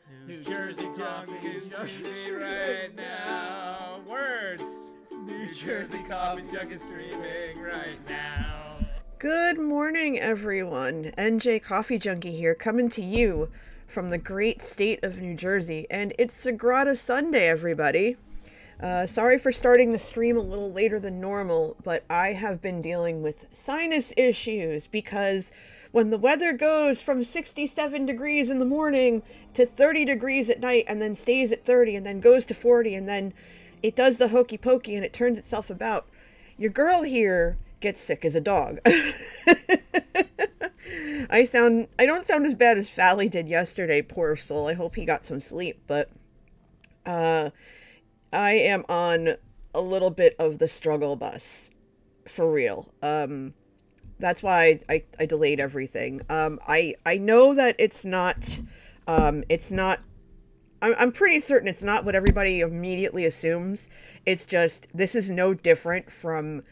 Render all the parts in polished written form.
New Jersey coffee jug is streaming right now. Words. New Jersey coffee jug is streaming right now. Good morning, everyone. NJ Coffee Junkie here, coming to you from the great state of New Jersey. And it's Sagrada Sunday, everybody. Sorry for starting the stream a little later than normal, but I have been dealing with sinus issues because when the weather goes from 67 degrees in the morning to 30 degrees at night and then stays at 30 and then goes to 40 and then it does the hokey pokey and it turns itself about, your girl here gets sick as a dog. I don't sound as bad as Fally did yesterday, poor soul. I hope he got some sleep, but I am on a little bit of the struggle bus, for real. That's why I delayed everything. I know that I'm pretty certain it's not what everybody immediately assumes. It's just, this is no different from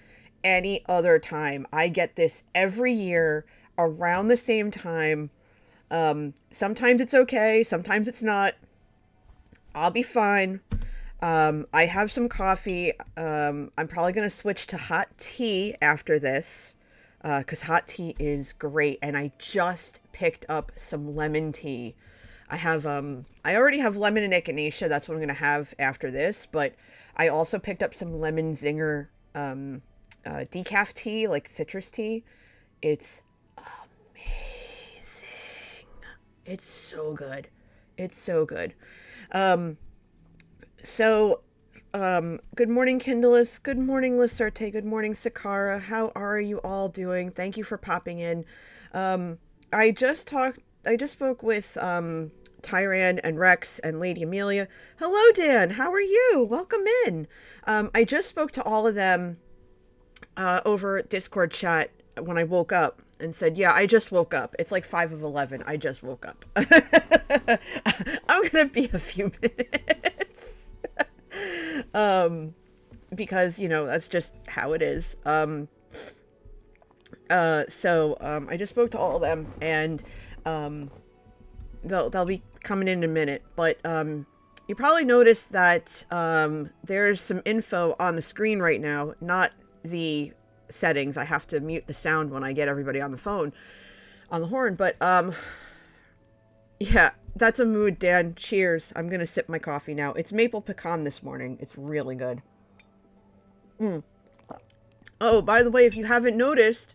any other time. I get this every year around the same time. Sometimes it's okay, sometimes it's not. I'll be fine. I have some coffee. I'm probably going to switch to hot tea after this, because hot tea is great. And I just picked up some lemon tea. I already have lemon and echinacea. That's what I'm going to have after this. But I also picked up some lemon zinger, decaf tea, like citrus tea. It's amazing. It's so good. It's so good. Good morning, Kindless. Good morning, Lissarte. Good morning, Sakara. How are you all doing? Thank you for popping in. I just spoke with, Tyran and Rex and Lady Amelia. Hello, Dan. How are you? Welcome in. I just spoke to all of them, over Discord chat when I woke up and said, yeah, I just woke up. It's like 5 of 11. I just woke up. I'm going to be a few minutes. Because, that's just how it is. I just spoke to all of them and, they'll be coming in a minute, but, you probably noticed that, there's some info on the screen right now, not the settings. I have to mute the sound when I get everybody on the phone, on the horn, but, yeah, that's a mood, Dan. Cheers. I'm gonna sip my coffee now. It's maple pecan this morning. It's really good. Oh, by the way, if you haven't noticed,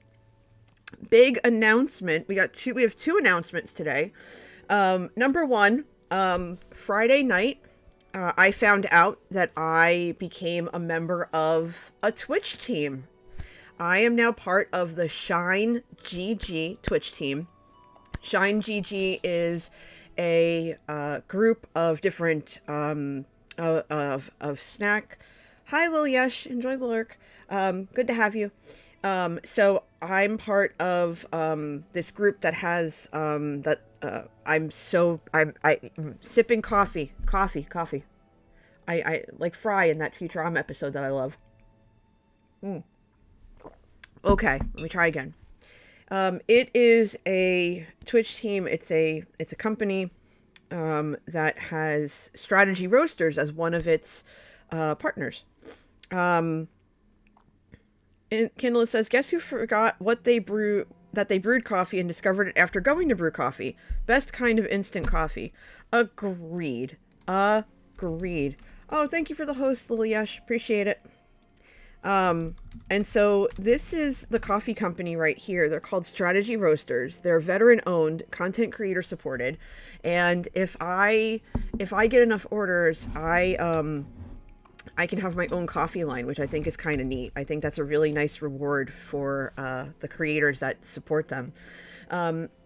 big announcement. We have two announcements today. Number one, Friday night, I found out that I became a member of a Twitch team. I am now part of the Shine GG Twitch team. Shine GG is a group of different of snack. Hi, Lil Yesh, enjoy the lurk. Good to have you. So I'm part of this group that has I'm sipping coffee. I like Fry in that Futurama episode that I love. Okay, let me try again. It is a Twitch team. It's a company that has Strategy Roasters as one of its partners. And Kindle says, guess who forgot what they brewed coffee and discovered it after going to brew coffee? Best kind of instant coffee. Agreed. Oh, thank you for the host, Lily Yesh. Appreciate it. And so this is the coffee company right here. They're called Strategy Roasters. They're veteran owned, content creator supported. And if I get enough orders, I can have my own coffee line, which I think is kind of neat. I think that's a really nice reward for, the creators that support them.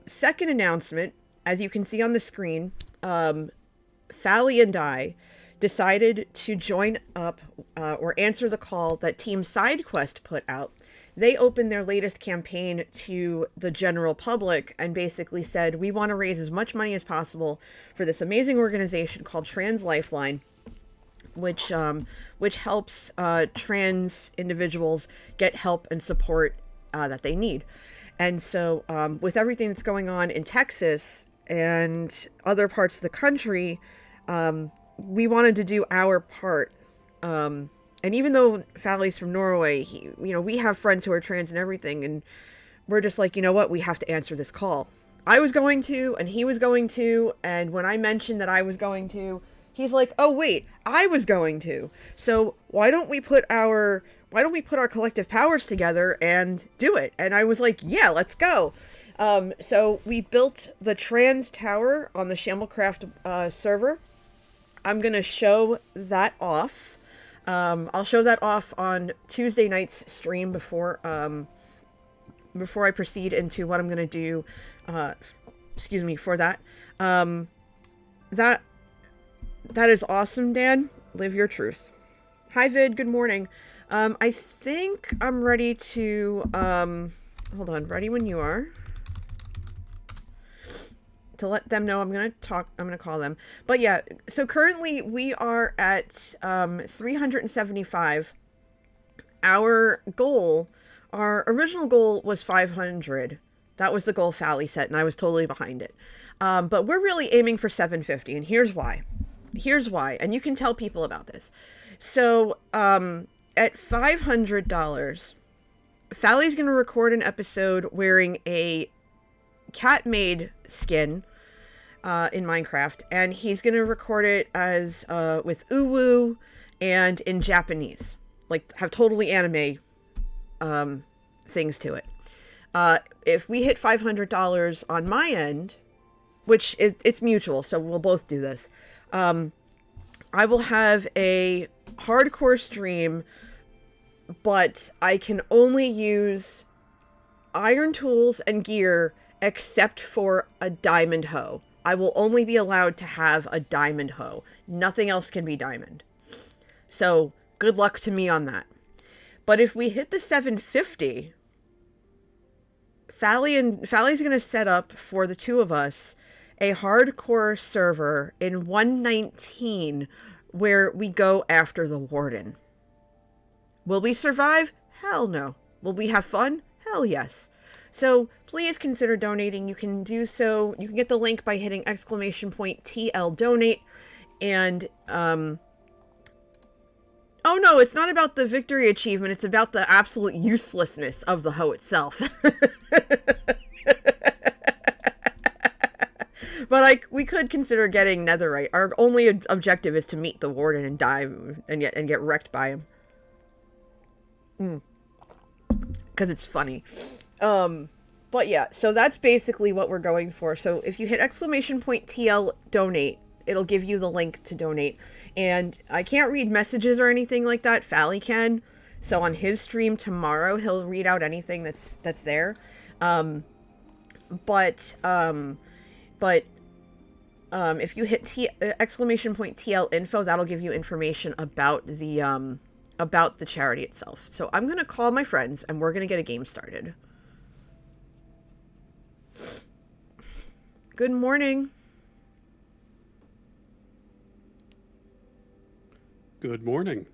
Second announcement, as you can see on the screen, Fally and I decided to join up or answer the call that Team SideQuest put out. They opened their latest campaign to the general public and basically said, we want to raise as much money as possible for this amazing organization called Trans Lifeline, which helps trans individuals get help and support that they need. And so with everything that's going on in Texas, and other parts of the country, we wanted to do our part. And even though Fally's from Norway, we have friends who are trans and everything, and we're just like, you know what, we have to answer this call. I was going to, and he was going to, and when I mentioned that I was going to, he's like, oh wait, I was going to. So why don't we put our collective powers together and do it? And I was like, yeah, let's go. So we built the trans tower on the Shamblecraft server. I'm going to show that off. I'll show that off on Tuesday night's stream before I proceed into what I'm going to do, for that. That is awesome, Dan. Live your truth. Hi, Vid. Good morning. I think I'm ready to, hold on. Ready when you are. To let them know I'm going to call them. But yeah, so currently we are at 375. Our original goal was 500. That was the goal Fally set, and I was totally behind it. But we're really aiming for 750, and here's why. And you can tell people about this. So at $500, Fally's going to record an episode wearing a cat-made skin in Minecraft, and he's going to record it as with uwu and in Japanese, like have totally anime things to it. If we hit $500 on my end, which it's mutual, so we'll both do this, I will have a hardcore stream, but I can only use iron tools and gear except for a diamond hoe. I will only be allowed to have a diamond hoe. Nothing else can be diamond. So, good luck to me on that. But if we hit the 750, Fally's going to set up for the two of us a hardcore server in 119 where we go after the warden. Will we survive? Hell no. Will we have fun? Hell yes. So please consider donating. You can do so. You can get the link by hitting !TL donate. And, oh no, it's not about the victory achievement. It's about the absolute uselessness of the hoe itself. But we could consider getting netherite. Our only objective is to meet the warden and die and get wrecked by him. Because it's funny. But yeah, so that's basically what we're going for. So if you hit !TL donate, it'll give you the link to donate. And I can't read messages or anything like that. Fally can. So on his stream tomorrow, he'll read out anything that's there. If you hit !TL info, that'll give you information about the charity itself. So I'm going to call my friends and we're going to get a game started. Good morning. Good morning.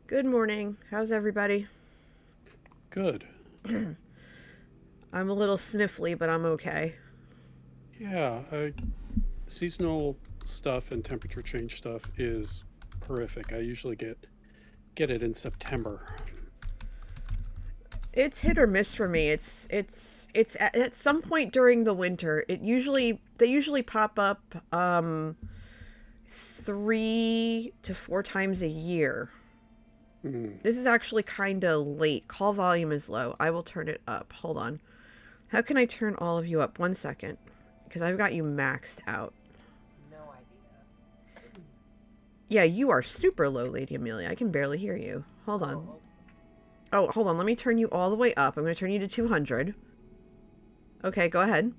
Good morning. How's everybody? Good. I'm a little sniffly, but I'm okay. Yeah, seasonal stuff and temperature change stuff is horrific. I usually get it in September. It's hit or miss for me. It's at some point during the winter. They usually pop up 3 to 4 times a year. This is actually kind of late. Call volume is low. I will turn it up. Hold on. How can I turn all of you up? 1 second. Because I've got you maxed out. No idea. Yeah, you are super low, Lady Amelia. I can barely hear you. Hold on. Oh, hold on. Let me turn you all the way up. I'm going to turn you to 200. Okay, go ahead.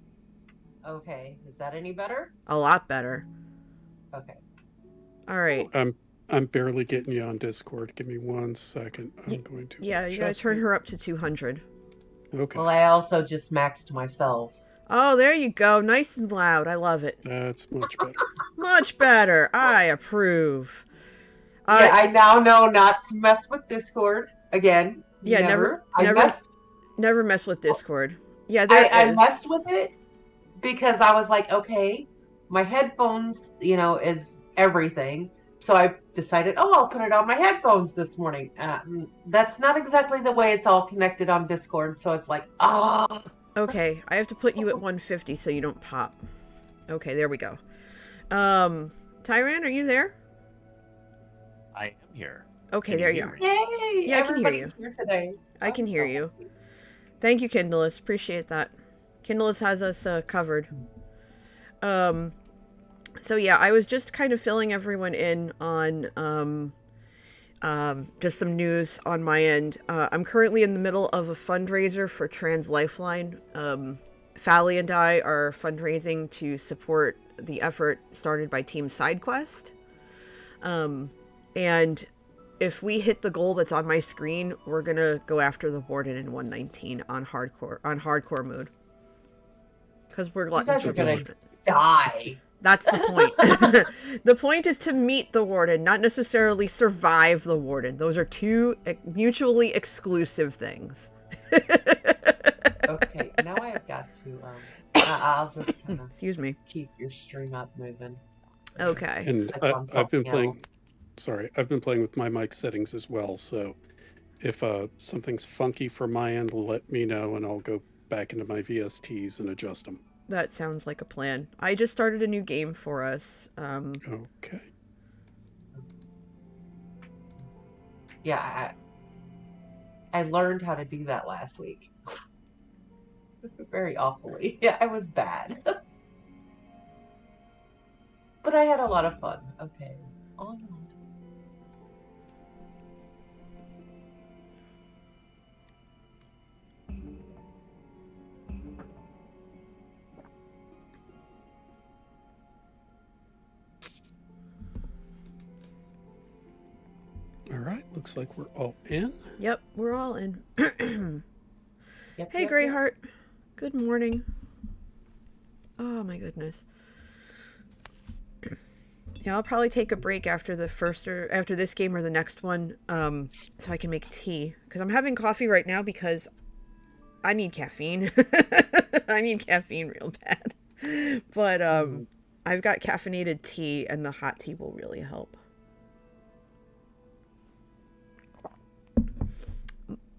Okay. Is that any better? A lot better. Okay. All right. I'm barely getting you on Discord. Give me 1 second. I'm going to. Yeah, you got to turn her up to 200. Okay. Well, I also just maxed myself. Oh, there you go. Nice and loud. I love it. That's much better. Much better. I approve. Yeah, I now know not to mess with Discord again. Yeah, never mess with Discord. Yeah, I messed with it, because I was like, okay, my headphones, is everything. So I decided, I'll put it on my headphones this morning. That's not exactly the way it's all connected on Discord. So it's like, Okay, I have to put you at 150 so you don't pop. Okay, there we go. Tyran, are you there? I am here. Okay, Can there you you hear are. me? yay! Yeah, I can hear you. Everybody's here today. I can I'm hear so you. happy. Thank you, Kindless. Appreciate that. Kindless has us covered. So yeah, I was just kind of filling everyone in on just some news on my end. I'm currently in the middle of a fundraiser for Trans Lifeline. Fally and I are fundraising to support the effort started by Team SideQuest. And if we hit the goal that's on my screen, we're gonna go after the Warden in 119 on hardcore mode. Because we're You gluttons guys for are gonna punishment. die. That's the point. The point is to meet the Warden, not necessarily survive the Warden. Those are two mutually exclusive things. Okay, now I have got to. I'll just kind of Excuse me. keep your stream up moving. Okay. And Click on I've been something playing. else. Sorry, I've been playing with my mic settings as well. So if something's funky from my end, let me know, and I'll go back into my VSTs and adjust them. That sounds like a plan. I just started a new game for us. Okay. Yeah, I learned how to do that last week. Very awfully. Yeah, I was bad. But I had a lot of fun. Okay. On. All right. Looks like we're all in. Yep, we're all in. Yep, Hey, yep, Greyheart. Good morning. Oh my goodness. Yeah, I'll probably take a break after after this game or the next one, so I can make tea. Because I'm having coffee right now because I need caffeine. I need caffeine real bad. But I've got caffeinated tea, and the hot tea will really help.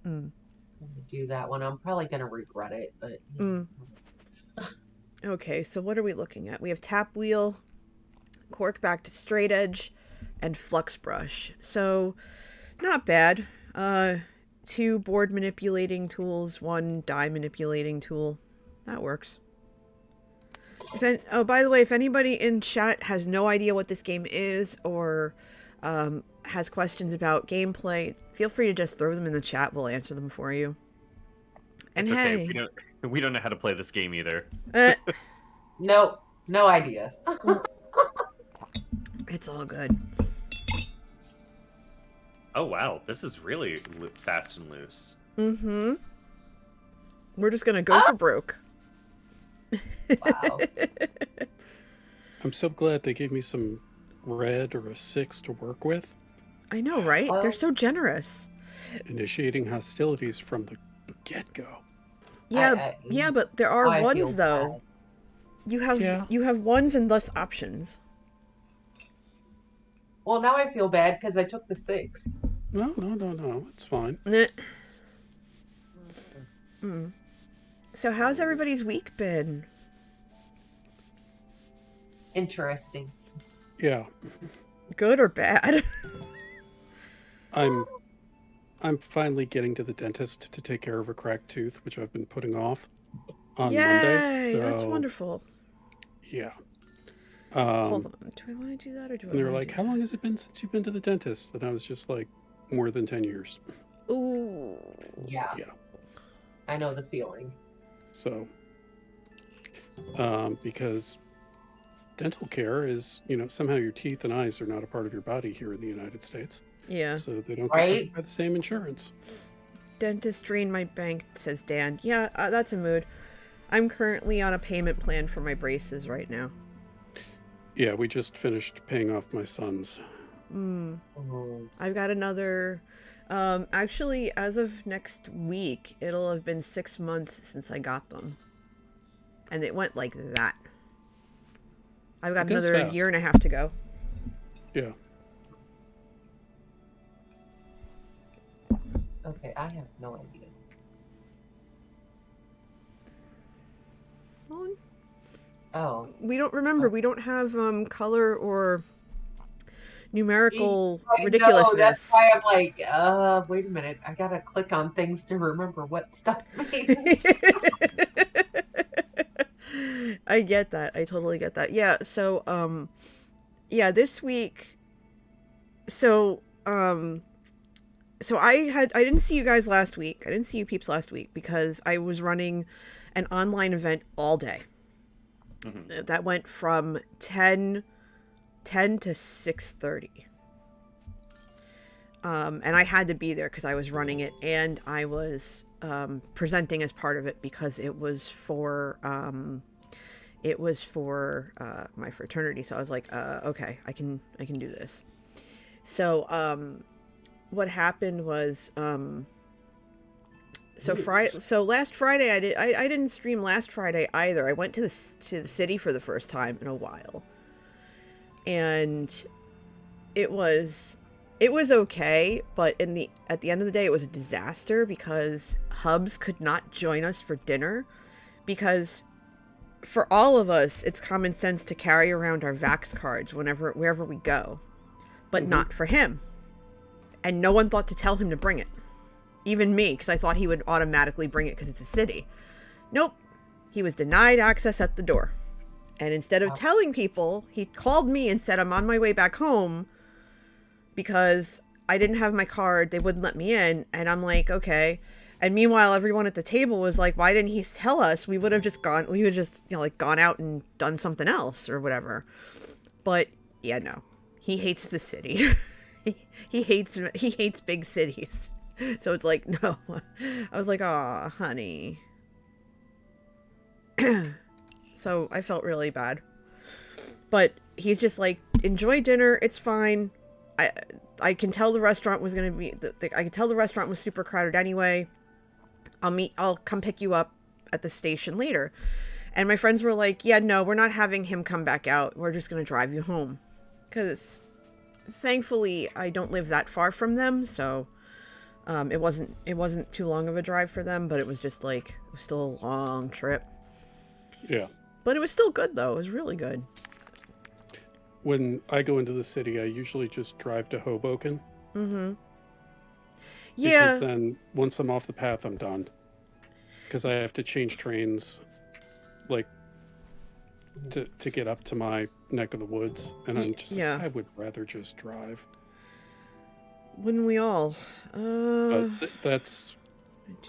I'm gonna do that one. I'm probably gonna regret it, but. Okay, so what are we looking at? We have tap wheel, cork back to straight edge, and flux brush. So, not bad. 2 board manipulating tools, 1 die manipulating tool. That works. Oh, by the way, if anybody in chat has no idea what this game is or has questions about gameplay, feel free to just throw them in the chat. We'll answer them for you. And It's okay. hey, We don't know how to play this game either. Nope, no idea. It's all good. Oh wow, this is really fast and loose. Mm-hmm. We're just gonna go for broke. Wow. I'm so glad they gave me some red or a 6 to work with. I know, right? Well- They're so generous. Initiating hostilities from the get-go. Yeah, yeah, but there are I ones feel though. bad. You have ones and thus options. Well, now I feel bad because I took the 6. No, it's fine. So how's everybody's week been? Interesting. Yeah, Good or bad? I'm finally getting to the dentist to take care of a cracked tooth, which I've been putting off on Monday. Yay, that's so, wonderful. Yeah. Hold on. Do I want to do that or do I And they were wanna like, do "How long has it been since you've been to the dentist?" And I was just like, "More than 10 years." that? Ooh. Yeah. Yeah. I know the feeling. So, because dental care is, somehow your teeth and eyes are not a part of your body here in the United States. Yeah. So they don't get Right? covered by the same insurance. Dentistry in my bank, says Dan. Yeah, that's a mood. I'm currently on a payment plan for my braces right now. Yeah, we just finished paying off my son's. I've got another... actually, as of next week, it'll have been 6 months since I got them. And it went like that. I've got It goes another fast. year and a half to go. Yeah. Okay, I have no idea. Well, Oh. we don't remember. We don't have color or numerical ridiculousness. No, that's why I'm like, wait a minute. I gotta click on things to remember what stuff means. I get that. I totally get that. Yeah, so yeah, this week so I didn't see you guys last week. I didn't see you peeps last week because I was running an online event all day. Mhm. That went from 10 to 6:30. And I had to be there because I was running it and I was presenting as part of it because it was for my fraternity. So I was like, okay, I can do this. So what happened was so last Friday I didn't stream last Friday either. I went to the city for the first time in a while. And it was okay, but at the end of the day it was a disaster because Hubs could not join us for dinner because for all of us it's common sense to carry around our Vax cards wherever we go, but not for him. And no one thought to tell him to bring it. Even me, because I thought he would automatically bring it because it's a city. Nope. He was denied access at the door. And instead of telling people, he called me and said, I'm on my way back home because I didn't have my card. They wouldn't let me in. And I'm like, okay. And meanwhile, everyone at the table was like, why didn't he tell us? We would have just gone out and done something else or whatever. But yeah, no, he hates the city. he hates big cities. So it's like, no, I was like, aw, honey. So I felt really bad. But he's just like, enjoy dinner. It's fine. I can tell the restaurant was going to be, I can tell the restaurant was super crowded anyway. I'll come pick you up at the station later. And my friends were like, yeah, no, we're not having him come back out. We're just going to drive you home. Because thankfully I don't live that far from them. So it wasn't too long of a drive for them, but it was just like, it was still a long trip. Yeah. But it was still good though. It was really good. When I go into the city, I usually just drive to Hoboken. Mm-hmm. Yeah. Because then once I'm off the path, I'm done. Because I have to change trains, like, to get up to my neck of the woods. And I'm just like, I would rather just drive. Wouldn't we all? But that's...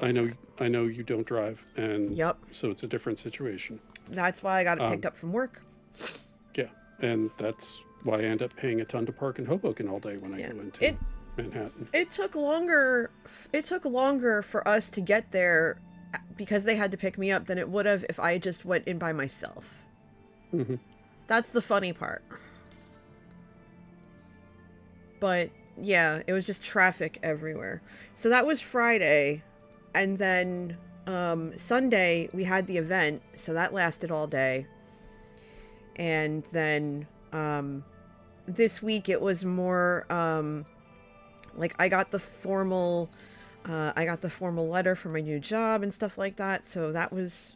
I know you don't drive, and so it's a different situation. That's why I got it picked up from work. Yeah, and that's why I end up paying a ton to park in Hoboken all day when I go into Manhattan. It took longer for us to get there because they had to pick me up than it would have if I just went in by myself. Mm-hmm. That's the funny part. But yeah, it was just traffic everywhere. So that was Friday. And then Sunday we had the event, so that lasted all day. And then this week it was more like I got the formal letter for my new job and stuff like that. So that was,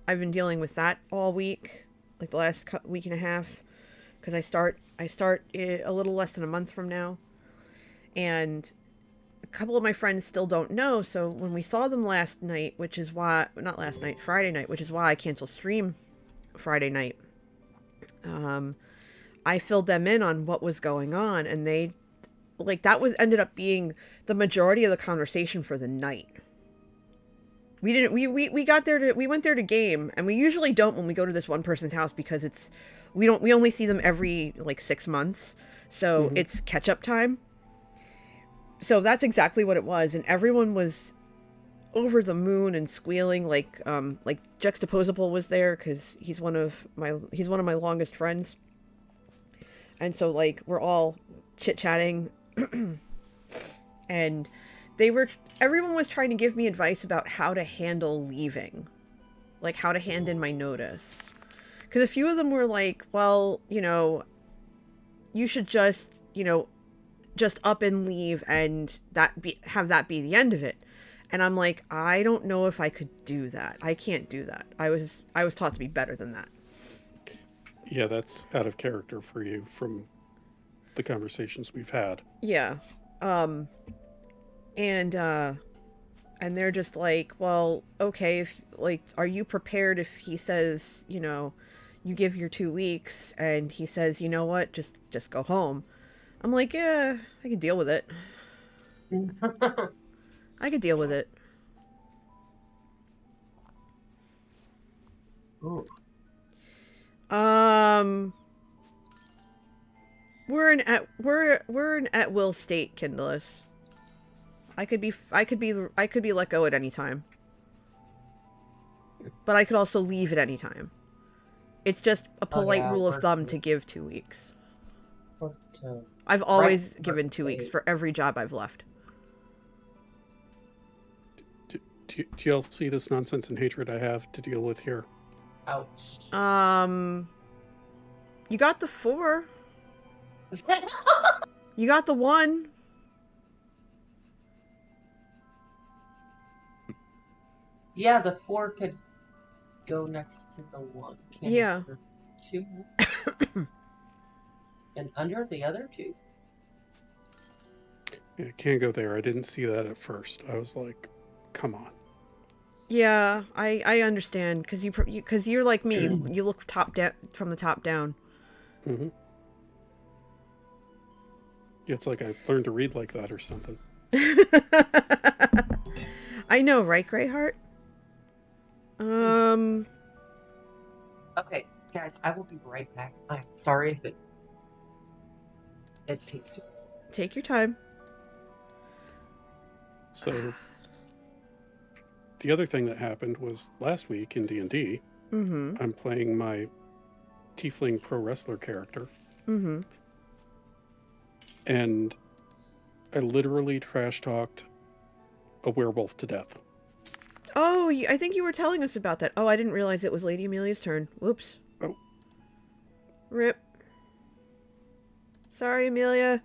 I've been dealing with that all week, like the last week and a half, because I start a little less than a month from now. And a couple of my friends still don't know, so when we saw them last night, Friday night, which is why I canceled stream Friday night, I filled them in on what was going on, and they, like, ended up being the majority of the conversation for the night. We went there to game, and we usually don't when we go to this one person's house because we only see them every, like, 6 months, so it's catch-up time. So that's exactly what it was, and everyone was over the moon and squealing. Like Juxtaposable was there because he's one of my longest friends, and so like we're all chit-chatting, and everyone was trying to give me advice about how to handle leaving, like how to hand in my notice. Because a few of them were like, well, you know, you should just, you know, just up and leave and have that be the end of it. And I'm like, I don't know if I could do that. I can't do that. I was taught to be better than that. Yeah, that's out of character for you from the conversations we've had. Yeah. And they're just like, well, okay, if like, are you prepared if he says, you know, you give your 2 weeks and he says, you know what, just go home. I'm like, yeah, I can deal with it. I could deal with it. Ooh. We're an at will state, Kindless. I could be let go at any time. But I could also leave at any time. It's just a polite rule of thumb to give 2 weeks. I've always given 2 weeks for every job I've left. Do y'all see this nonsense and hatred I have to deal with here? Ouch. You got the 4. You got the 1. Yeah, the 4 could go next to the 1. Can't Yeah. 2. And under the other 2. Yeah, can't go there. I didn't see that at first. I was like, come on. Yeah, I understand because you're like me. You look from the top down. Mm-hmm. It's like I learned to read like that or something. I know, right, Greyheart? Okay, guys, I will be right back. I'm sorry if it takes. Take your time. So, the other thing that happened was last week in D&D, I'm playing my Tiefling pro wrestler character. And I literally trash talked a werewolf to death. Oh, I think you were telling us about that. Oh, I didn't realize it was Lady Amelia's turn. Whoops. Oh. Rip. Sorry, Amelia.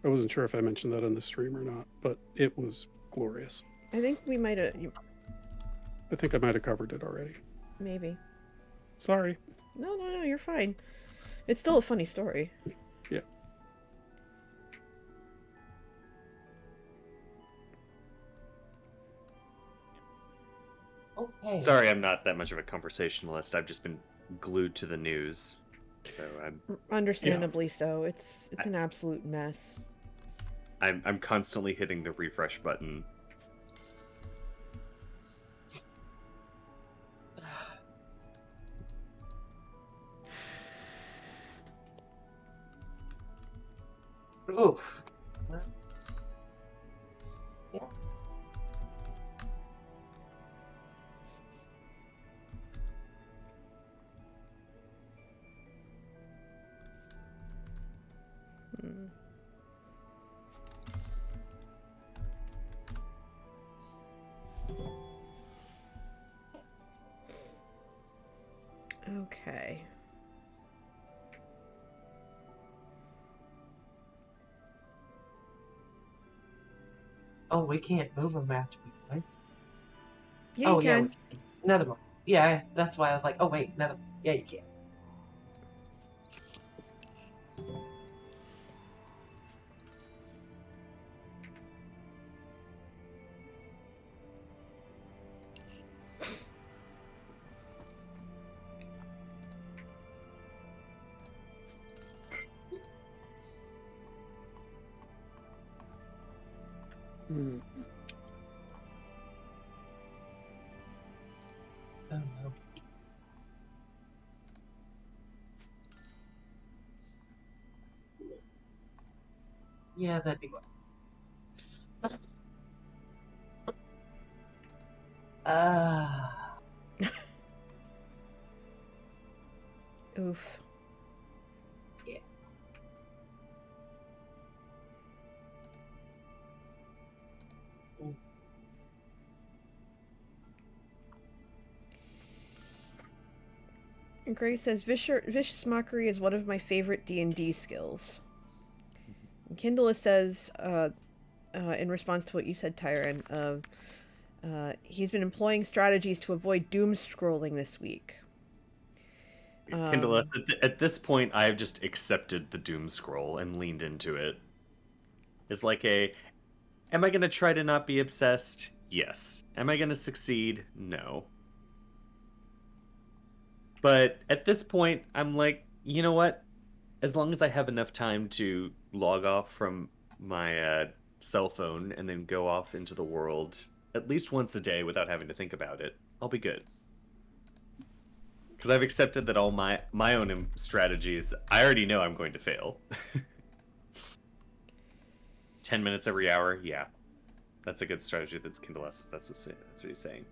I wasn't sure if I mentioned that on the stream or not, but it was glorious. I think we might have... I think I might have covered it already. Maybe. Sorry. No, you're fine. It's still a funny story. Yeah. Okay. Sorry, I'm not that much of a conversationalist. I've just been glued to the news. So I'm understandably so. It's an absolute mess. I'm constantly hitting the refresh button. Oof. Yeah. Okay. Oh, we can't move them after we place. Yeah, you can. Yeah, another one. Yeah, that's why I was like, oh wait, another one. Yeah, you can. Oh no. Yeah, that'd be wise. Oof. Yeah. And Gray says, Vicious Mockery is one of my favorite D&D skills. And Kindle says, in response to what you said, Tyron, he's been employing strategies to avoid doom scrolling this week. Kindle, at this point, I've just accepted the doom scroll and leaned into it. It's like am I going to try to not be obsessed? Yes. Am I going to succeed? No. But at this point, I'm like, you know what? As long as I have enough time to log off from my cell phone and then go off into the world at least once a day without having to think about it, I'll be good. Because I've accepted that all my own strategies, I already know I'm going to fail. 10 minutes every hour, yeah. That's a good strategy. That's Kindle S's. That's what he's saying.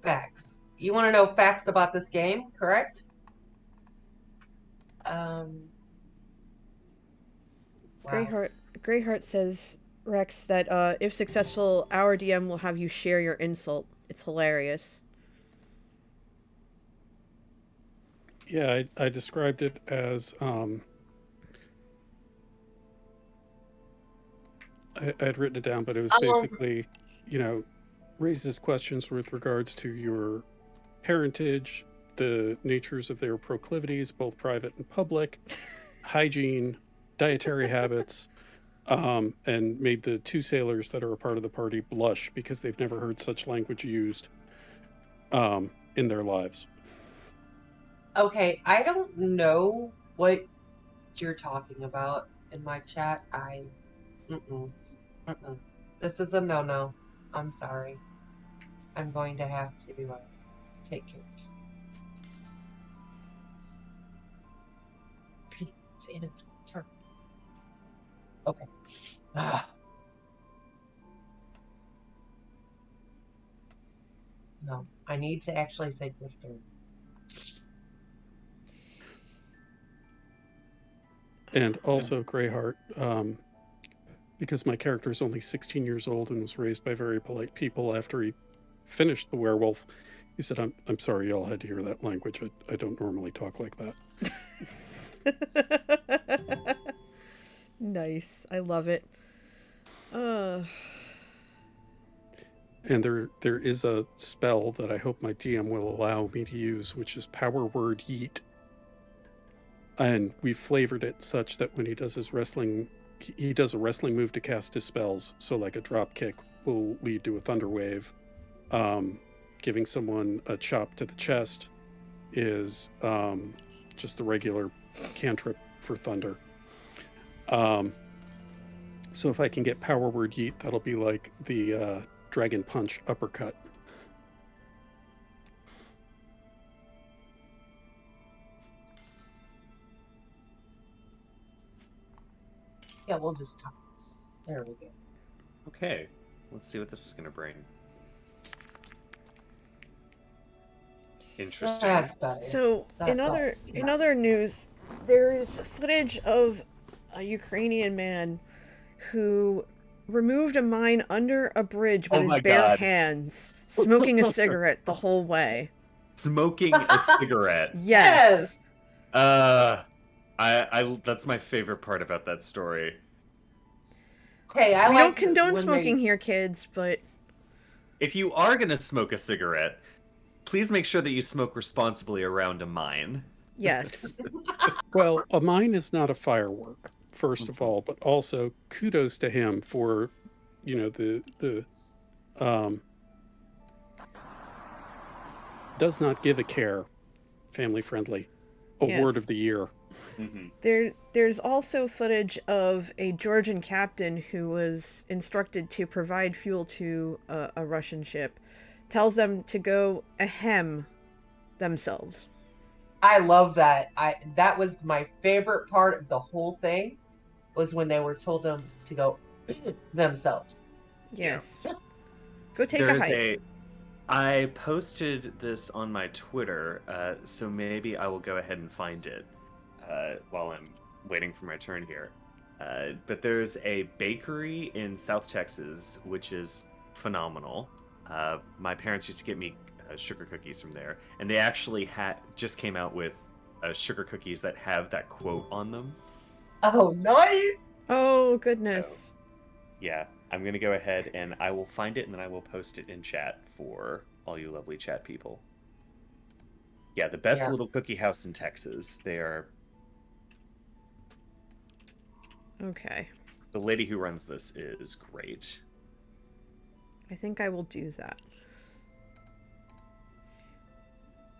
Facts. You want to know facts about this game, correct? Wow. Greyheart says, Rex, that if successful, our DM will have you share your insult. It's hilarious. Yeah, I described it as I had written it down, but it was basically, raises questions with regards to your parentage, the natures of their proclivities, both private and public, hygiene, dietary habits, and made the two sailors that are a part of the party blush because they've never heard such language used in their lives. Okay, I don't know what you're talking about in my chat. This is a no-no. I'm sorry. I'm going to have to take care of this. And it's turn. Okay. No, I need to actually think this through. And also, Greyheart, because my character is only 16 years old and was raised by very polite people after he finished the werewolf, he said, I'm sorry y'all had to hear that language. I don't normally talk like that. Nice. I love it. And there is a spell that I hope my DM will allow me to use, which is Power Word Yeet. And we've flavored it such that when he does his wrestling, he does a wrestling move to cast his spells. So like a drop kick will lead to a thunder wave. Giving someone a chop to the chest is just the regular cantrip for thunder. So if I can get Power Word Yeet, that'll be like the Dragon Punch uppercut. Yeah, we'll just talk. There we go. Okay, let's see what this is going to bring. Interesting. That's better. So, in other news, there is footage of a Ukrainian man who removed a mine under a bridge with his bare hands, smoking a cigarette the whole way. Smoking a cigarette. Yes. That's my favorite part about that story. Hey, we don't condone smoking here, kids, but if you are going to smoke a cigarette, please make sure that you smoke responsibly around a mine. Yes. Well, a mine is not a firework, first of all, but also kudos to him for, the does not give a care, family friendly award of the year. Mm-hmm. There's also footage of a Georgian captain who was instructed to provide fuel to a Russian ship. Tells them to go ahem themselves. I love that. That was my favorite part of the whole thing, was when they were told them to go themselves. Yes. Yeah. Go take a hike. I posted this on my Twitter, so maybe I will go ahead and find it while I'm waiting for my turn here. But there's a bakery in South Texas, which is phenomenal. My parents used to get me sugar cookies from there, and they actually just came out with sugar cookies that have that quote on them. Oh, nice! Oh, goodness. So, yeah, I'm going to go ahead and I will find it, and then I will post it in chat for all you lovely chat people. Yeah, the best little cookie house in Texas. They are... Okay. The lady who runs this is great. I think I will do that.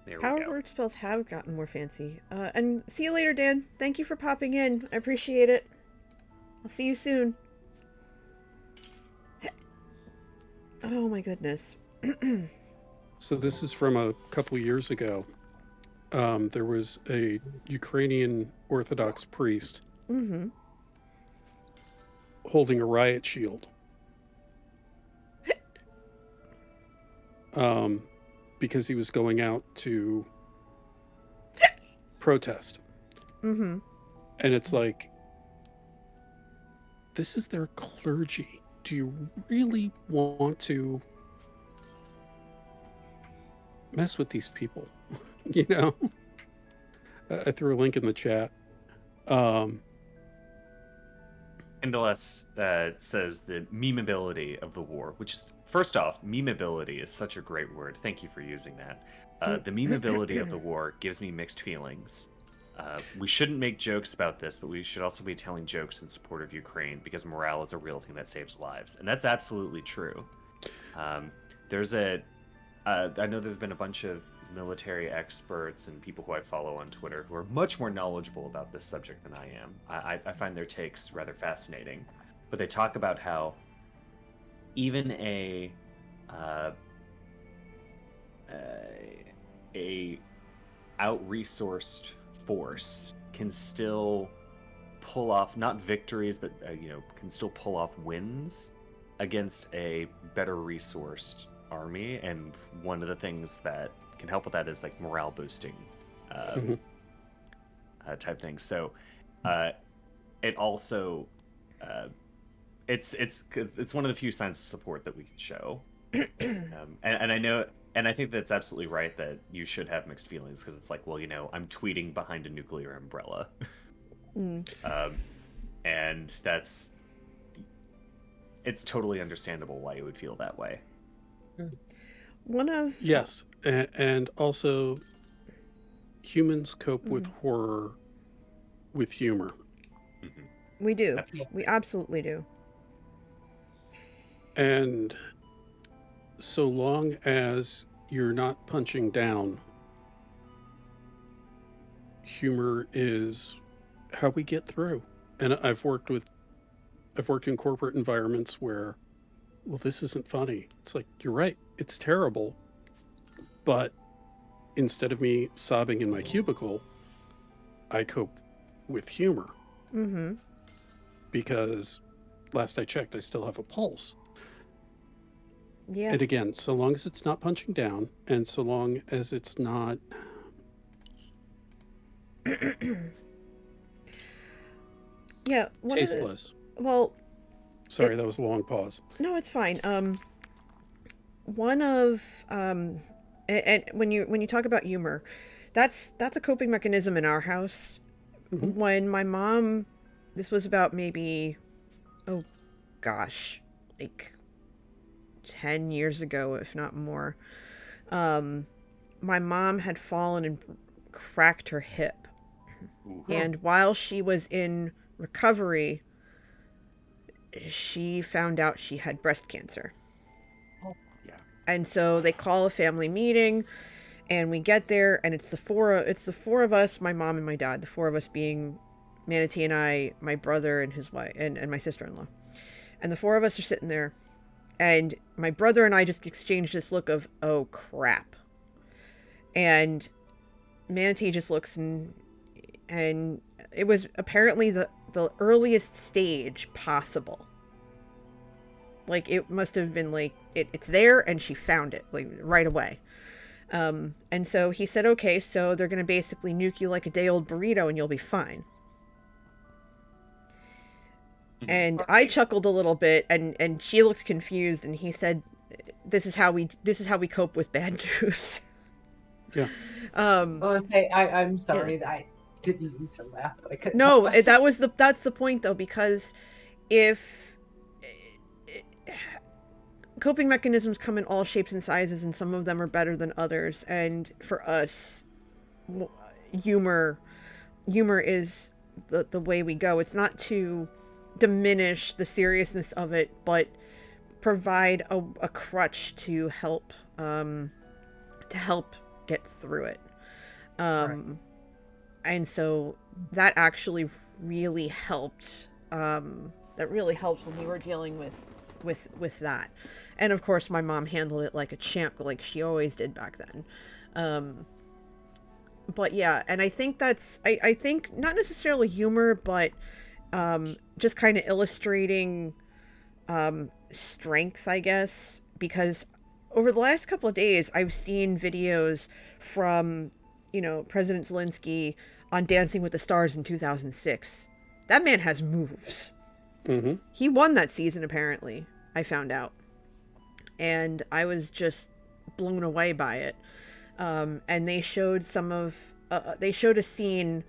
There Power we go. word spells have gotten more fancy. And see you later, Dan. Thank you for popping in. I appreciate it. I'll see you soon. Oh my goodness. So this is from a couple years ago. There was a Ukrainian Orthodox priest holding a riot shield. Because he was going out to protest. And it's like, this is their clergy. Do you really want to mess with these people? You know? I threw a link in the chat. Endless says the memeability of the war, which is, first off, memeability is such a great word. Thank you for using that. The memeability of the war gives me mixed feelings. We shouldn't make jokes about this, but we should also be telling jokes in support of Ukraine, because morale is a real thing that saves lives. And that's absolutely true. I know there's been a bunch of military experts and people who I follow on Twitter who are much more knowledgeable about this subject than I am. I find their takes rather fascinating. But they talk about how even a out-resourced force can still pull off not victories, but can still pull off wins against a better resourced army. And one of the things that can help with that is like morale boosting type things. So it also it's one of the few signs of support that we can show. And I know, and I think that's absolutely right that you should have mixed feelings, because it's like, well, I'm tweeting behind a nuclear umbrella. And it's totally understandable why you would feel that way. Yes, and also humans cope with horror with humor. We do. We absolutely do. And so long as you're not punching down, humor is how we get through. And I've worked in corporate environments where, well, this isn't funny. It's like, you're right, it's terrible. But instead of me sobbing in my cubicle, I cope with humor. Because last I checked, I still have a pulse. Yeah. And again, so long as it's not punching down, and so long as it's not tasteless. Well, sorry, that was a long pause. No, it's fine. And when you talk about humor, that's a coping mechanism in our house. When my mom, this was about maybe, like 10 years ago, if not more. My mom had fallen and cracked her hip. And while she was in recovery, she found out she had breast cancer. And so they call a family meeting, and we get there, and it's the four of us, my mom and my dad, the four of us being Manatee and I, my brother and his wife, and my sister-in-law. And the four of us are sitting there, and my brother and I just exchanged this look of, oh crap. And Manatee just looks, and it was apparently the earliest stage possible. Like, it must have been like, it's there, and she found it, like, right away. And so he said, okay, so they're going to basically nuke you like a day-old burrito, and you'll be fine. And I chuckled a little bit, and she looked confused, and he said, this is how we cope with bad news. Yeah. I'm sorry that I didn't mean to laugh, but I couldn't. No, that's the point though, because if coping mechanisms come in all shapes and sizes, and some of them are better than others, and for us, humor is the way we go. It's not to diminish the seriousness of it, but provide a crutch to help get through it. And so that actually really helped. That really helped when we were dealing with that. And of course, my mom handled it like a champ, like she always did back then. But yeah, and I think I think not necessarily humor, but just kind of illustrating strength, I guess, because over the last couple of days, I've seen videos from, President Zelensky on Dancing with the Stars in 2006. That man has moves. Mm-hmm. He won that season, apparently, I found out. And I was just blown away by it. And they showed they showed a scene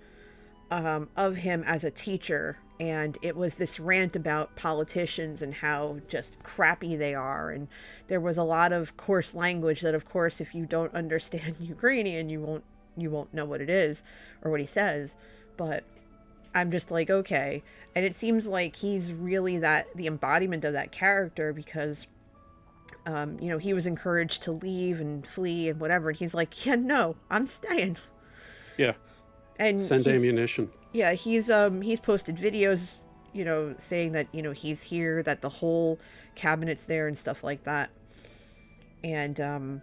of him as a teacher, and it was this rant about politicians and how just crappy they are, and there was a lot of coarse language that, of course, if you don't understand Ukrainian, you won't know what it is or what he says. But I'm just like, okay. And it seems like he's really the embodiment of that character, because he was encouraged to leave and flee and whatever, and he's like, yeah, no, I'm staying. Yeah. And send ammunition. Yeah, he's posted videos, saying that, he's here, that the whole cabinet's there and stuff like that. And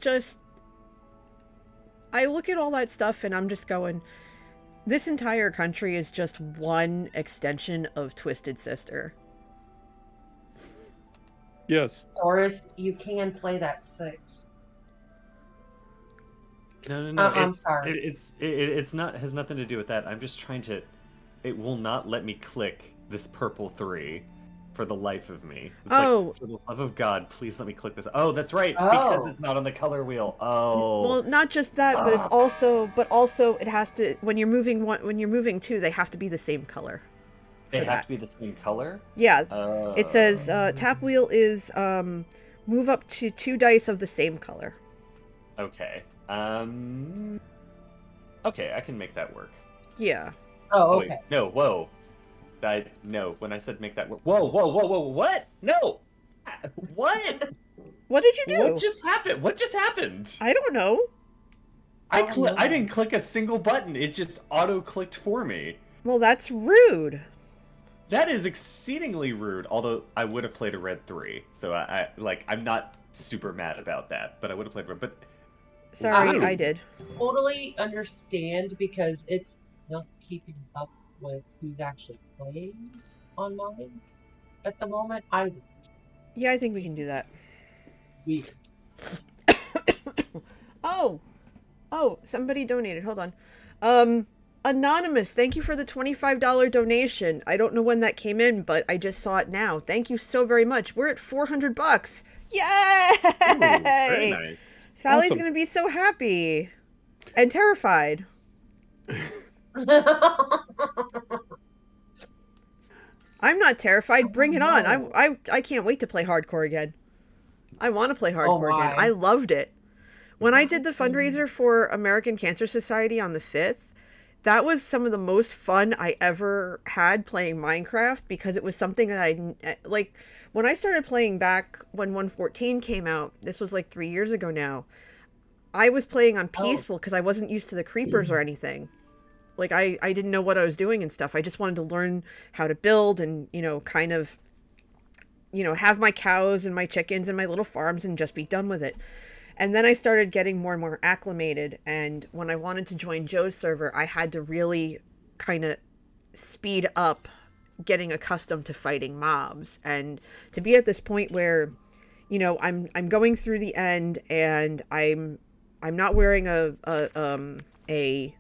just, I look at all that stuff and I'm just going, this entire country is just one extension of Twisted Sister. Yes. Doris, you can play that 6. No. I'm sorry. It's not, has nothing to do with that. I'm just trying to. It will not let me click this purple 3 for the life of me. It's like, for the love of God, please let me click this. Oh, that's right, because it's not on the color wheel. Oh. Well, not just that, but it's also it has to, when you're moving 2, they have to be the same color. They have to be the same color? Yeah. It says tap wheel is move up to 2 dice of the same color. Okay. Okay, I can make that work. Yeah. Oh, okay. Wait, no, whoa. No, when I said make that work. Whoa, what? No! What? What did you do? What just happened? I don't know. I didn't click a single button. It just auto-clicked for me. Well, that's rude. That is exceedingly rude, although I would have played a red 3. So I'm not super mad about that, but I would have played red, but... Sorry, I did. Totally understand, because it's not keeping up with who's actually playing online at the moment. Yeah, I think we can do that. Oh, somebody donated. Hold on. Anonymous, thank you for the $25 donation. I don't know when that came in, but I just saw it now. Thank you so very much. We're at $400. Yay! Ooh, very nice. Sally's Awesome. gonna be so happy and terrified. I'm not terrified. Bring it on. I can't wait to play hardcore again. I want to play hardcore again. I loved it. When I did the fundraiser for American Cancer Society on the 5th, that was some of the most fun I ever had playing Minecraft, because it was something that I, like, when I started playing back when 1.14 came out, this was like 3 years ago now, I was playing on peaceful because I wasn't used to the creepers or anything. Like, I didn't know what I was doing and stuff. I just wanted to learn how to build and, kind of, have my cows and my chickens and my little farms and just be done with it. And then I started getting more and more acclimated, and when I wanted to join Joe's server, I had to really kind of speed up getting accustomed to fighting mobs, and to be at this point where, I'm going through the end, and I'm not wearing a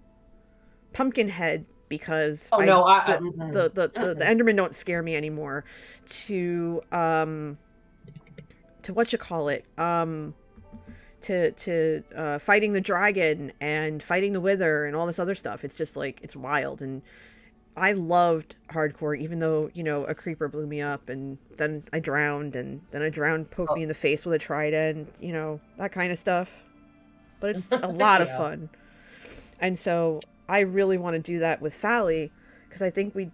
pumpkin head because the Endermen don't scare me anymore. To whatchamacallit, to fighting the dragon and fighting the wither and all this other stuff. It's just like, it's wild. And I loved hardcore, even though, you know, a creeper blew me up and then I drowned, and then a drowned poked me in the face with a trident, you know, that kind of stuff. But it's a lot of fun. And so I really want to do that with Fally, because I think we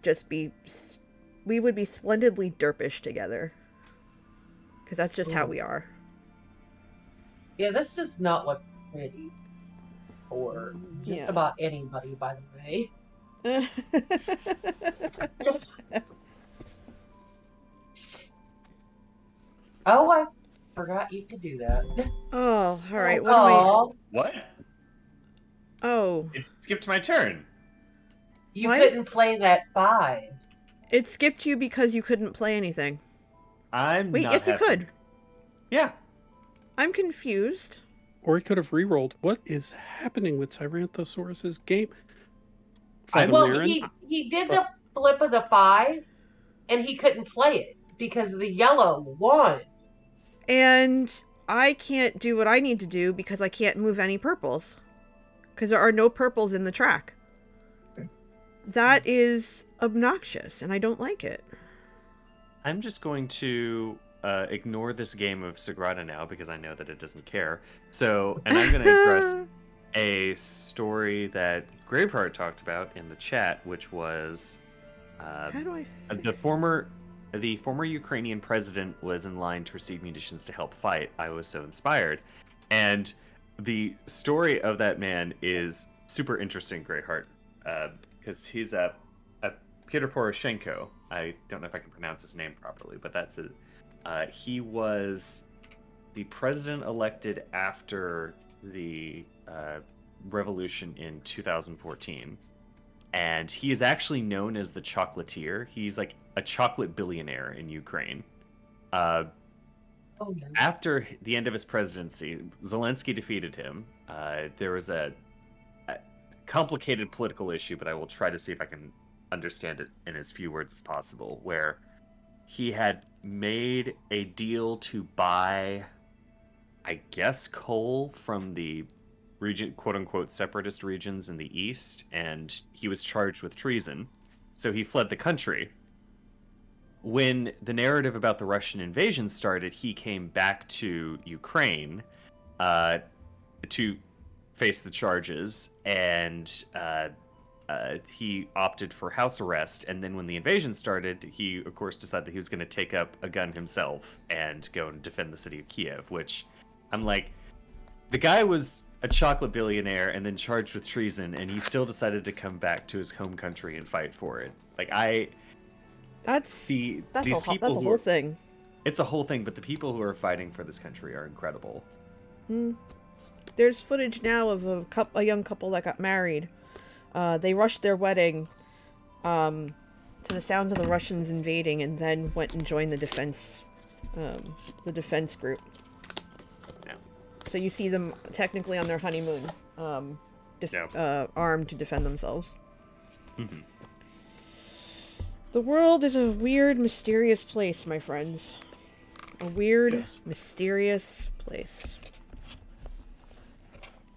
would be splendidly derpish together. Because that's just how we are. Yeah, this does not look pretty for just about anybody, by the way. Oh, I forgot you could do that. Oh, all right. What? Oh. It skipped my turn. You couldn't play that 5. It skipped you because you couldn't play anything. Wait, yes, you could. Yeah. I'm confused. Or he could have re-rolled. What is happening with Tyrannosaurus's game? He did the flip of the 5, and he couldn't play it because the yellow won. And I can't do what I need to do because I can't move any purples. Because there are no purples in the track. That is obnoxious, and I don't like it. I'm just going to ignore this game of Sagrada now because I know that it doesn't care. So, and I'm going to address a story that Graveheart talked about in the chat, which was how do I the former Ukrainian president was in line to receive munitions to help fight. I was so inspired. And the story of that man is super interesting, Graveheart, because he's a Pyotr Poroshenko. I don't know if I can pronounce his name properly, but that's it. He was the president elected after the revolution in 2014, and he is actually known as the chocolatier. He's like a chocolate billionaire in Ukraine. After the end of his presidency, Zelensky defeated him. There was a complicated political issue, but I will try to see if I can understand it in as few words as possible, where he had made a deal to buy, I guess, coal from the region, quote-unquote separatist regions in the east, and he was charged with treason, so he fled the country. When the narrative about the Russian invasion started, he came back to Ukraine to face the charges, and he opted for house arrest. And then when the invasion started, he, of course, decided that he was going to take up a gun himself and go and defend the city of Kiev, which I'm like, the guy was a chocolate billionaire and then charged with treason, and he still decided to come back to his home country and fight for it. Like, that's a whole thing. It's a whole thing, but the people who are fighting for this country are incredible. There's footage now of a young couple that got married. They rushed their wedding to the sounds of the Russians invading, and then went and joined the defense group. Yeah. So you see them technically on their honeymoon, armed to defend themselves. Mm-hmm. The world is a weird, mysterious place, my friends. A weird, mysterious place.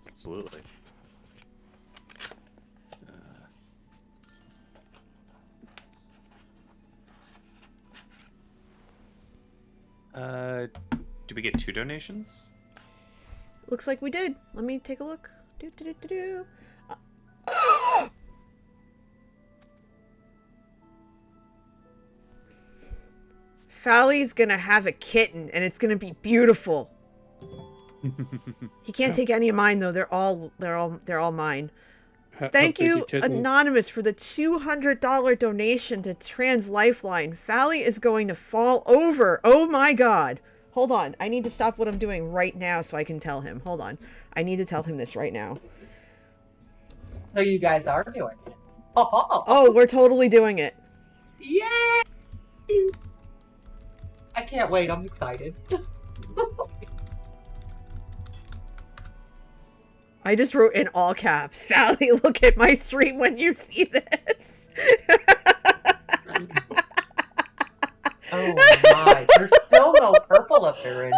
Absolutely. Do we get 2 donations? Looks like we did. Let me take a look. Fally's gonna have a kitten, and it's gonna be beautiful. He can't take any of mine though. They're all mine. Thank you, Anonymous, for the $200 donation to Trans Lifeline. Fally is going to fall over. Oh my god. Hold on. I need to stop what I'm doing right now so I can tell him. Hold on. I need to tell him this right now. So you guys are doing it. Oh, we're totally doing it. Yay! I can't wait. I'm excited. I just wrote in all caps, Valley, look at my stream when you see this. Oh my, there's still no purple up there, Andy.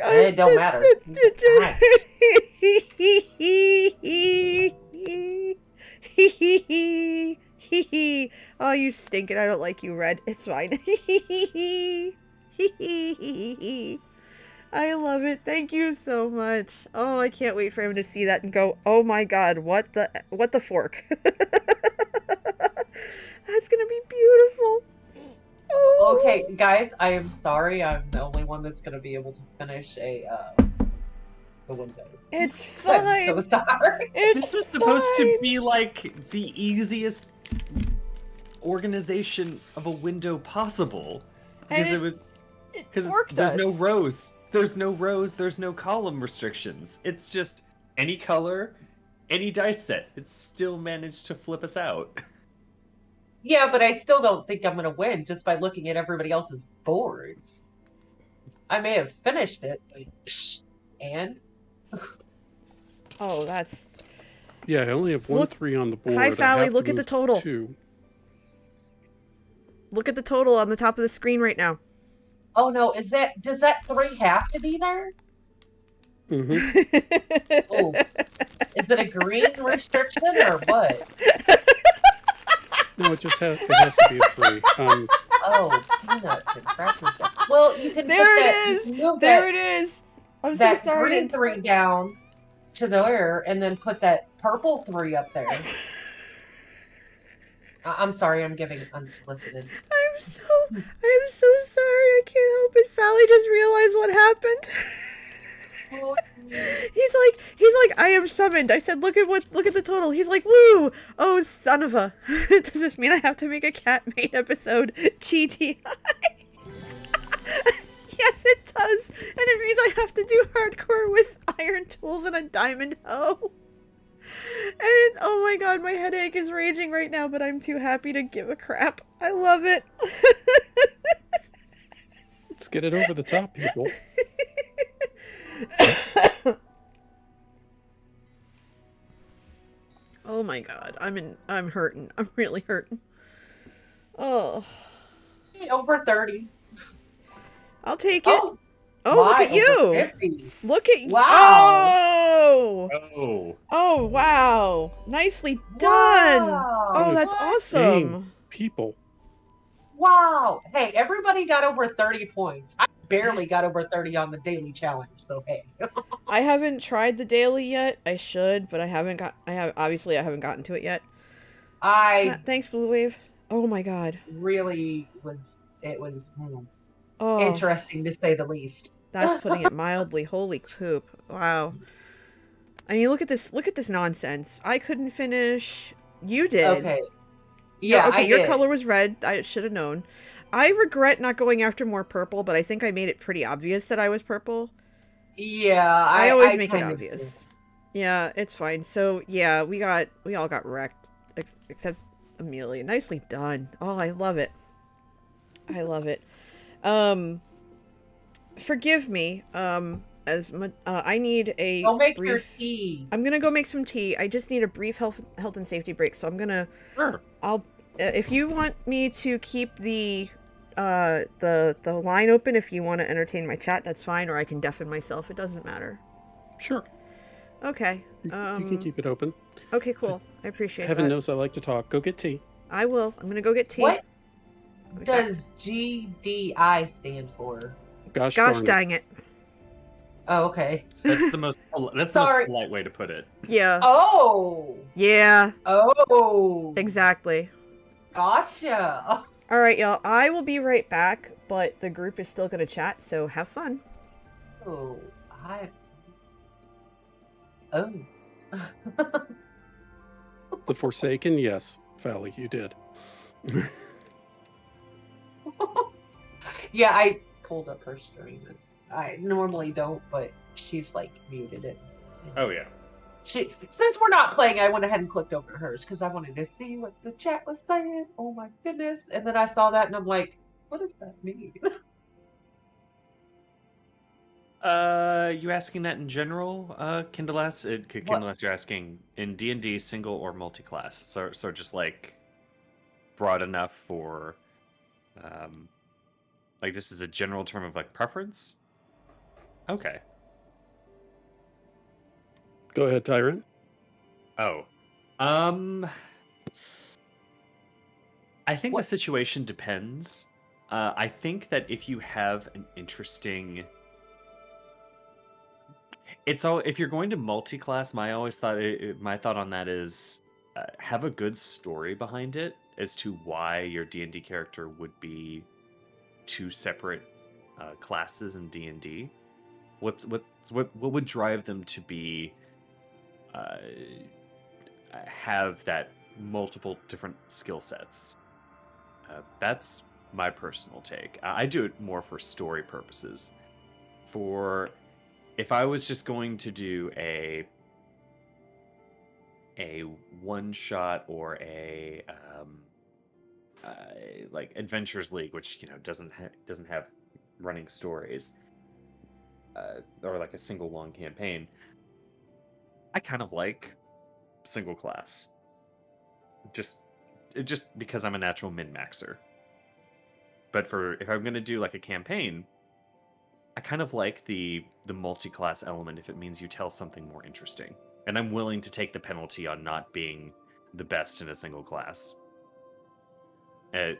It don't matter. Oh, you stinking. I don't like you, Red. It's fine. I love it. Thank you so much. Oh, I can't wait for him to see that and go, oh my god, what the fork? That's gonna be beautiful. Oh. Okay, guys, I am sorry. I'm the only one that's gonna be able to finish the window. It's fine. I'm so sorry. This was supposed to be like the easiest organization of a window possible. Because there's no rows. There's no rows, there's no column restrictions. It's just any color, any dice set. It's still managed to flip us out. Yeah, but I still don't think I'm going to win just by looking at everybody else's boards. I may have finished it, but... And? Oh, that's... Yeah, I only have 3 on the board. Hi, Fally, look at the total. 2. Look at the total on the top of the screen right now. Oh no, does that 3 have to be there? Mm-hmm. Oh. Is it a green restriction or what? No, it has to be a 3. Oh, peanuts and crackers. Well, you can There it is. I'm so sorry. Green 3 down to there, and then put that purple 3 up there. I'm sorry, I'm giving unsolicited. I'm so sorry. I can't help it. Fally just realized what happened. He's like, I am summoned. I said, look at the total. He's like, woo! Oh, son of a. Does this mean I have to make a cat main episode? GTI. Yes, it does. And it means I have to do hardcore with iron tools and a diamond hoe. And oh my god, my headache is raging right now, but I'm too happy to give a crap. I love it. Let's get it over the top, people. Oh my god, I'm hurting. I'm really hurting. Oh. Over 30. I'll take it. Oh, look at you! 50. Look at you! Wow! Oh, wow! Nicely done! Wow. Oh, that's awesome! People. Wow! Hey, everybody got over 30 points. I barely got over 30 on the daily challenge, so hey. I haven't tried the daily yet. I should, but I haven't gotten to it yet. Thanks, Blue Wave. Oh my god. Really was interesting to say the least. That's putting it mildly. Holy poop. Wow. I mean, look at this nonsense. I couldn't finish. You did. Okay. Yeah, your color was red. I should have known. I regret not going after more purple, but I think I made it pretty obvious that I was purple. Yeah, I always make it obvious. Yeah, it's fine. So, yeah, we all got wrecked except Amelia. Nicely done. Oh, I love it. I love it. Forgive me. I need a Go make brief... your tea. I'm gonna go make some tea. I just need a brief health and safety break. So I'm gonna. Sure. If you want me to keep the line open, if you want to entertain my chat, that's fine. Or I can deafen myself. It doesn't matter. Sure. Okay. You can keep it open. Okay, cool. I appreciate Heaven that. knows I like to talk. Go get tea. I will. I'm gonna go get tea. What does GDI stand for? Gosh dang it. Oh, okay. That's the most polite way to put it. Yeah. Oh. Yeah. Oh. Exactly. Gotcha. All right, y'all. I will be right back, but the group is still gonna chat, so have fun. Oh, The Forsaken, yes. Valley, you did. Yeah, I pulled up her stream. I normally don't, but she's like muted it. Oh yeah. Since we're not playing, I went ahead and clicked over hers because I wanted to see what the chat was saying. Oh my goodness! And then I saw that, and I'm like, what does that mean? You asking that in general, Kindles? Kindles, you're asking in D&D single or multi-class. So just like broad enough for, like this is a general term of like preference. Okay. Go ahead, Tyrant. Oh, I think the situation depends. I think that if you have an interesting, if you're going to multi-class, my thought on that is have a good story behind it as to why your D&D character would be two separate classes in D&D. What would drive them to be have that multiple different skill sets? That's my personal take. I do it more for story purposes. For if I was just going to do a one shot or a like Adventures League, which doesn't have running stories, or like a single long campaign, I kind of like single class. Just because I'm a natural min-maxer. But if I'm going to do like a campaign, I kind of like the multi-class element if it means you tell something more interesting. And I'm willing to take the penalty on not being the best in a single class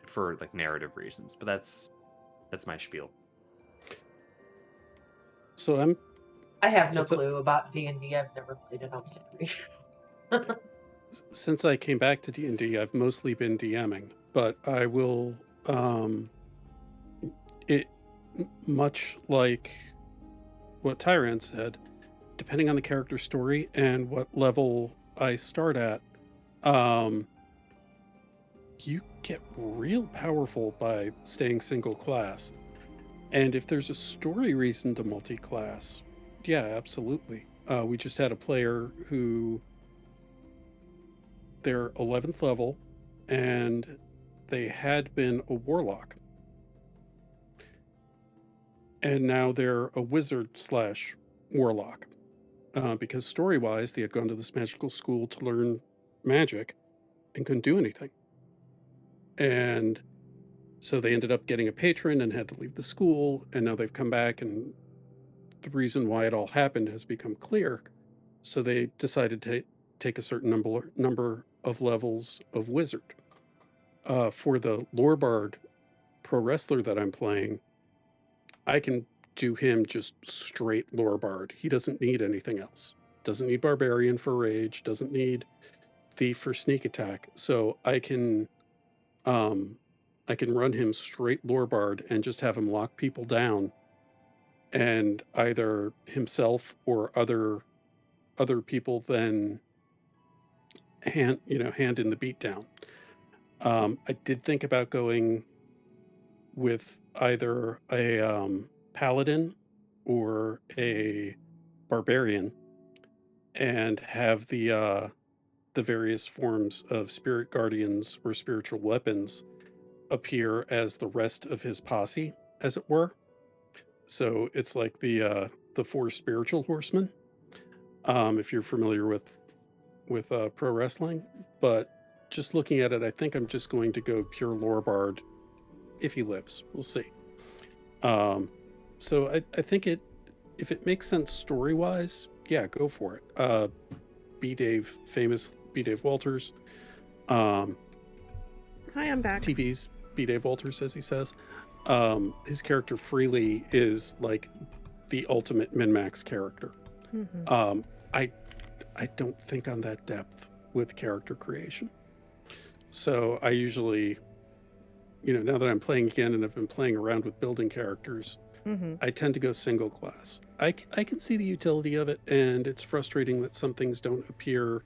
for like narrative reasons. But that's my spiel. So I have no clue about D&D. I've never played it on Saturday. Since I came back to D&D, I've mostly been DMing, but I will, much like what Tyrant said, depending on the character story and what level I start at, you get real powerful by staying single class. And if there's a story reason to multi-class, yeah, absolutely. We just had a player who they're 11th level and they had been a warlock. And now they're a wizard / warlock. Because story-wise, they had gone to this magical school to learn magic and couldn't do anything. And so they ended up getting a patron and had to leave the school. And now they've come back and the reason why it all happened has become clear. So they decided to take a certain number of levels of wizard. For the lore bard pro wrestler that I'm playing, I can do him just straight lore bard. He doesn't need anything else. Doesn't need barbarian for rage. Doesn't need thief for sneak attack. So I can run him straight lore bard and just have him lock people down, and either himself or other people then hand in the beatdown. I did think about going with either a paladin or a barbarian and have the various forms of spirit guardians or spiritual weapons appear as the rest of his posse, as it were. So it's like the four spiritual horsemen, if you're familiar with pro wrestling. But just looking at it, I think I'm just going to go pure lore bard if he lives. We'll see. So I think if it makes sense story wise, yeah, go for it. Famous B. Dave Walters. Hi, I'm back. TV's B. Dave Walters, as he says. His character Freely is like the ultimate min-max character. Mm-hmm. I don't think on that depth with character creation. So I usually, now that I'm playing again and I've been playing around with building characters, mm-hmm. I tend to go single class. I can see the utility of it, and it's frustrating that some things don't appear,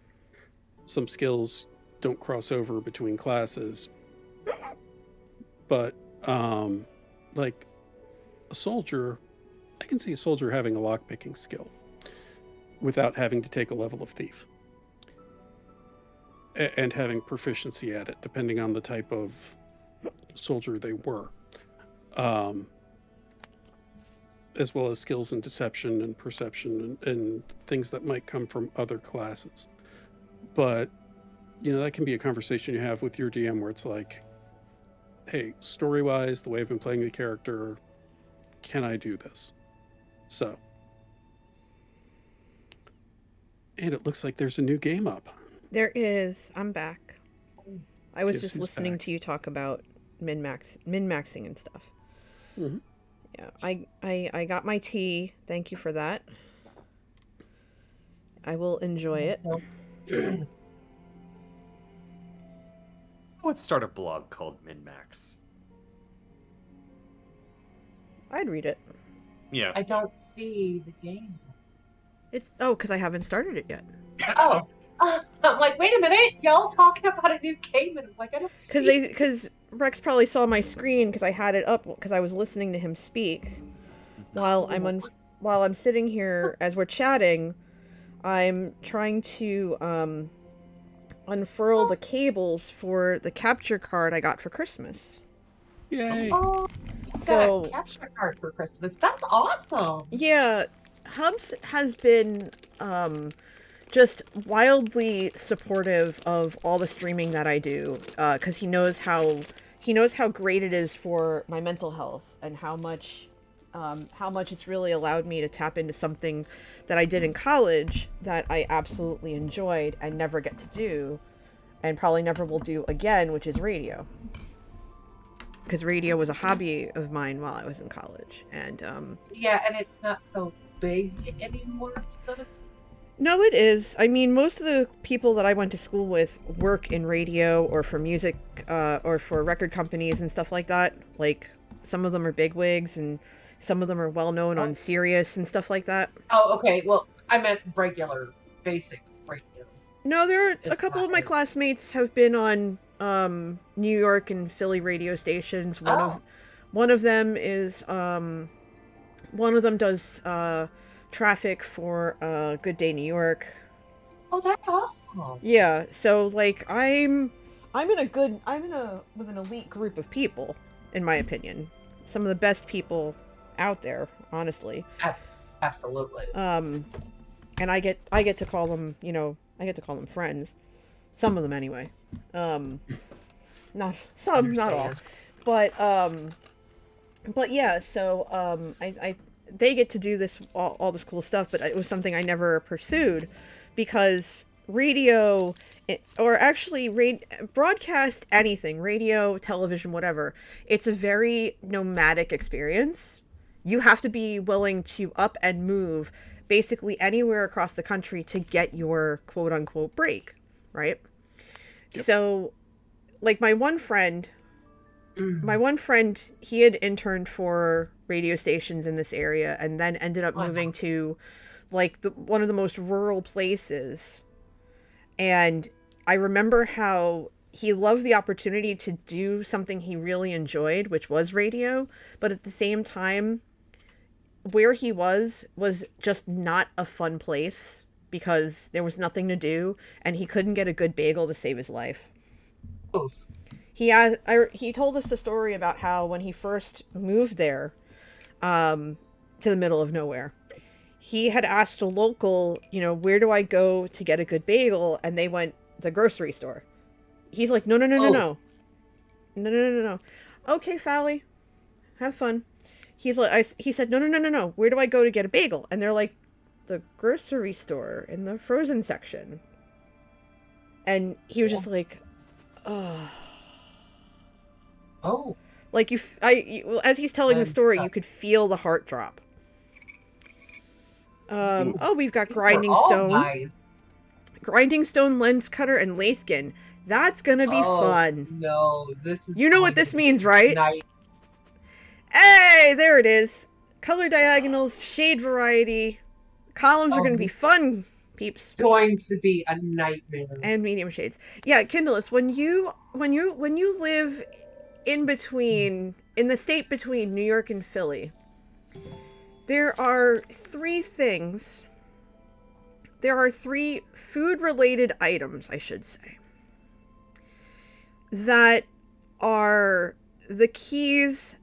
some skills don't cross over between classes. But like a soldier, I can see a soldier having a lockpicking skill without having to take a level of thief and having proficiency at it, depending on the type of soldier they were. as well as skills in deception and perception and things that might come from other classes. But, that can be a conversation you have with your DM where it's like, hey, story-wise, the way I've been playing the character, can I do this? So. And it looks like there's a new game up. There is. I'm back. I was just listening to you talk about min-maxing and stuff. Mm-hmm. Yeah, I got my tea. Thank you for that. I will enjoy it. I would start a blog called Min-Max. I'd read it. Yeah. I don't see the game. It's because I haven't started it yet. Oh. I'm like, wait a minute, y'all talking about a new game, and I'm like, I don't see. Because Rex probably saw my screen because I had it up because I was listening to him speak while I'm sitting here as we're chatting. I'm trying to unfurl the cables for the capture card I got for Christmas. Yay! Oh, you got a capture card for Christmas. That's awesome. Yeah, Hubs has been just wildly supportive of all the streaming that I do, because he knows how great it is for my mental health and how much it's really allowed me to tap into something that I did in college that I absolutely enjoyed and never get to do, and probably never will do again, which is radio. Because radio was a hobby of mine while I was in college, and yeah, and it's not so big anymore, so to speak. No, it is. I mean, most of the people that I went to school with work in radio or for music, or for record companies and stuff like that. Like, some of them are bigwigs and some of them are well known on Sirius and stuff like that. Oh, okay. Well, I meant regular, basic radio. No, there are a couple of my classmates have been on New York and Philly radio stations. One of them is one of them does traffic for Good Day New York. Oh, that's awesome. Yeah, so like I'm with an elite group of people, in my opinion. Some of the best people out there, honestly. Absolutely. And I get to call them, friends. Some of them anyway. Not all. But yeah, so they get to do this all this cool stuff, but it was something I never pursued because radio, or actually broadcast anything, radio, television, whatever, it's a very nomadic experience. You have to be willing to up and move basically anywhere across the country to get your quote unquote break, right? Yep. So like my one friend, he had interned for radio stations in this area and then ended up moving to like one of the most rural places. And I remember how he loved the opportunity to do something he really enjoyed, which was radio, but at the same time, where he was just not a fun place because there was nothing to do and he couldn't get a good bagel to save his life. Oh. He told us the story about how when he first moved there, to the middle of nowhere, he had asked a local, where do I go to get a good bagel? And they went, the grocery store. He's like, no. Okay, Fally, have fun. He's like, he said, no. Where do I go to get a bagel? And they're like, the grocery store in the frozen section. And he was just like, oh. Like as he's telling the story, you could feel the heart drop. We've got grinding stone. Nice. Grinding stone, lens cutter, and lathe-gun. That's gonna be fun. No, this is. You know what this means, right? Nice. Hey, there it is. Color diagonals, shade variety. Columns are gonna be fun, peeps. Going to be a nightmare. And medium shades. Yeah, Kindless, when you live in the state between New York and Philly, there are three things. There are three food-related items, I should say, that are the keys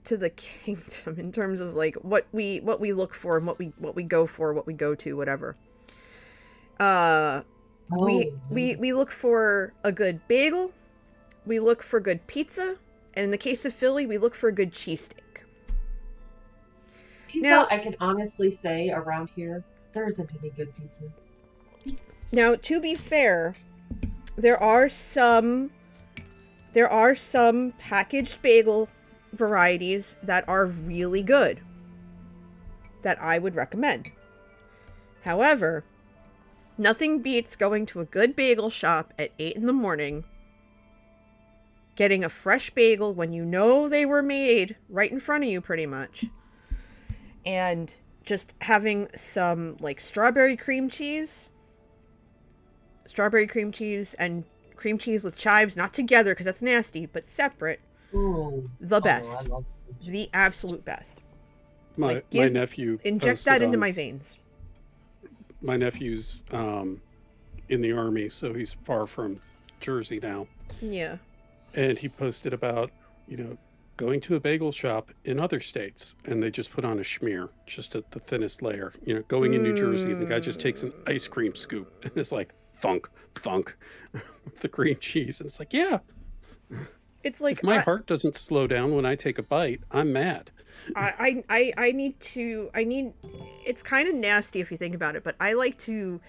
to the kingdom in terms of like what we look for and what we go for, what we go to, whatever. We look for a good bagel, we look for good pizza, and in the case of Philly, we look for a good cheesesteak. Pizza, now, I can honestly say around here, there isn't any good pizza. Now, to be fair, there are some packaged bagel varieties that are really good that I would recommend. However, nothing beats going to a good bagel shop at 8 in the morning, getting a fresh bagel when you know they were made right in front of you pretty much, and just having some like strawberry cream cheese and cream cheese with chives, not together because that's nasty, but separate. Ooh. The best. The absolute best. My nephew inject that into my veins. My nephew's in the Army, so he's far from Jersey now. Yeah. And he posted about, going to a bagel shop in other states, and they just put on a schmear, just at the thinnest layer. Going in New Jersey, the guy just takes an ice cream scoop, and it's like, thunk, with the cream cheese. And it's like, yeah. It's like... If my heart doesn't slow down when I take a bite, I'm mad. I need... It's kind of nasty if you think about it, but I like to...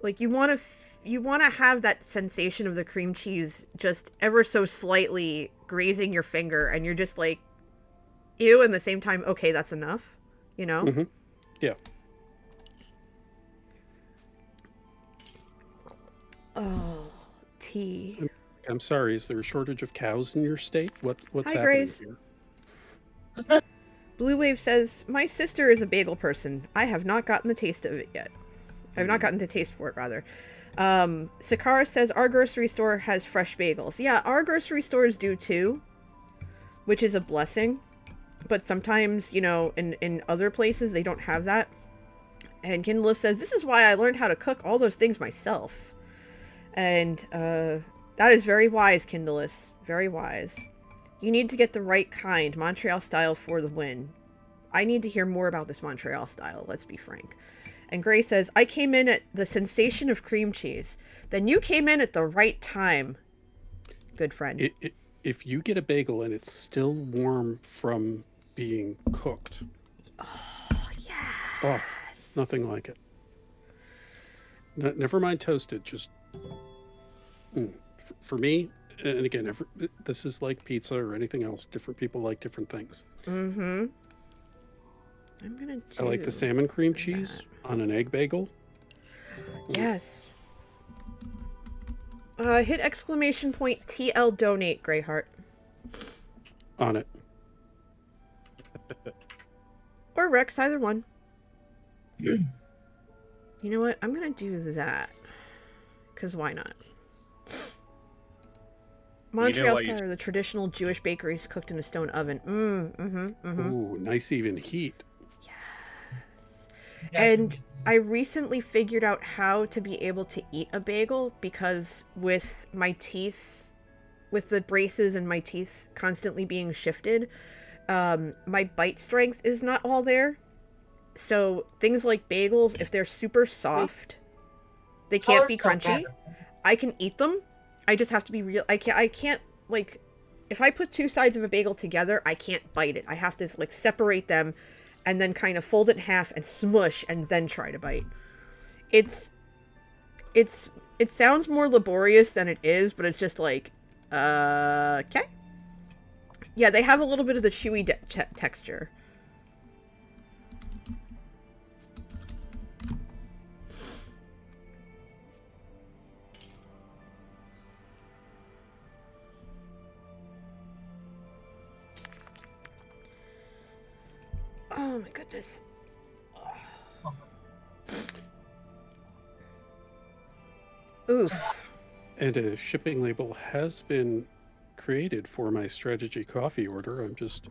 Like, you want to have that sensation of the cream cheese just ever so slightly grazing your finger, and you're just like, ew, and at the same time, okay, that's enough, Mm-hmm. Yeah. Oh, tea. I'm sorry, is there a shortage of cows in your state? What's Hi, happening Grace. here? Blue Wave says, my sister is a bagel person. I have not gotten the taste of it yet. I've not gotten the taste for it, rather. Sakara says, our grocery store has fresh bagels. Yeah, our grocery stores do too, which is a blessing. But sometimes, in other places, they don't have that. And Kindless says, this is why I learned how to cook all those things myself. And that is very wise, Kindless. Very wise. You need to get the right kind, Montreal style, for the win. I need to hear more about this Montreal style, let's be frank. And Gray says, I came in at the sensation of cream cheese. Then you came in at the right time, good friend. If you get a bagel and it's still warm from being cooked. Oh, yes. Oh, nothing like it. Never mind toasted, just... For me, and again, this is like pizza or anything else. Different people like different things. Mm-hmm. I like the salmon cream cheese on an egg bagel. Yes. Hit exclamation point TL donate, Greyheart. On it. Or Rex, either one. You know what? I'm gonna do that. Because why not? Montreal style are the traditional Jewish bakeries cooked in a stone oven. Ooh, nice even heat. Yes. And I recently figured out how to be able to eat a bagel because with my teeth, with the braces and my teeth constantly being shifted, my bite strength is not all there. So things like bagels, if they're super soft, they can't be crunchy. I can eat them. I just have to be real. I can't, like, if I put two sides of a bagel together, I can't bite it. I have to, like, separate them and then kind of fold it in half and smush and then try to bite. It sounds more laborious than it is, but it's just like, okay. Yeah, they have a little bit of the chewy texture. Oh my goodness. Oof. And a shipping label has been created for my strategy coffee order. I'm just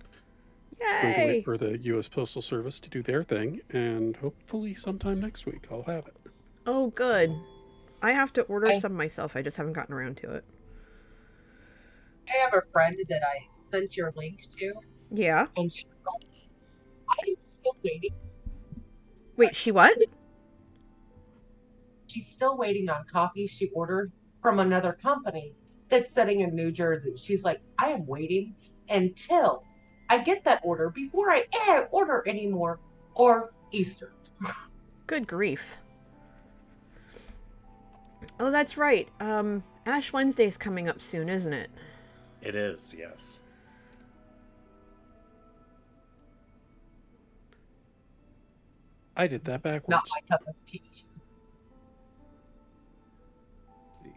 going to wait for the U.S. Postal Service to do their thing, and hopefully sometime next week I'll have it. Oh, good. I have to order some myself. I just haven't gotten around to it. I have a friend that I sent your link to, Yeah. And she goes, I am still waiting. Wait, she what? She's still waiting on coffee she ordered from another company that's sitting in New Jersey. She's like, I am waiting until I get that order before I order anymore or Easter. Good grief. Oh, that's right. Ash Wednesday's coming up soon, isn't it? It is, yes. I did that backwards. Not my cup of tea. Let's see.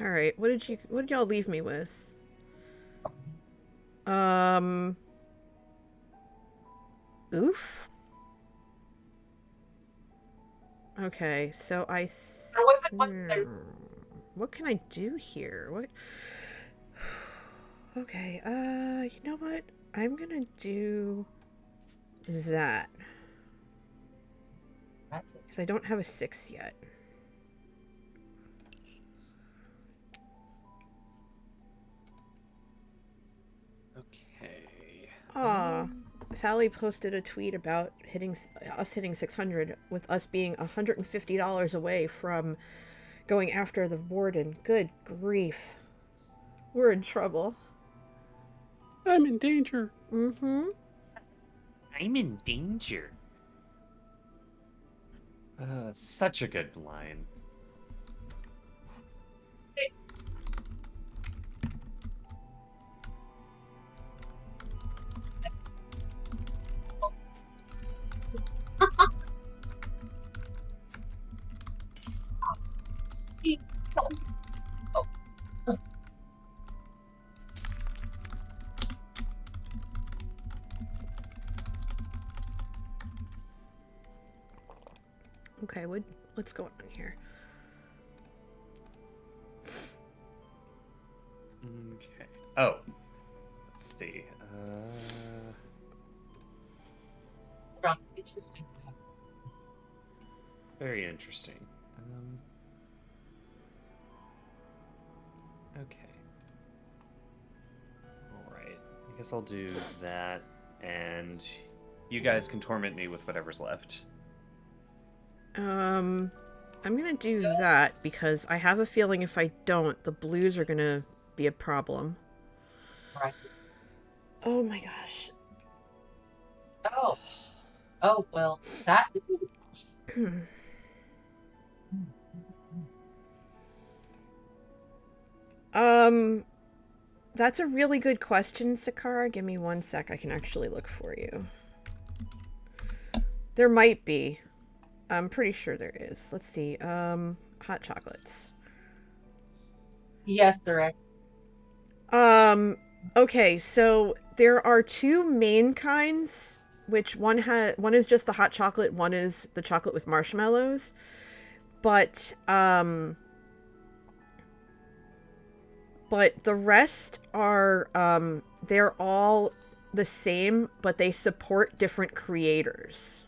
All right. What did y'all leave me with? Oof. Okay, so what can I do here? What? Okay, you know what? I'm gonna do that. Because I don't have a 6 yet. Okay. Fally posted a tweet about us hitting 600 with us being $150 away from going after the warden. Good grief. We're in trouble. I'm in danger. Mm-hmm. I'm in danger. Such a good line. Okay, what's going on here? Okay. Oh. Let's see. Interesting. Very interesting. Okay. Alright. I guess I'll do that, and you guys can torment me with whatever's left. I'm gonna do that because I have a feeling if I don't, the blues are gonna be a problem. Right. Oh my gosh. Oh, well, that. That's a really good question, Sakara. Give me 1 sec. I can actually look for you. There might be. I'm pretty sure there is. Let's see. Hot chocolates. Yes, there is. Okay, so there are 2 main kinds, which one is just the hot chocolate, one is the chocolate with marshmallows. But the rest are they're all the same, but they support different creators.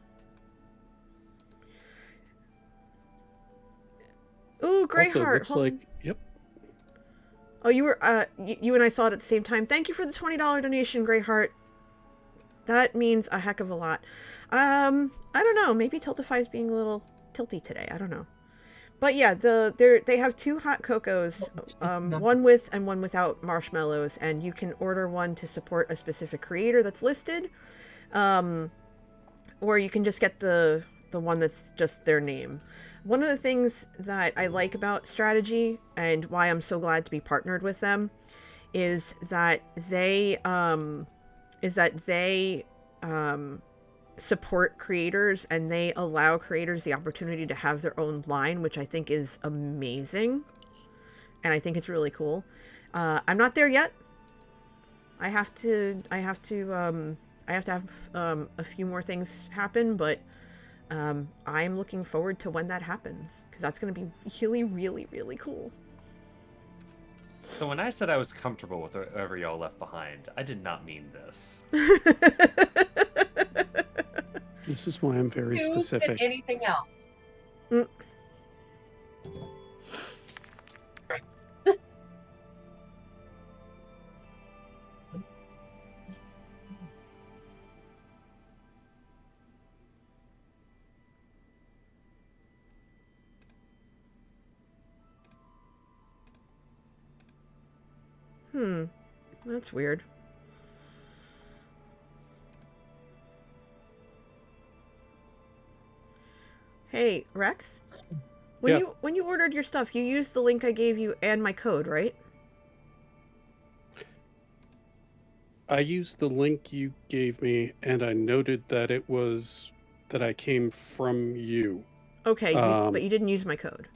Ooh, Greyheart. Also, looks like, yep. Oh, you were you and I saw it at the same time. Thank you for the $20 donation, Greyheart. That means a heck of a lot. I don't know. Maybe Tiltify's being a little tilty today. I don't know. But yeah, they have 2 hot cocos, one with and one without marshmallows, and you can order one to support a specific creator that's listed, or you can just get the one that's just their name. One of the things that I like about Strategy and why I'm so glad to be partnered with them is that they support creators and they allow creators the opportunity to have their own line, which I think is amazing, and I think it's really cool. I'm not there yet. I have to have a few more things happen, but I'm looking forward to when that happens because that's going to be really, really, really cool. So when I said I was comfortable with whatever y'all left behind, I did not mean this. This is why I'm very specific. Anything else? Mm. That's weird. Hey, Rex? When you ordered your stuff, you used the link I gave you and my code, right? I used the link you gave me, and I noted that it was that I came from you. Okay, but you didn't use my code.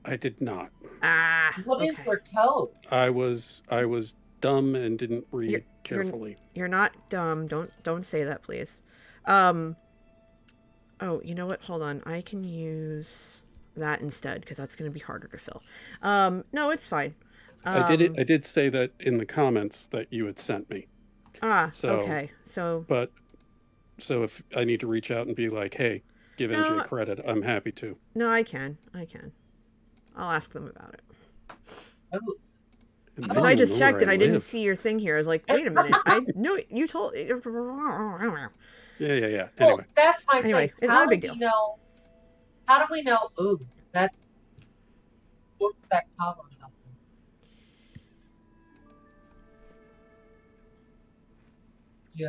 I did not. What is your code? I was dumb and didn't read carefully. You're not dumb. Don't say that, please. Oh, you know what? Hold on. I can use that instead because that's going to be harder to fill. No, it's fine. I did say that in the comments that you had sent me. Okay. So if I need to reach out and be like, hey, give NJ credit, I'm happy to. No, I can. I'll ask them about it. Oh. Because I just checked and I didn't see your thing here. I was like, wait a minute. I know you told. Yeah. Well, anyway, that's my thing. It's not a big deal. How do we know? Ooh, that. What's that column? Yeah.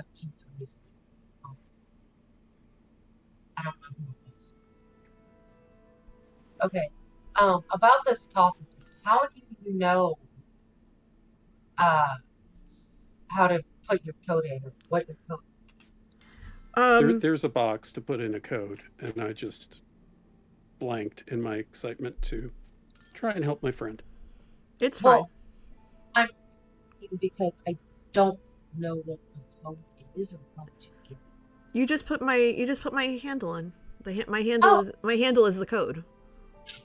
I don't know who it is. Okay. About this coffee, how do you know how to put your code in, or what your code? There's a box to put in a code, and I just blanked in my excitement to try and help my friend. It's fine. I'm because I don't know what the code is or how to get it. You just put my handle in. My handle is the code.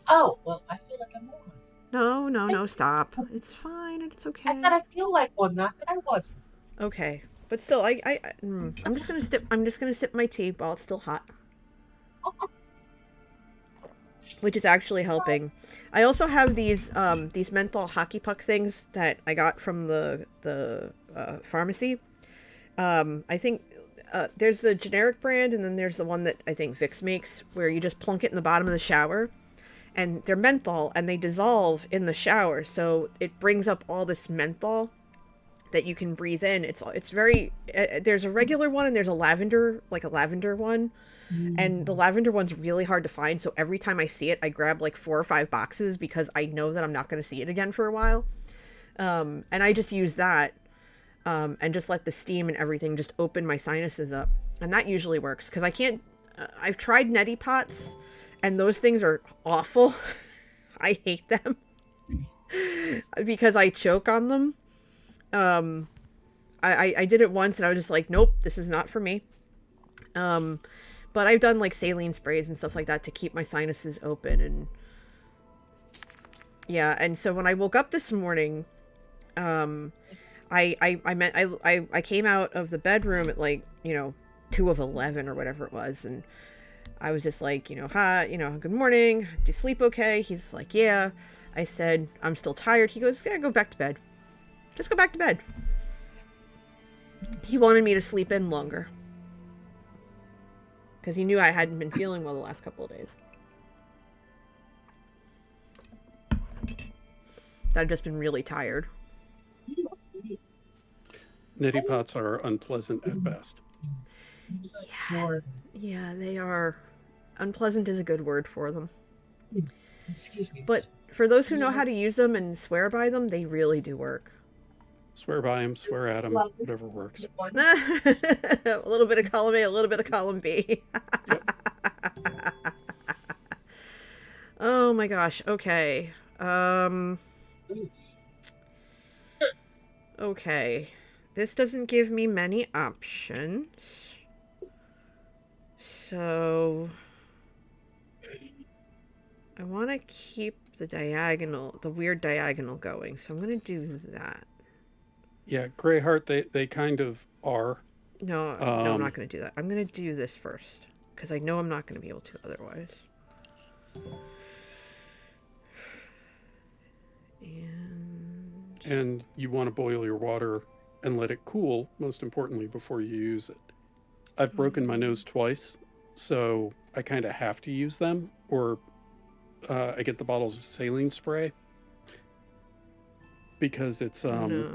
Oh, well, I feel like I'm one. No, stop. It's fine. It's okay. I said I feel like one, not that I was one. Okay, but still, I'm just gonna sip my tea while it's still hot, which is actually helping. I also have these menthol hockey puck things that I got from the pharmacy. I think there's the generic brand, and then there's the one that I think Vicks makes, where you just plunk it in the bottom of the shower. And they're menthol, and they dissolve in the shower, so it brings up all this menthol that you can breathe in. It's very. There's a regular one, and there's a lavender one, and the lavender one's really hard to find. So every time I see it, I grab like 4 or 5 boxes because I know that I'm not going to see it again for a while. And I just use that, and just let the steam and everything just open my sinuses up, and that usually works because I can't. I've tried neti pots. And those things are awful. I hate them because I choke on them. I did it once and I was just like, nope, this is not for me. But I've done like saline sprays and stuff like that to keep my sinuses open. And yeah, and so when I woke up this morning, I came out of the bedroom at like 2:11 or whatever it was, and I was just like, hi, good morning. Do you sleep okay? He's like, yeah. I said, I'm still tired. He goes, yeah, go back to bed. Just go back to bed. He wanted me to sleep in longer. Because he knew I hadn't been feeling well the last couple of days. That I've just been really tired. Neti pots are unpleasant at best. Yeah, they are. Unpleasant is a good word for them. Excuse me. But for those who know how to use them and swear by them, they really do work. Swear by them, swear at them, whatever works. A little bit of column A, a little bit of column B. Yep. Oh my gosh. Okay. Okay. This doesn't give me many options. So I want to keep the weird diagonal going. So I'm going to do that. Yeah, Greyheart, they kind of are. No, I'm not going to do that. I'm going to do this first. Because I know I'm not going to be able to otherwise. And you want to boil your water and let it cool, most importantly, before you use it. I've broken my nose twice, so I kind of have to use them, or I get the bottles of saline spray because it's No.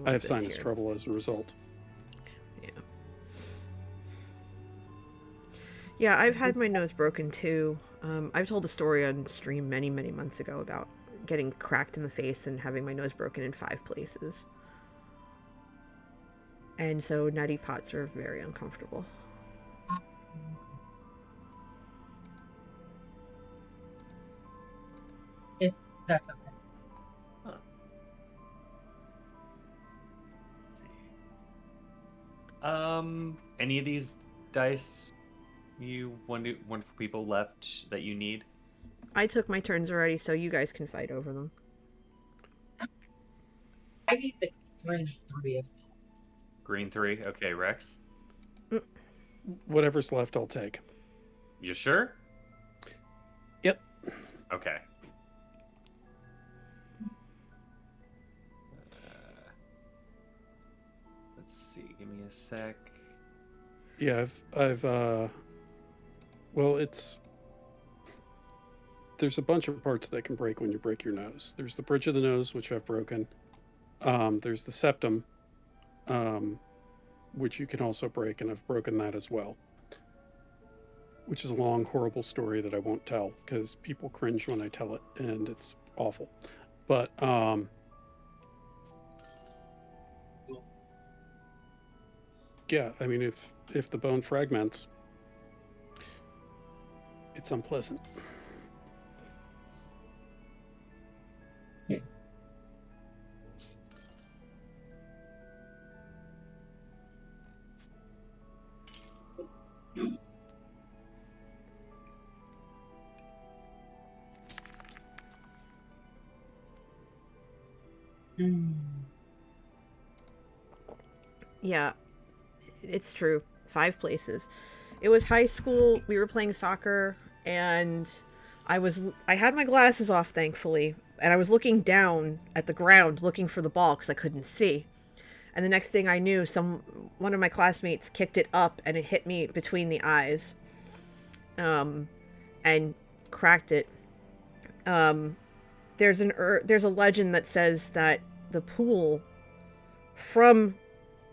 I have sinus trouble as a result. Yeah, I've had my nose broken too. I've told a story on stream many, many months ago about getting cracked in the face and having my nose broken in 5 places. And so neti pots are very uncomfortable. If that's okay. Huh. Let's see. Any of these dice wonderful people left that you need? I took my turns already, so you guys can fight over them. I need the green 3. Green 3? Okay, Rex? Whatever's left, I'll take. You sure? Yep. Okay. Let's see. Give me a sec. Yeah, well, there's a bunch of parts that can break when you break your nose. There's the bridge of the nose, which I've broken. There's the septum, which you can also break, and I've broken that as well. Which is a long, horrible story that I won't tell, because people cringe when I tell it, and it's awful. But, yeah, I mean, if the bone fragments, it's unpleasant. Yeah, it's true. 5 places. It was high school. We were playing soccer, and I had my glasses off, thankfully, and I was looking down at the ground looking for the ball because I couldn't see. And the next thing I knew, one of my classmates kicked it up, and it hit me between the eyes, and cracked it. There's a legend that says that the pool from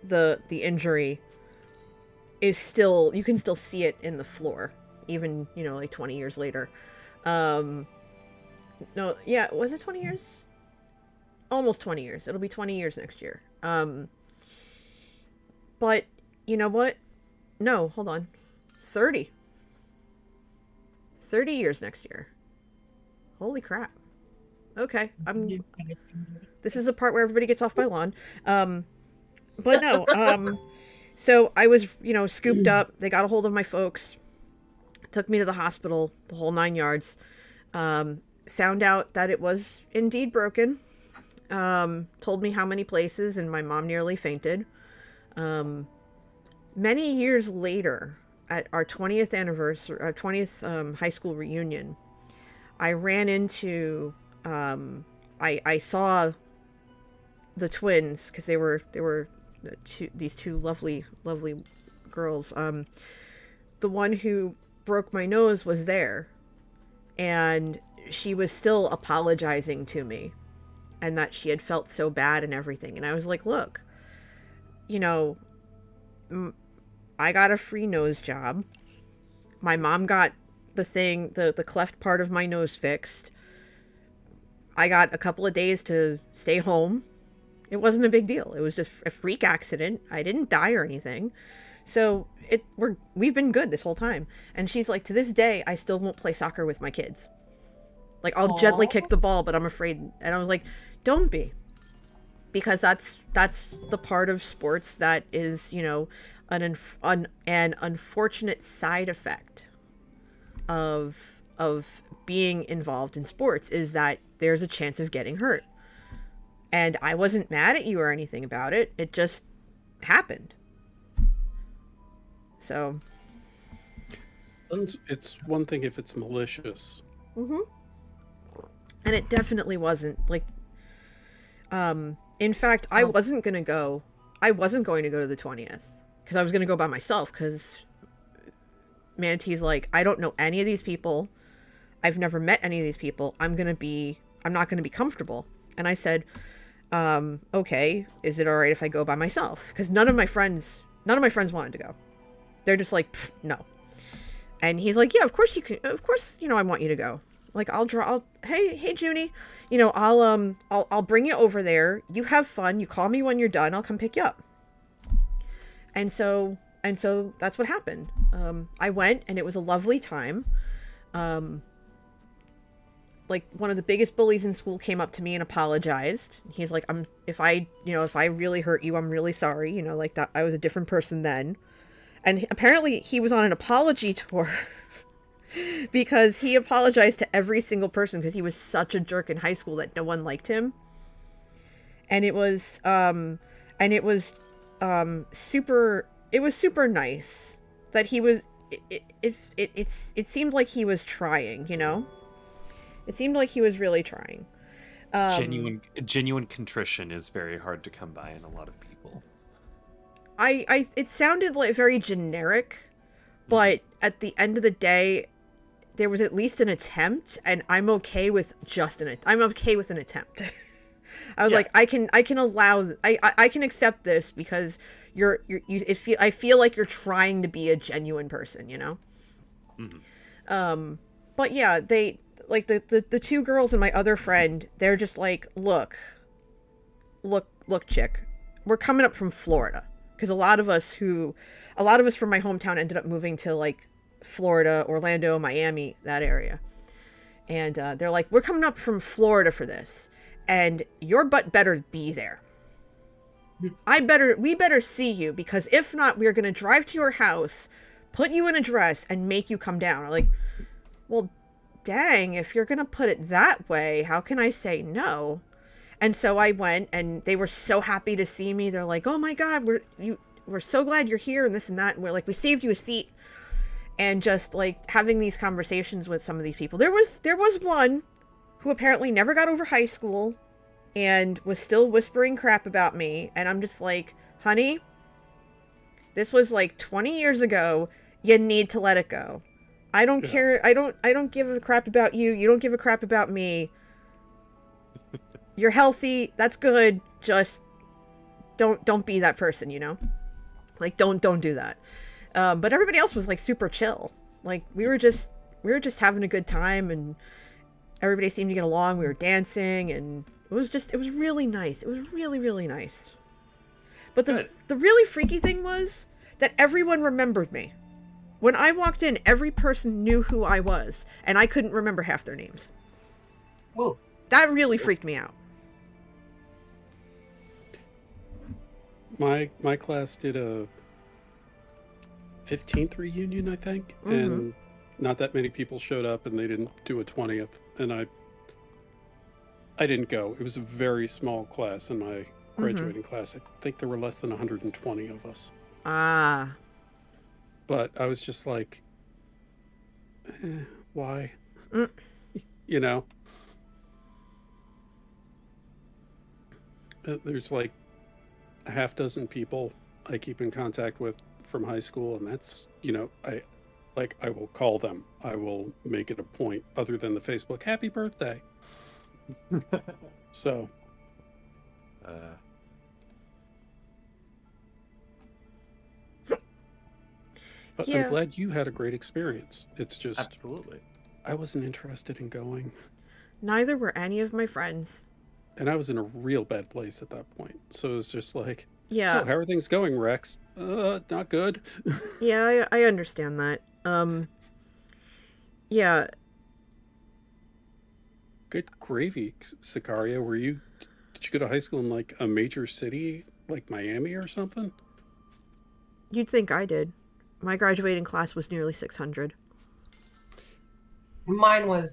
the injury is still, you can still see it in the floor, even, like 20 years later. No, yeah, was it 20 years? Almost 20 years. It'll be 20 years next year. But you know what? No, hold on. 30 years next year. Holy crap. Okay, this is the part where everybody gets off my lawn. But no, so I was, scooped up. They got a hold of my folks, took me to the hospital, the whole 9 yards. Found out that it was indeed broken. Told me how many places, and my mom nearly fainted. Many years later, at our 20th anniversary, our 20th thigh school reunion, I ran into, I saw the twins, because they were these two lovely girls. The one who broke my nose was there, and she was still apologizing to me, and that she had felt so bad and everything. And I was like, look, I got a free nose job. My mom got the cleft part of my nose fixed. I got a couple of days to stay home. It wasn't a big deal. It was just a freak accident. I didn't die or anything. So we've been good this whole time. And she's like, to this day, I still won't play soccer with my kids. Like, I'll gently kick the ball, but I'm afraid. And I was like, don't be. Because that's the part of sports that is, an unfortunate side effect of of being involved in sports is that there's a chance of getting hurt. And I wasn't mad at you or anything about it. It just happened. So it's one thing if it's malicious. Mm-hmm. And it definitely wasn't. Like, in fact, I wasn't going to go to the 20th because I was going to go by myself because Manatee's like, I don't know any of these people. I've never met any of these people. I'm not going to be comfortable. And I said, okay, is it all right if I go by myself? Because none of my friends wanted to go. They're just like, no. And he's like, yeah, of course you can. Of course, I want you to go. Like, hey, Junie, I'll bring you over there. You have fun. You call me when you're done. I'll come pick you up. And so that's what happened. I went and it was a lovely time. Like, one of the biggest bullies in school came up to me and apologized. He's like, if I really hurt you, I'm really sorry. Like that, I was a different person then. And apparently he was on an apology tour because he apologized to every single person because he was such a jerk in high school that no one liked him. And it was super nice that he was, it seemed like he was trying, It seemed like he was really trying. Genuine contrition is very hard to come by in a lot of people. It sounded like very generic, but at the end of the day, there was at least an attempt, and I'm okay with an attempt. I was like, I can accept this because I feel like you're trying to be a genuine person, Mm-hmm. But yeah, they like the two girls and my other friend, they're just like, look, chick, we're coming up from Florida. Because a lot of us from my hometown ended up moving to like Florida, Orlando, Miami, that area. And they're like, we're coming up from Florida for this. And your butt better be there. We better see you, because if not, we're going to drive to your house, put you in a dress, and make you come down. I'm like, well, dang, if you're going to put it that way, how can I say no? And so I went, and they were so happy to see me. They're like, oh my God, we're so glad you're here, and this and that. And we're like, we saved you a seat. And just like having these conversations with some of these people. There was one who apparently never got over high school and was still whispering crap about me. And I'm just like, honey, this was like 20 years ago. You need to let it go. I don't care. I don't give a crap about you. You don't give a crap about me. You're healthy. That's good. Just don't be that person, Like, don't do that. But everybody else was like super chill. Like we were just having a good time, and everybody seemed to get along. We were dancing, and it was really nice. It was really, really nice. But the really freaky thing was that everyone remembered me. When I walked in, every person knew who I was, and I couldn't remember half their names. Whoa. That really freaked me out. My class did a 15th reunion, I think, and not that many people showed up, and they didn't do a 20th, and I didn't go. It was a very small class in my graduating class. I think there were less than 120 of us. Ah. But I was just like, why? There's like a half dozen people I keep in contact with from high school, and that's, I will call them. I will make it a point, other than the Facebook happy birthday. So but yeah. I'm glad you had a great experience. It's just absolutely, I wasn't interested in going. Neither were any of my friends. And I was in a real bad place at that point. So it was just like, yeah. So how are things going, Rex? Not good. Yeah, I understand that. Yeah. Good gravy, Sicaria. Did you go to high school in like a major city, like Miami or something? You'd think I did. My graduating class was nearly 600. Mine was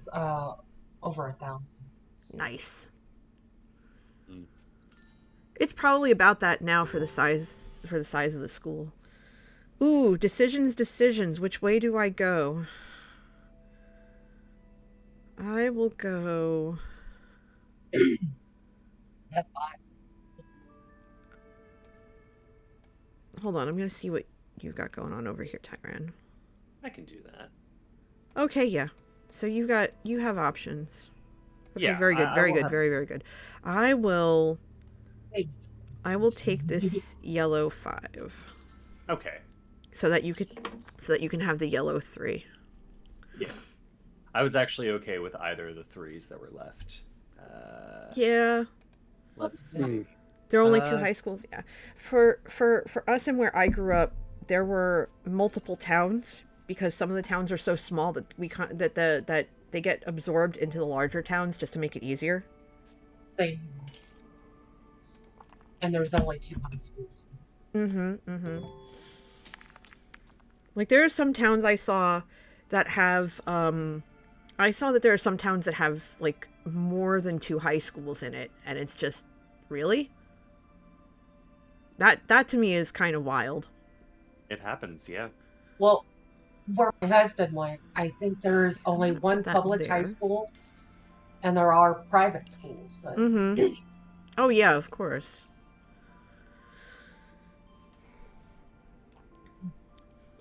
over 1,000. Nice. Mm. It's probably about that now for the size of the school. Ooh, decisions. Which way do I go? I will go. Hold on, I'm gonna see what you've got going on over here, Tyran. I can do that. Okay, yeah. So you have options. Okay, Yeah, very good, I very will good, have... very good. I will Thanks. take this yellow 5. Okay. So that you can have the yellow 3. Yeah. I was actually okay with either of the 3s that were left. Yeah. Let's see. There are only 2 high schools. Yeah. For us and where I grew up, there were multiple towns because some of the towns are so small that that they get absorbed into the larger towns just to make it easier. Same. And there's only 2 high schools. Like there are some towns I saw that have I saw that there are some towns that have like more than 2 high schools in it, and it's just really that to me is kind of wild. It happens, yeah. Well, where my husband went, I think there's only one public high school, and there are private schools. But oh yeah, of course.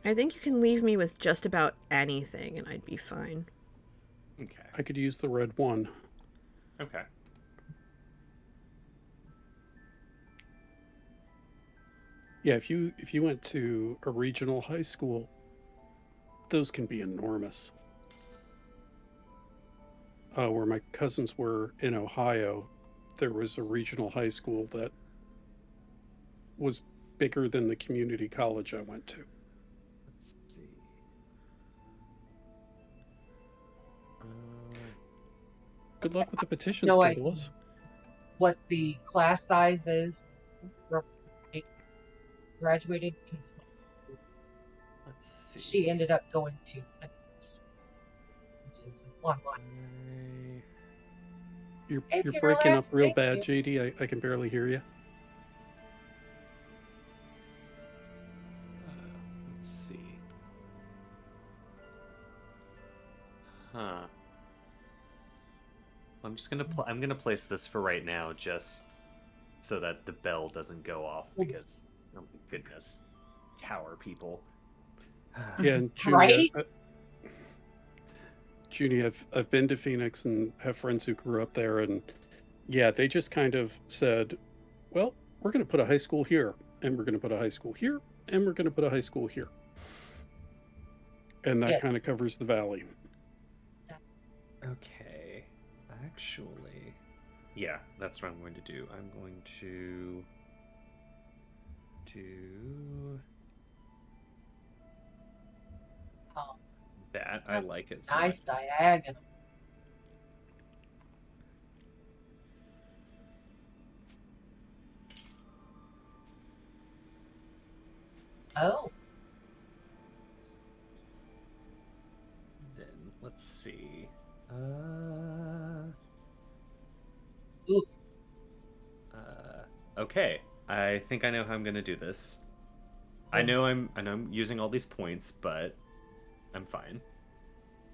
I think you can leave me with just about anything, and I'd be fine. Okay. I could use the red 1. Okay. Yeah, if you went to a regional high school, those can be enormous. Where my cousins were in Ohio, there was a regional high school that was bigger than the community college I went to. Let's see. Good luck with the petitions, Nicholas. What the class size is graduated? Let's see. She ended up going to which is online. You're breaking up real bad, JD. I can barely hear you. Let's see. Huh. I'm just gonna I'm gonna place this for right now, just so that the bell doesn't go off, because oh my goodness, tower people. Yeah, and Junie, Right? Junie, I've been to Phoenix and have friends who grew up there, and yeah, they just kind of said, well, we're going to put a high school here, and we're going to put a high school here, and we're going to put a high school here. And that kind of covers the valley. Okay. Actually, yeah, that's what I'm going to do. I'm going to do that. I like it so nice much. diagonal. Oh. Then let's see. Ooh. Okay. I think I know how I'm gonna do this. I know I'm using all these points, but I'm fine.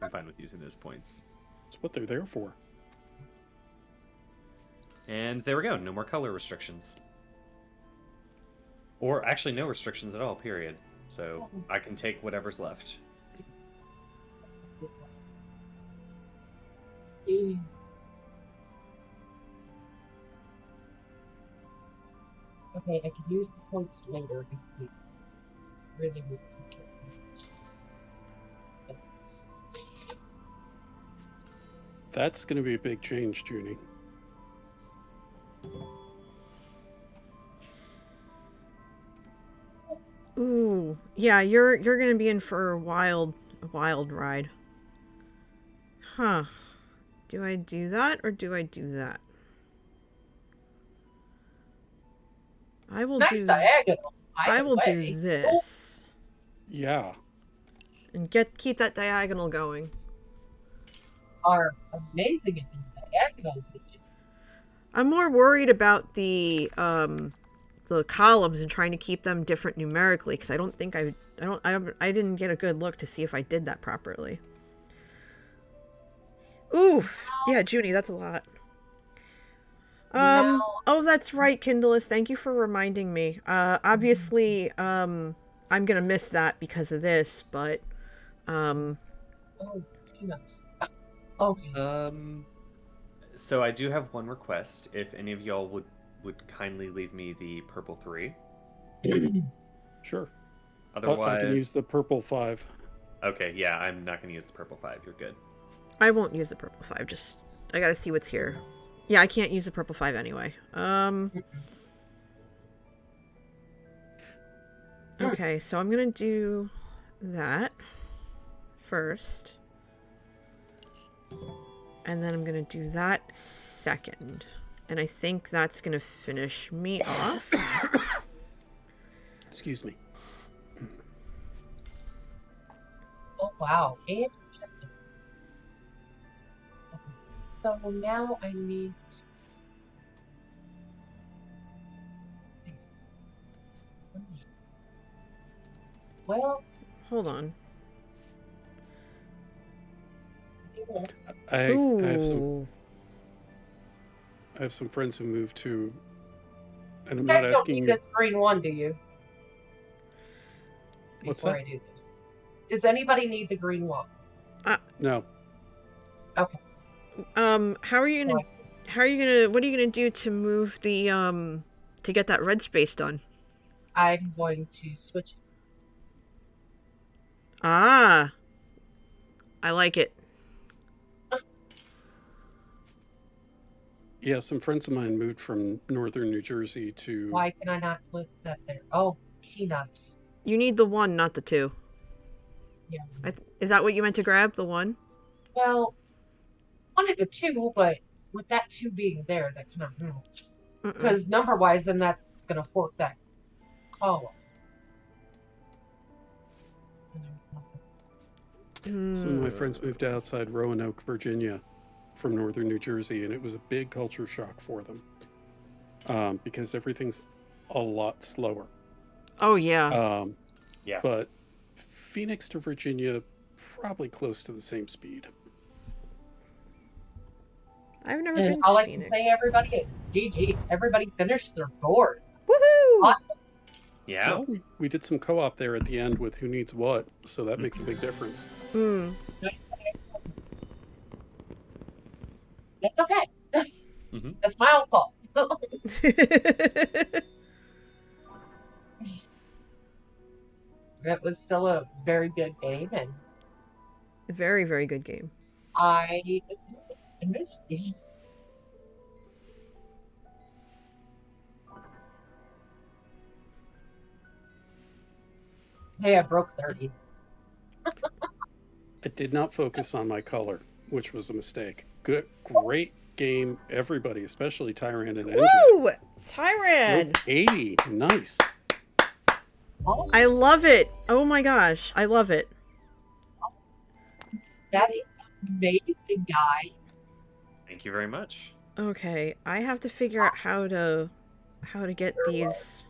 I'm fine with using those points. That's what they're there for. And there we go. No more color restrictions. Or actually no restrictions at all, period. So I can take whatever's left. Okay, I can use the points later if we really need to. That's going to be a big change, Junie. Ooh, yeah, you're gonna be in for a wild ride. Huh. Do I do that or do I do that? I will nice diagonal. I will do this. Yeah. And keep that diagonal going. are amazing at the diagonals. I'm more worried about the columns and trying to keep them different numerically because I don't think I didn't get a good look to see if I did that properly. Oof. Yeah, Junie, that's a lot. No. Oh, that's right, Kindless. Thank you for reminding me. Obviously, I'm gonna miss that because of this, but, Oh, peanuts. Okay. So I do have one request. If any of y'all would kindly leave me the purple 3. Sure. Otherwise, I can use the purple 5. Okay, yeah, I'm not going to use the purple 5. You're good. I won't use the purple 5. Just I gotta see what's here. Yeah, I can't use the purple 5 anyway. Okay, so I'm gonna do that first. And then I'm gonna do that second. And I think that's gonna finish me off. Excuse me. Oh, wow. And so now I need... Well... Hold on. I have some friends who moved to, and I'm not asking you. You guys don't need this green one, do you? What's that? I do this. Does anybody need the green one? No. Okay. How are you gonna? What are you gonna do to move the to get that red space done? I'm going to switch it. Ah, I like it. Yeah, some friends of mine moved from northern New Jersey to... Why can I not put that there? Oh, peanuts. You need the 1, not the 2. Yeah. Is that what you meant to grab, the 1? Well, wanted the 2, but with that 2 being there, that kind of... Because number-wise, then that's going to fork that column. Some of my friends moved outside Roanoke, Virginia, from northern New Jersey, and it was a big culture shock for them because everything's a lot slower. Oh yeah. Yeah. But Phoenix to Virginia, probably close to the same speed. I've never been to all Phoenix. I can say, everybody, is GG. Everybody finished their board. Woohoo! Awesome. Yeah. Well, we did some co-op there at the end with who needs what, so that makes a big difference. That's okay. That's my own fault. It was still a very good game, and very, very good game. I missed it. Hey, I broke 30. I did not focus on my color, which was a mistake. Great game, everybody, especially Tyran and Engine. Woo! Tyran! 80, nice. Oh, I love it. Oh my gosh, I love it. that is amazing, guy. Thank you very much. Okay, I have to figure out how to get these.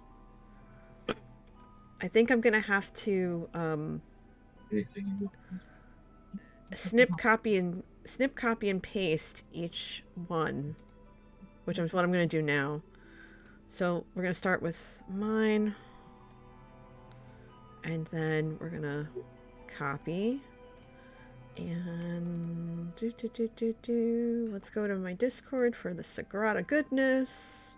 I think I'm gonna have to snip, copy, and paste each one, which is what I'm gonna do now. So we're gonna start with mine, and then we're gonna copy, and let's go to my Discord for the Sagrada goodness.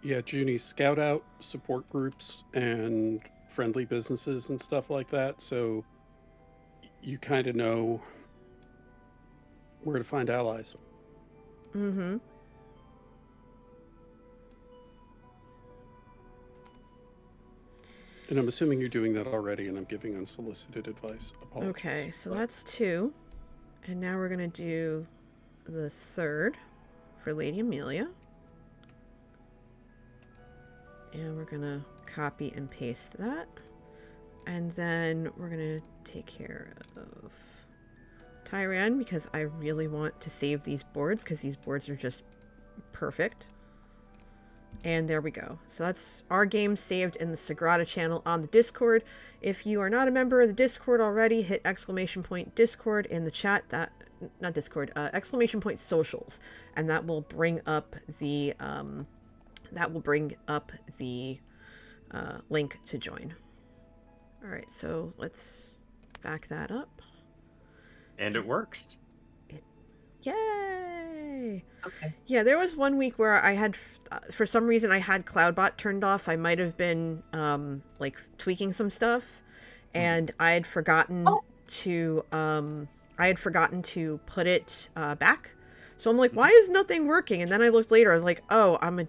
Yeah, Junie, scout out support groups and friendly businesses and stuff like that, so you kind of know where to find allies. Mm-hmm. And I'm assuming you're doing that already, and I'm giving unsolicited advice. Apologies. Okay, so that's 2. And now we're going to do the 3rd for Lady Amelia. And we're going to copy and paste that. And then we're going to take care of Tyran, because I really want to save these boards, because these boards are just perfect. And there we go. So that's our game saved in the Sagrada channel on the Discord. If you are not a member of the Discord already, hit !Discord in the chat. Not Discord, !Socials, and that will bring up the link to join. All right, so let's back that up. And it works. Yay! Okay. Yeah, there was one week where I had, for some reason, I had Cloudbot turned off. I might have been, like, tweaking some stuff, and I had forgotten to put it back. So I'm like, why is nothing working? And then I looked later. I was like, oh, I'm a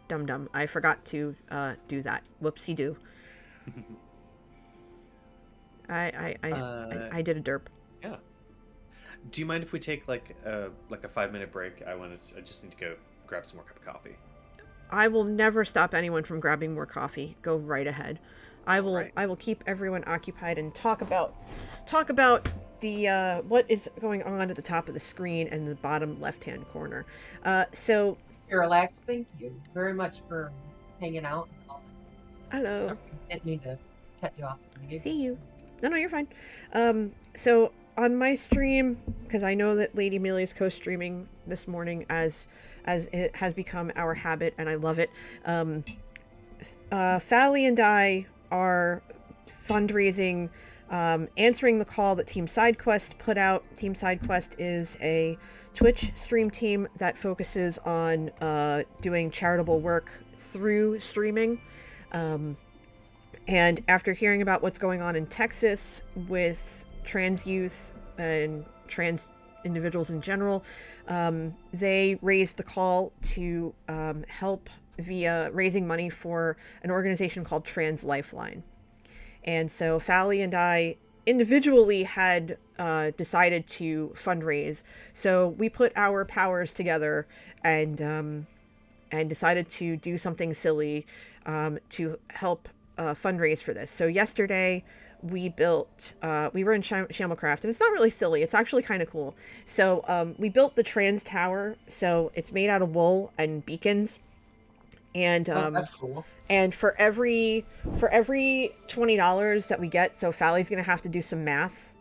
dum-dum. I forgot to do that. Whoopsie doo. I did a derp. Yeah. Do you mind if we take like a 5-minute break? I just need to go grab some more cup of coffee. I will never stop anyone from grabbing more coffee. Go right ahead. I will keep everyone occupied and talk about the what is going on at the top of the screen and the bottom left-hand corner. So Relax. Thank you very much for hanging out. Hello. Sorry, didn't mean to cut you off. See you. No, you're fine. So on my stream, because I know that Lady Amelia is co-streaming this morning as it has become our habit, and I love it. Fally and I are fundraising, answering the call that Team SideQuest put out. Team SideQuest is a Twitch stream team that focuses on doing charitable work through streaming. And after hearing about what's going on in Texas with trans youth and trans individuals in general, they raised the call to help via raising money for an organization called Trans Lifeline. And so Fally and I individually had decided to fundraise. So we put our powers together and decided to do something silly to help fundraise for this. So yesterday we built, we were in Shammelcraft, and it's not really silly, it's actually kind of cool. So we built the trans tower, so it's made out of wool and beacons. And that's cool. And for every $20 that we get, so Fally's gonna have to do some math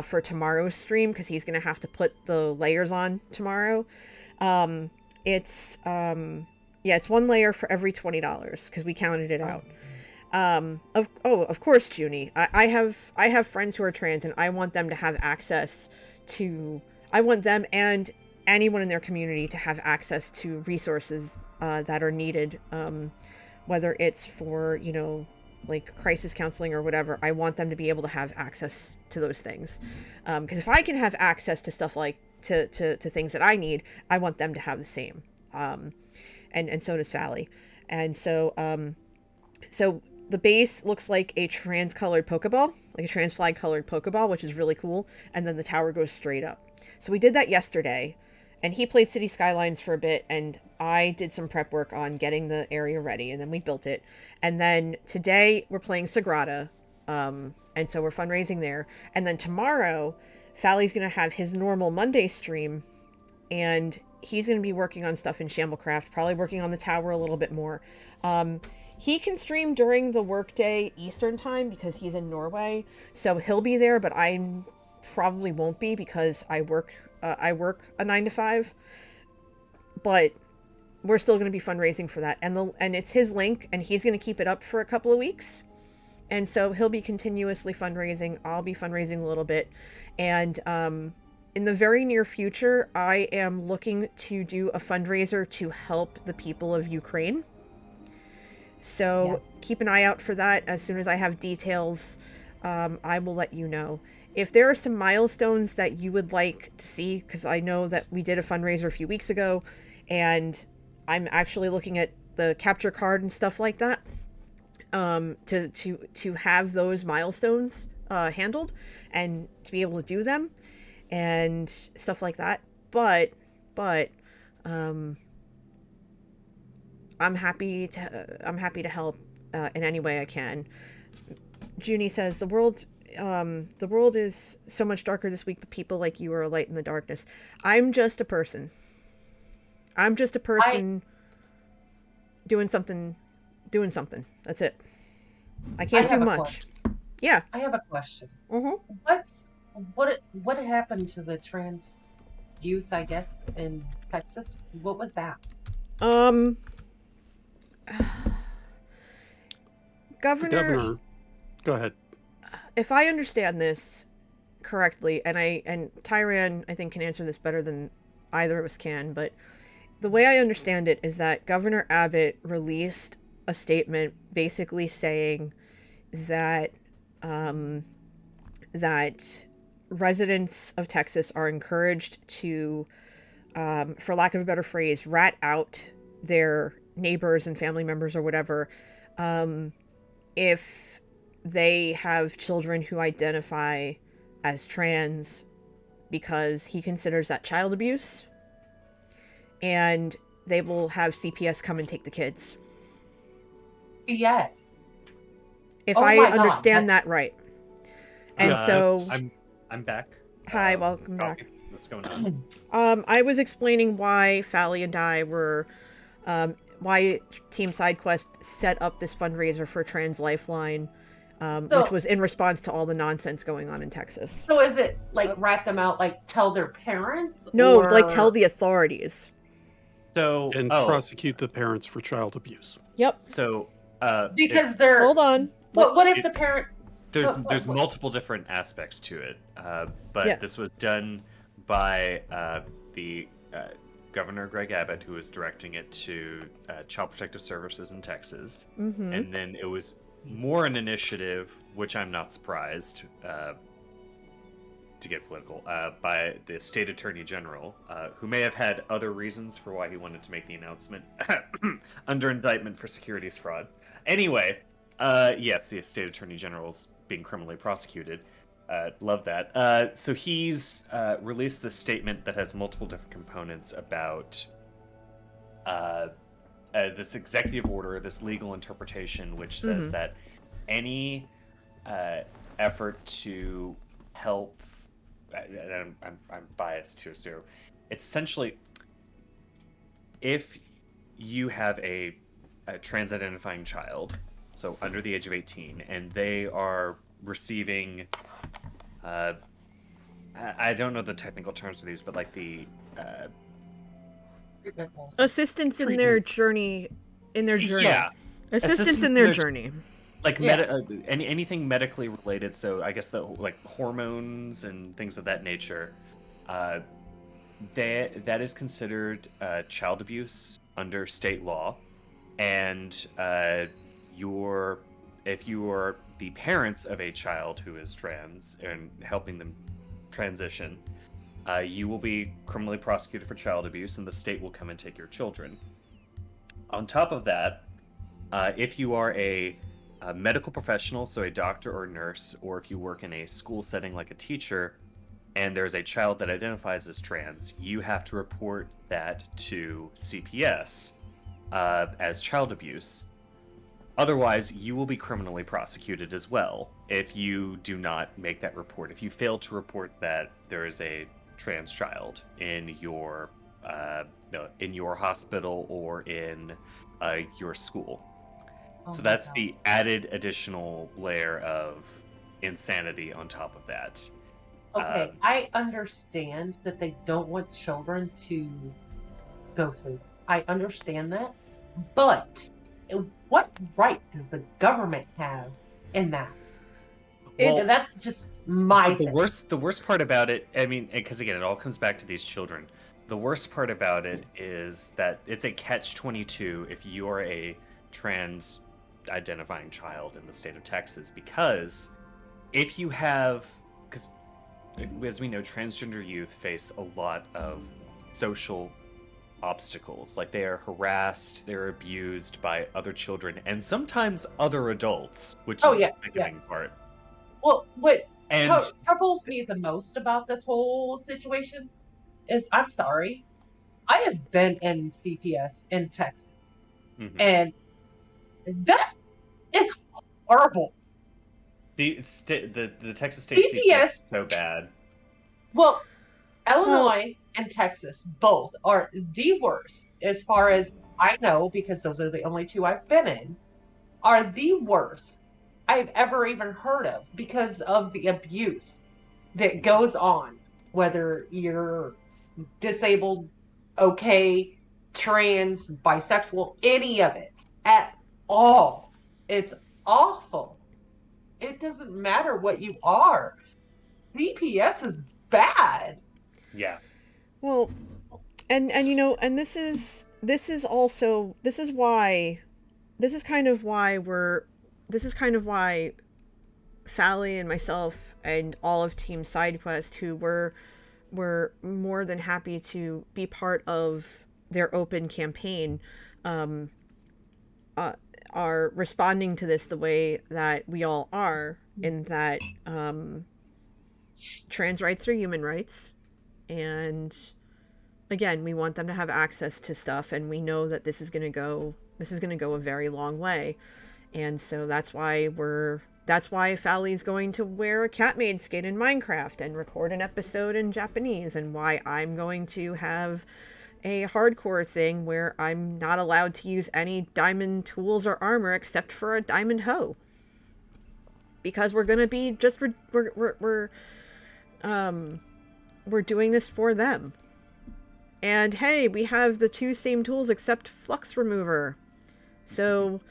for tomorrow's stream, because he's gonna have to put the layers on tomorrow. It's one layer for every $20, because we counted it out. Of course, Junie. I have friends who are trans, and I want them to have access to. I want them and anyone in their community to have access to resources that are needed, whether it's for, like crisis counseling or whatever. I want them to be able to have access to those things, because if I can have access to stuff like to things that I need, I want them to have the same. And so does Fally. And so the base looks like a trans-colored Pokeball, like a trans flag-colored Pokeball, which is really cool. And then the tower goes straight up. So we did that yesterday, and he played City Skylines for a bit, and I did some prep work on getting the area ready, and then we built it. And then today we're playing Sagrada, and so we're fundraising there. And then tomorrow, Fally's going to have his normal Monday stream, and he's going to be working on stuff in Shammelcraft, probably working on the tower a little bit more. He can stream during the workday Eastern time because he's in Norway, so he'll be there, but I probably won't be because I work a 9 to 5. But we're still going to be fundraising for that, and it's his link, and he's going to keep it up for a couple of weeks, and so he'll be continuously fundraising. I'll be fundraising a little bit, and in the very near future, I am looking to do a fundraiser to help the people of Ukraine. So keep an eye out for that. As soon as I have details, I will let you know. If there are some milestones that you would like to see, because I know that we did a fundraiser a few weeks ago, and I'm actually looking at the capture card and stuff like that, to have those milestones handled and to be able to do them and stuff like that. But I'm happy to help in any way I can. Junie says the world the world is so much darker this week, but people like you are a light in the darkness. I'm just a person. I'm just a person doing something. That's it. I can't do much. Yeah. I have a question. Mm-hmm. What happened to the trans youth, I guess, in Texas? What was that? Governor, go ahead. If I understand this correctly, and Tyran, I think, can answer this better than either of us can, but the way I understand it is that Governor Abbott released a statement basically saying that that residents of Texas are encouraged to, for lack of a better phrase, rat out their neighbors and family members or whatever, if they have children who identify as trans, because he considers that child abuse, and they will have CPS come and take the kids. Yes. If I understand that right. And so I'm back. Hi, welcome back. What's going on? I was explaining why Fally and I were why Team SideQuest set up this fundraiser for Trans Lifeline, which was in response to all the nonsense going on in Texas. So is it like rat them out, like tell their parents? No, like tell the authorities. So prosecute the parents for child abuse. Yep. So because they're hold on. What if the parent? There's multiple different aspects to it, but this was done by the Governor Greg Abbott, who was directing it to Child Protective Services in Texas, and then it was more an initiative, which I'm not surprised to get political, by the state attorney general, who may have had other reasons for why he wanted to make the announcement under indictment for securities fraud. Anyway, yes, the state attorney general's being criminally prosecuted. Love that. So he's released this statement that has multiple different components about this executive order, this legal interpretation, which says that any effort to help, and I'm biased here, so it's essentially if you have a trans-identifying child, so under the age of 18, and they are receiving, I don't know the technical terms for these, but like the assistance in their journey. Yeah, assistance in their journey. Like anything medically related. So I guess the like hormones and things of that nature. That is considered child abuse under state law, and if you are the parents of a child who is trans and helping them transition, you will be criminally prosecuted for child abuse, and the state will come and take your children. On top of that, if you are a medical professional, so a doctor or nurse, or if you work in a school setting like a teacher, and there's a child that identifies as trans, you have to report that to CPS as child abuse. Otherwise, you will be criminally prosecuted as well if you do not make that report. If you fail to report that there is a trans child in your hospital or in your school. So that's the added additional layer of insanity on top of that. Okay, I understand that they don't want children to go through. I understand that, but what right does the government have in that? Well, that's just my thing. The worst part about it, I mean, because again, it all comes back to these children. The worst part about it is that it's a catch-22 if you are a trans identifying child in the state of Texas, because if you have, because as we know, transgender youth face a lot of social obstacles. Like, they are harassed, they're abused by other children, and sometimes other adults, which is the sickening part. Well, what troubles me the most about this whole situation is, I'm sorry, I have been in CPS in Texas, and that is horrible. The Texas State CPS is so bad. Well, Illinois and Texas both are the worst, as far as I know, because those are the only two I've been in, are the worst I've ever even heard of because of the abuse that goes on, whether you're disabled, okay, trans, bisexual, any of it at all. It's awful. It doesn't matter what you are. CPS is bad. Yeah. Well, and you know, and this is why Sally and myself and all of Team SideQuest, who were more than happy to be part of their open campaign, are responding to this the way that we all are, in that trans rights are human rights, and again, we want them to have access to stuff, and we know that this is going to go a very long way, and so that's why Fally's going to wear a Catmaid skin in Minecraft and record an episode in Japanese, and why I'm going to have a hardcore thing where I'm not allowed to use any diamond tools or armor except for a diamond hoe. Because we're gonna be just we're doing this for them. And hey, we have the two same tools except flux remover. So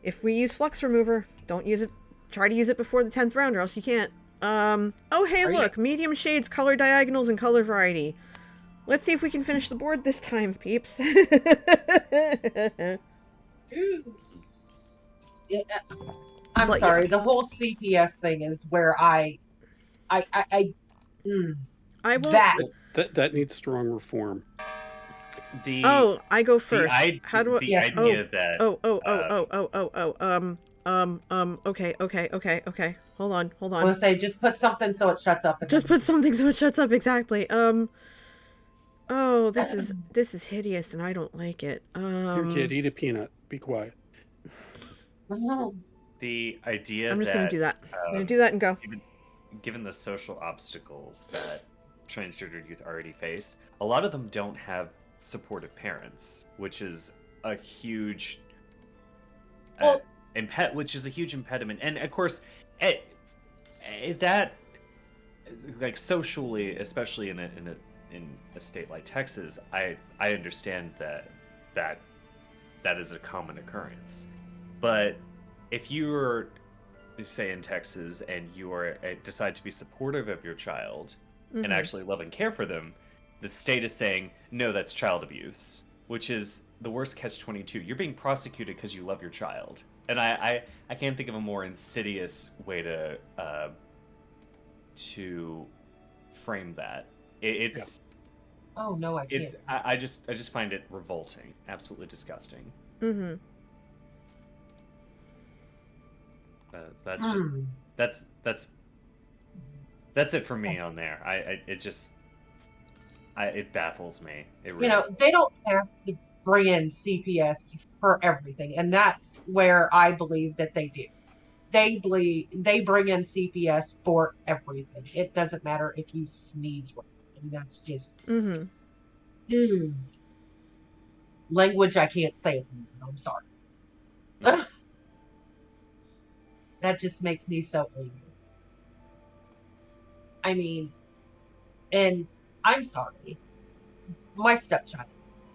if we use flux remover, don't use it. Try to use it before the 10th round, or else you can't. Oh hey, look, medium shades, color diagonals, and color variety. Let's see if we can finish the board this time, peeps. Yeah, I'm sorry. Yeah. The whole CPS thing is where I will. That needs strong reform. I go first. How do I? The idea that. Okay. Hold on. I want to say, just put something so it shuts up. Just put something so it shuts up. Exactly. Oh, this is hideous, and I don't like it. Here, kid, eat a peanut. Be quiet. The idea. I'm just gonna do that. I'm gonna do that and go. Given the social obstacles that transgendered youth already face, a lot of them don't have supportive parents, which is a huge impediment. And of course, that, like, socially, especially in a state like Texas, I understand that is a common occurrence. But if you're, say, in Texas and you are decide to be supportive of your child and actually love and care for them, the state is saying, no, that's child abuse, which is the worst catch-22. You're being prosecuted because you love your child. And I can't think of a more insidious way to frame that. It's. Yeah. Oh no, I can't. I just find it revolting, absolutely disgusting. Mm-hmm. That's it for me on there. It baffles me. It really they don't have to bring in CPS for everything, and that's where I believe that they do. They bring in CPS for everything. It doesn't matter if you sneeze. And that's just language I can't say. I'm sorry. That just makes me so angry. I mean, and I'm sorry. My stepchild,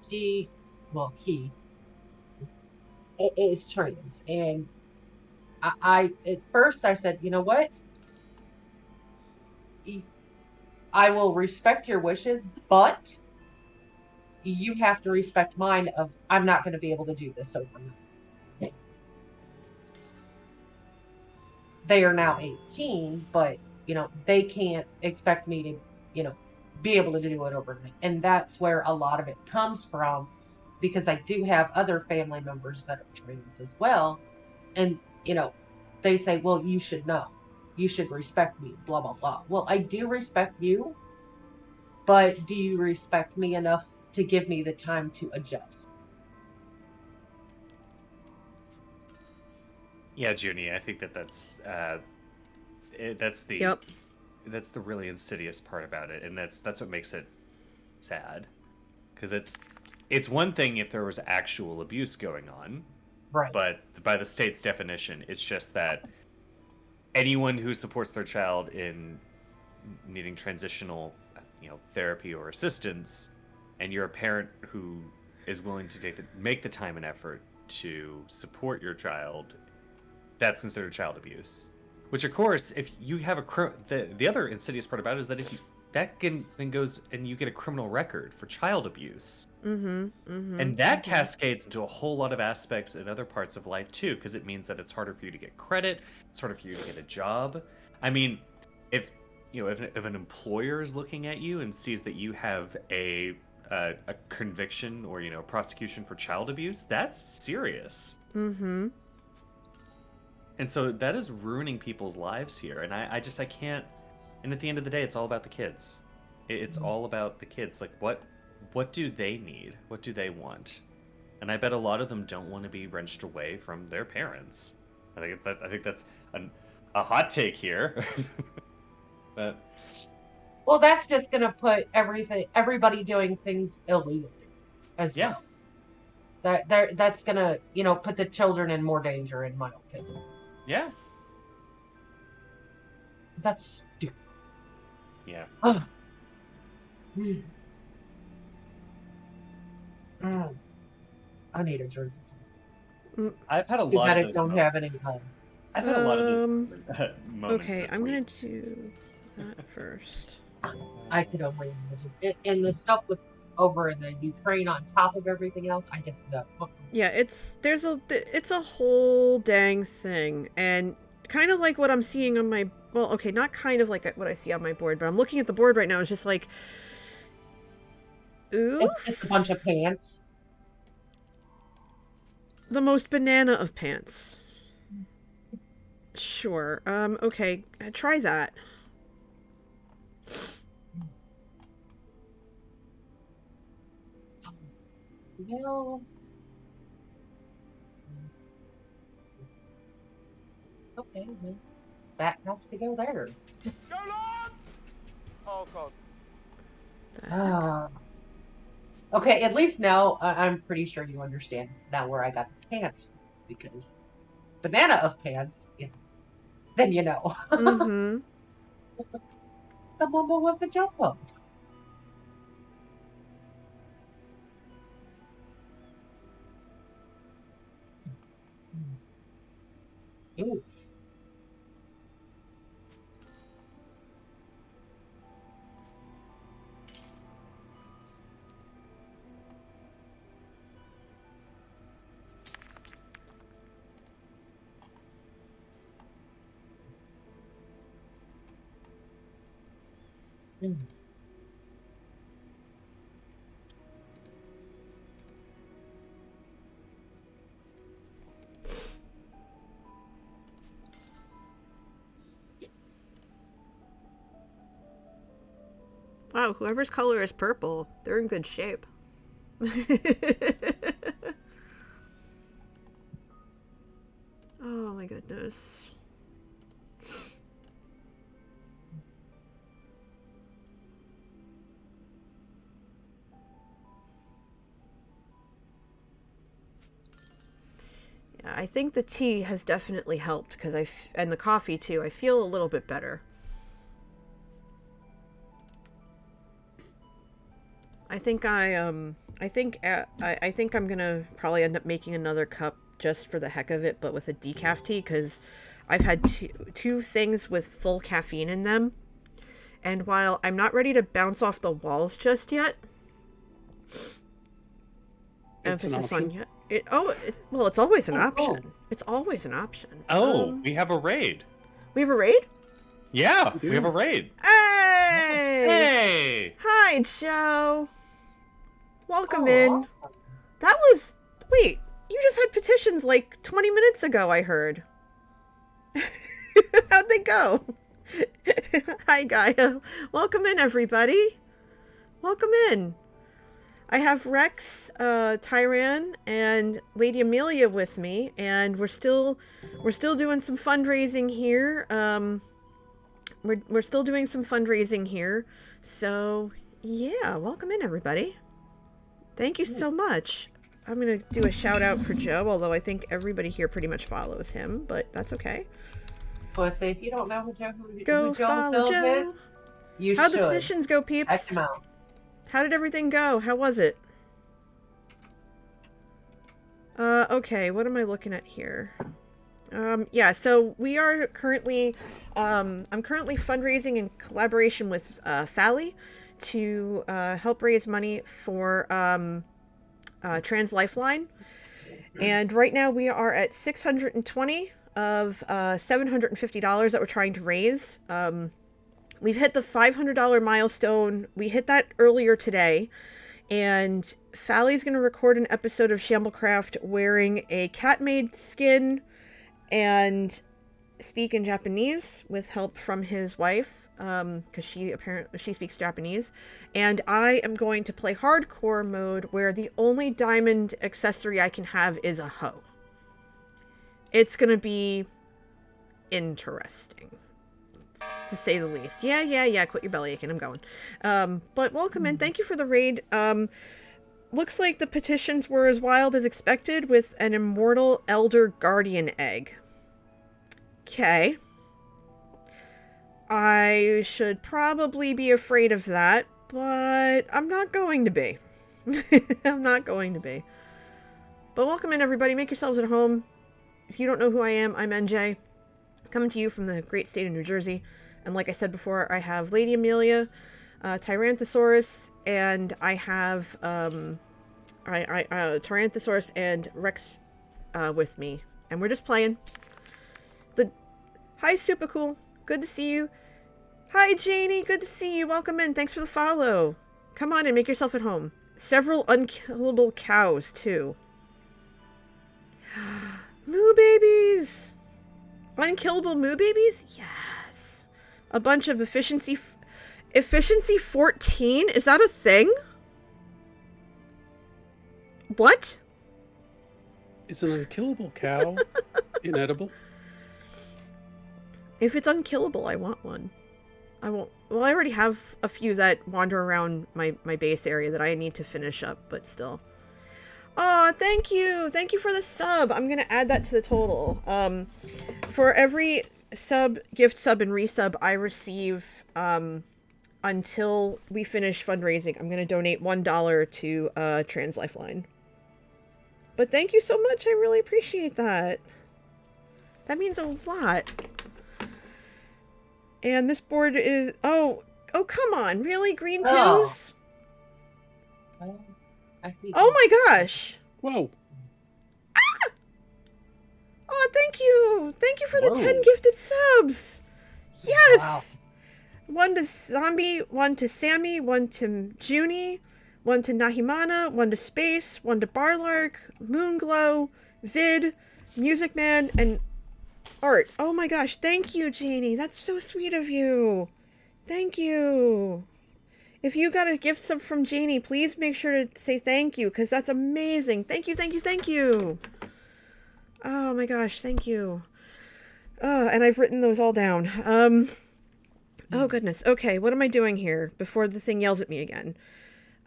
he is trans, and I at first I said, you know what? I will respect your wishes, but you have to respect mine. I'm not going to be able to do this overnight. They are now 18, but they can't expect me to be able to do it overnight, and that's where a lot of it comes from, because I do have other family members that are trans as well, and they say, well, you should know. You should respect me, blah, blah, blah. Well, I do respect you, but do you respect me enough to give me the time to adjust? Yeah, Junie, I think that's That's the Yep. That's the really insidious part about it, and that's what makes it sad. Because it's one thing if there was actual abuse going on, Right. but by the state's definition, it's just that anyone who supports their child in needing transitional, therapy or assistance, and you're a parent who is willing to make the time and effort to support your child, that's considered child abuse. Which, of course, if you have the other insidious part about it is that if you then goes and you get a criminal record for child abuse, and that cascades into a whole lot of aspects in other parts of life too, because it means that it's harder for you to get credit, it's harder for you to get a job. I mean, if an employer is looking at you and sees that you have a conviction or prosecution for child abuse, that's serious. And so that is ruining people's lives here, and I can't. And at the end of the day, it's all about the kids. It's all about the kids. Like, what do they need? What do they want? And I bet a lot of them don't want to be wrenched away from their parents. I think that's a hot take here. But well, that's just gonna put everybody doing things illegally as well. That's gonna put the children in more danger, in my opinion. Yeah. That's stupid. Yeah. I need a drink. I've had a lot of those. Don't have any time. I've had a lot of those moments. Okay, I'm gonna do that first. I could only imagine. And the stuff with over the Ukraine on top of everything else, I just know. Yeah, it's a whole dang thing, and kind of like what I'm seeing on my, well, okay, not kind of like what I see on my board, but I'm looking at the board right now. It's just like, oof. It's just a bunch of pants. The most banana of pants. Sure. Okay, try that. Well, okay, well, that has to go there. Go long! Oh god. Okay, at least now I'm pretty sure you understand now where I got the pants from, because banana of pants, then you know. Mm-hmm. The mumble of the jumbo. Ooh. Mm. Wow, whoever's color is purple, they're in good shape. Oh my goodness. Yeah, I think the tea has definitely helped, because and the coffee too. I feel a little bit better. I think I'm gonna probably end up making another cup just for the heck of it, but with a decaf tea, because I've had two things with full caffeine in them, and while I'm not ready to bounce off the walls just yet, emphasis on yet. Well, it's always an option. It's always an option. Oh, we have a raid. We have a raid? Yeah, we have a raid. Hey! Hey! Hi, Joe. Welcome in. That was... Wait, you just had petitions like 20 minutes ago, I heard. How'd they go? Hi, Gaia. Welcome in, everybody. Welcome in. I have Rex, Tyran, and Lady Amelia with me, and we're still doing some fundraising here. we're still doing some fundraising here. So, yeah, welcome in, everybody. Thank you so much. I'm going to do a shout out for Joe, although I think everybody here pretty much follows him, but that's okay. Well, I say, if you don't know who Joe Go follow Joe. is, you How'd should. the petitions go, peeps? Check him out. How did everything go? How was it? Okay, what am I looking at here? Yeah, so we are currently, I'm currently fundraising in collaboration with, Fally to, help raise money for, Trans Lifeline. And right now we are at 620 of, $750 that we're trying to raise. We've hit the $500 milestone. We hit that earlier today. And Fally's going to record an episode of Shamblecraft wearing a cat-made skin and speak in Japanese with help from his wife, because she speaks Japanese. And I am going to play hardcore mode where the only diamond accessory I can have is a hoe. It's going to be interesting, to say the least. Yeah, quit your belly aching, I'm going. But welcome in, thank you for the raid. Looks like the petitions were as wild as expected with an immortal elder guardian egg. Okay. I should probably be afraid of that, but I'm not going to be. I'm not going to be. But welcome in, everybody. Make yourselves at home. If you don't know who I am, I'm NJ. Coming to you from the great state of New Jersey. And like I said before, I have Lady Amelia, Tyrannosaurus, and I have Tyrannosaurus and Rex with me. And we're just playing. Hi, Super Cool. Good to see you. Hi, Janie. Good to see you. Welcome in. Thanks for the follow. Come on and make yourself at home. Several unkillable cows, too. Moo babies! Unkillable moo babies? Yes. A bunch of efficiency 14? Is that a thing? What? Is an unkillable cow inedible? If it's unkillable, I want one. I won't. Well, I already have a few that wander around my base area that I need to finish up, but still. Oh, thank you! Thank you for the sub! I'm gonna add that to the total. For every gift sub, and resub I receive, until we finish fundraising, I'm gonna donate $1 to, Trans Lifeline. But thank you so much, I really appreciate that. That means a lot. And this board is... Oh, come on. Really? Green twos? Well, I see. Oh my gosh. Whoa. Ah! Oh, thank you. Thank you for the 10 gifted subs. Yes. Wow. One to Zombie, one to Sammy, one to Junie, one to Nahimana, one to Space, one to Barlark, Moonglow, Vid, Music Man, and... Art. Oh my gosh, thank you, Janie. That's so sweet of you. Thank you. If you got a gift sub from Janie, please make sure to say thank you, because that's amazing. Thank you, thank you, thank you. Oh my gosh, thank you. And I've written those all down. Oh goodness. Okay, what am I doing here before the thing yells at me again?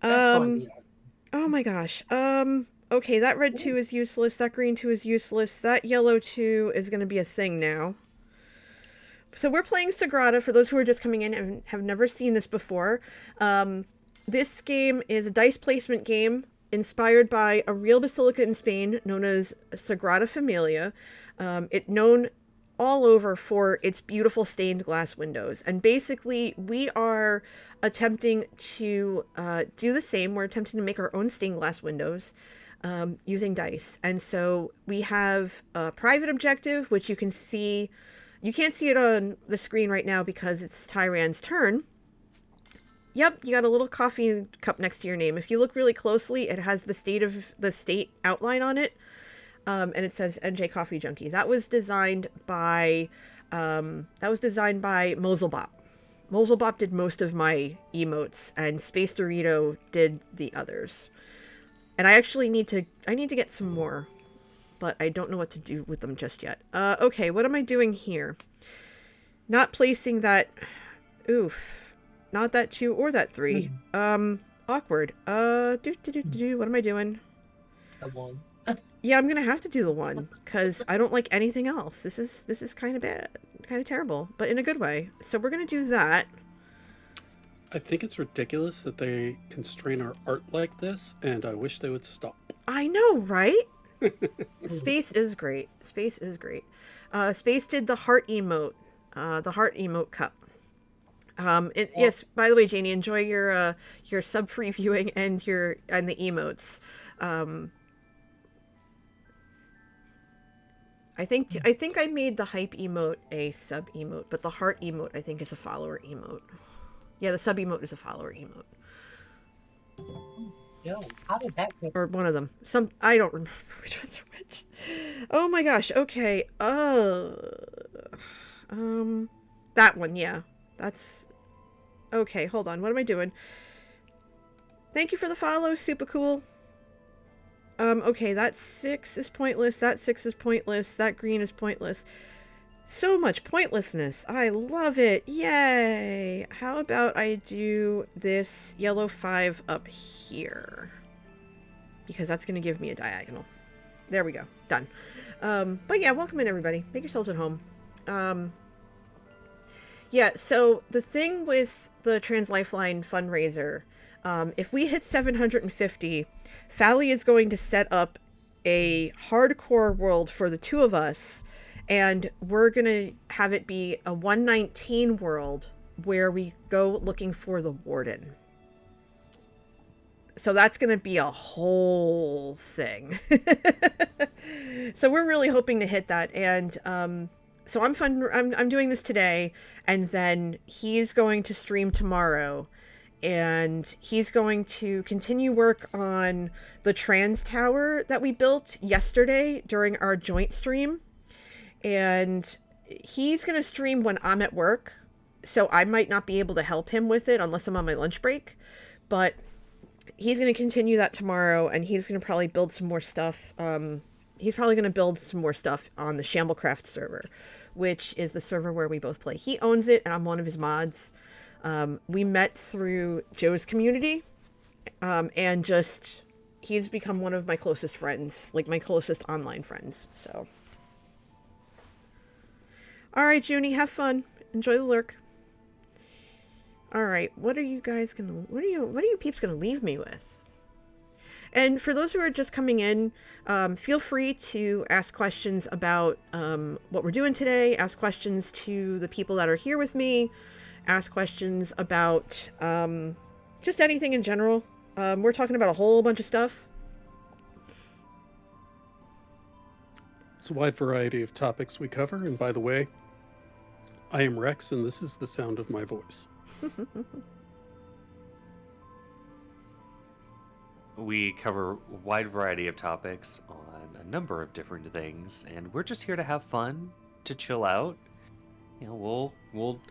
Oh my gosh. Okay, that red 2 is useless, that green 2 is useless, that yellow 2 is going to be a thing now. So we're playing Sagrada, for those who are just coming in and have never seen this before. This game is a dice placement game inspired by a real basilica in Spain known as Sagrada Familia. It's known all over for its beautiful stained glass windows. And basically, we are attempting to do the same. We're attempting to make our own stained glass windows. Using dice. And so we have a private objective, which you can see. You can't see it on the screen right now because it's Tyran's turn. Yep, you got a little coffee cup next to your name. If you look really closely, it has the state outline on it. And it says NJ Coffee Junkie. That was designed by Moselbop. Moselbop did most of my emotes, and Space Dorito did the others. And I actually need to get some more, but I don't know what to do with them just yet. Okay, what am I doing here? Not placing that. Oof. Not that 2 or that 3. Awkward. What am I doing? The 1. Yeah, I'm gonna have to do the 1 because I don't like anything else. This is kind of bad, kind of terrible, but in a good way. So we're gonna do that. I think it's ridiculous that they constrain our art like this, and I wish they would stop. I know, right? Space is great. Space is great. Space did the heart emote, cup. Yes. By the way, Janie, enjoy your sub free viewing and the emotes. I think I made the hype emote a sub emote, but the heart emote I think is a follower emote. Yeah, the sub emote is a follower emote. Yo, how did that go? Or one of them. I don't remember which ones are which. Oh my gosh. Okay. That one. Yeah. That's okay. Hold on. What am I doing? Thank you for the follow. Super cool. Okay, that 6 is pointless, that 6 is pointless, that green is pointless. So much pointlessness. I love it. Yay! How about I do this yellow 5 up here? Because that's going to give me a diagonal. There we go. Done. But yeah, welcome in everybody. Make yourselves at home. Yeah, so the thing with the Trans Lifeline fundraiser, if we hit 750, Fally is going to set up a hardcore world for the 2 of us, and we're going to have it be a 119 world where we go looking for the warden. So that's going to be a whole thing. So we're really hoping to hit that, and so I'm doing this today, and then he's going to stream tomorrow. And he's going to continue work on the trans tower that we built yesterday during our joint stream. And he's going to stream when I'm at work. So I might not be able to help him with it unless I'm on my lunch break. But he's going to continue that tomorrow. And he's going to probably build some more stuff. He's probably going to build some more stuff on the Shamblecraft server, which is the server where we both play. He owns it, and I'm one of his mods. We met through Joe's community, and he's become one of my closest friends, like my closest online friends, so. Alright, Junie, have fun. Enjoy the lurk. Alright, what are you peeps gonna leave me with? And for those who are just coming in, feel free to ask questions about what we're doing today, ask questions to the people that are here with me, ask questions about just anything in general. We're talking about a whole bunch of stuff. It's a wide variety of topics we cover, and by the way, I am Rex, and this is the sound of my voice. We cover a wide variety of topics on a number of different things, and we're just here to have fun, to chill out. You know, we'll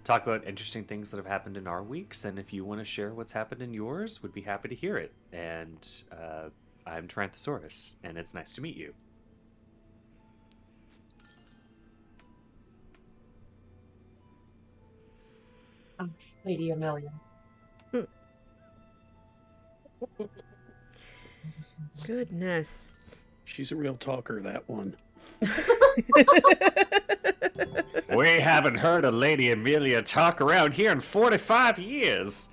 talk about interesting things that have happened in our weeks, and if you want to share what's happened in yours, we'd be happy to hear it. And I'm Taranthosaurus, and it's nice to meet you. Lady Amelia. Goodness. She's a real talker, that one. We haven't heard a Lady Amelia talk around here in 45 years.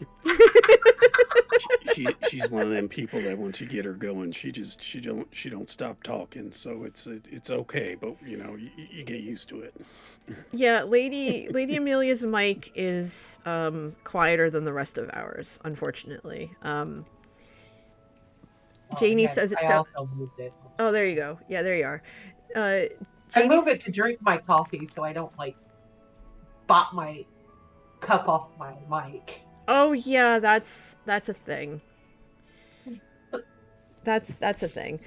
She's one of them people that once you get her going, she don't stop talking. So it's okay, but you get used to it. Yeah, Lady Amelia's mic is quieter than the rest of ours, unfortunately. Janie says it's so. I also moved it. Oh, there you go. Yeah, there you are. I move it to drink my coffee so I don't bop my cup off my mic. Oh yeah, that's a thing. That's a thing.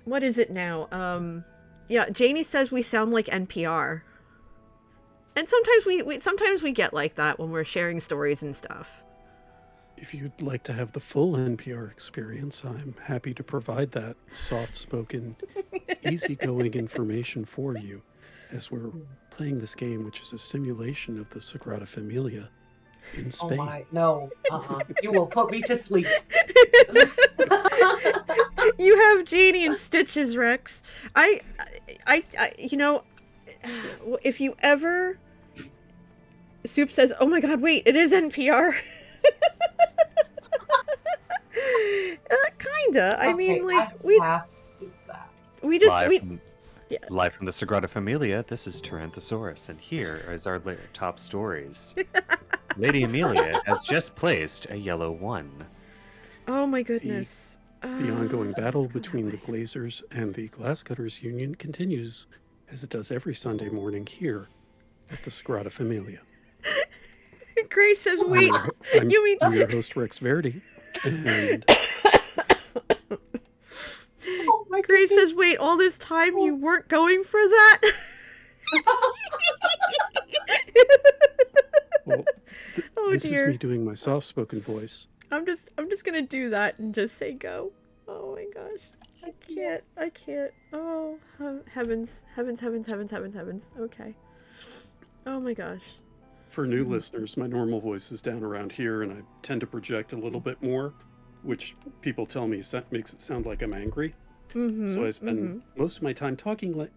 What is it now? Yeah, Janie says we sound like NPR. And sometimes we get like that when we're sharing stories and stuff. If you'd like to have the full NPR experience, I'm happy to provide that soft-spoken, easygoing information for you as we're playing this game, which is a simulation of the Sagrada Familia in Spain. Oh my, no. You will put me to sleep. You have Janie and Stitches, Rex. You know, if you ever... Soup says, oh my god, wait, it is NPR. Kinda. I mean, like, we just... Live from the Sagrada Familia, this is Tyrannosaurus, and here is our top stories. Lady Amelia has just placed a yellow 1. Oh my goodness. The ongoing battle between the Glazers and the Glasscutters Union continues, as it does every Sunday morning here at the Sagrada Familia. Grace says, wait, I'm your host, Rex Verdi, and... Grace says, wait, all this time you weren't going for that? Well, this dear. is me doing my soft-spoken voice. I'm just gonna do that and just say go. Oh my gosh. I can't. Oh, heavens. Okay. Oh my gosh. For new listeners, my normal voice is down around here, and I tend to project a little bit more, which people tell me makes it sound like I'm angry. So I spend most of my time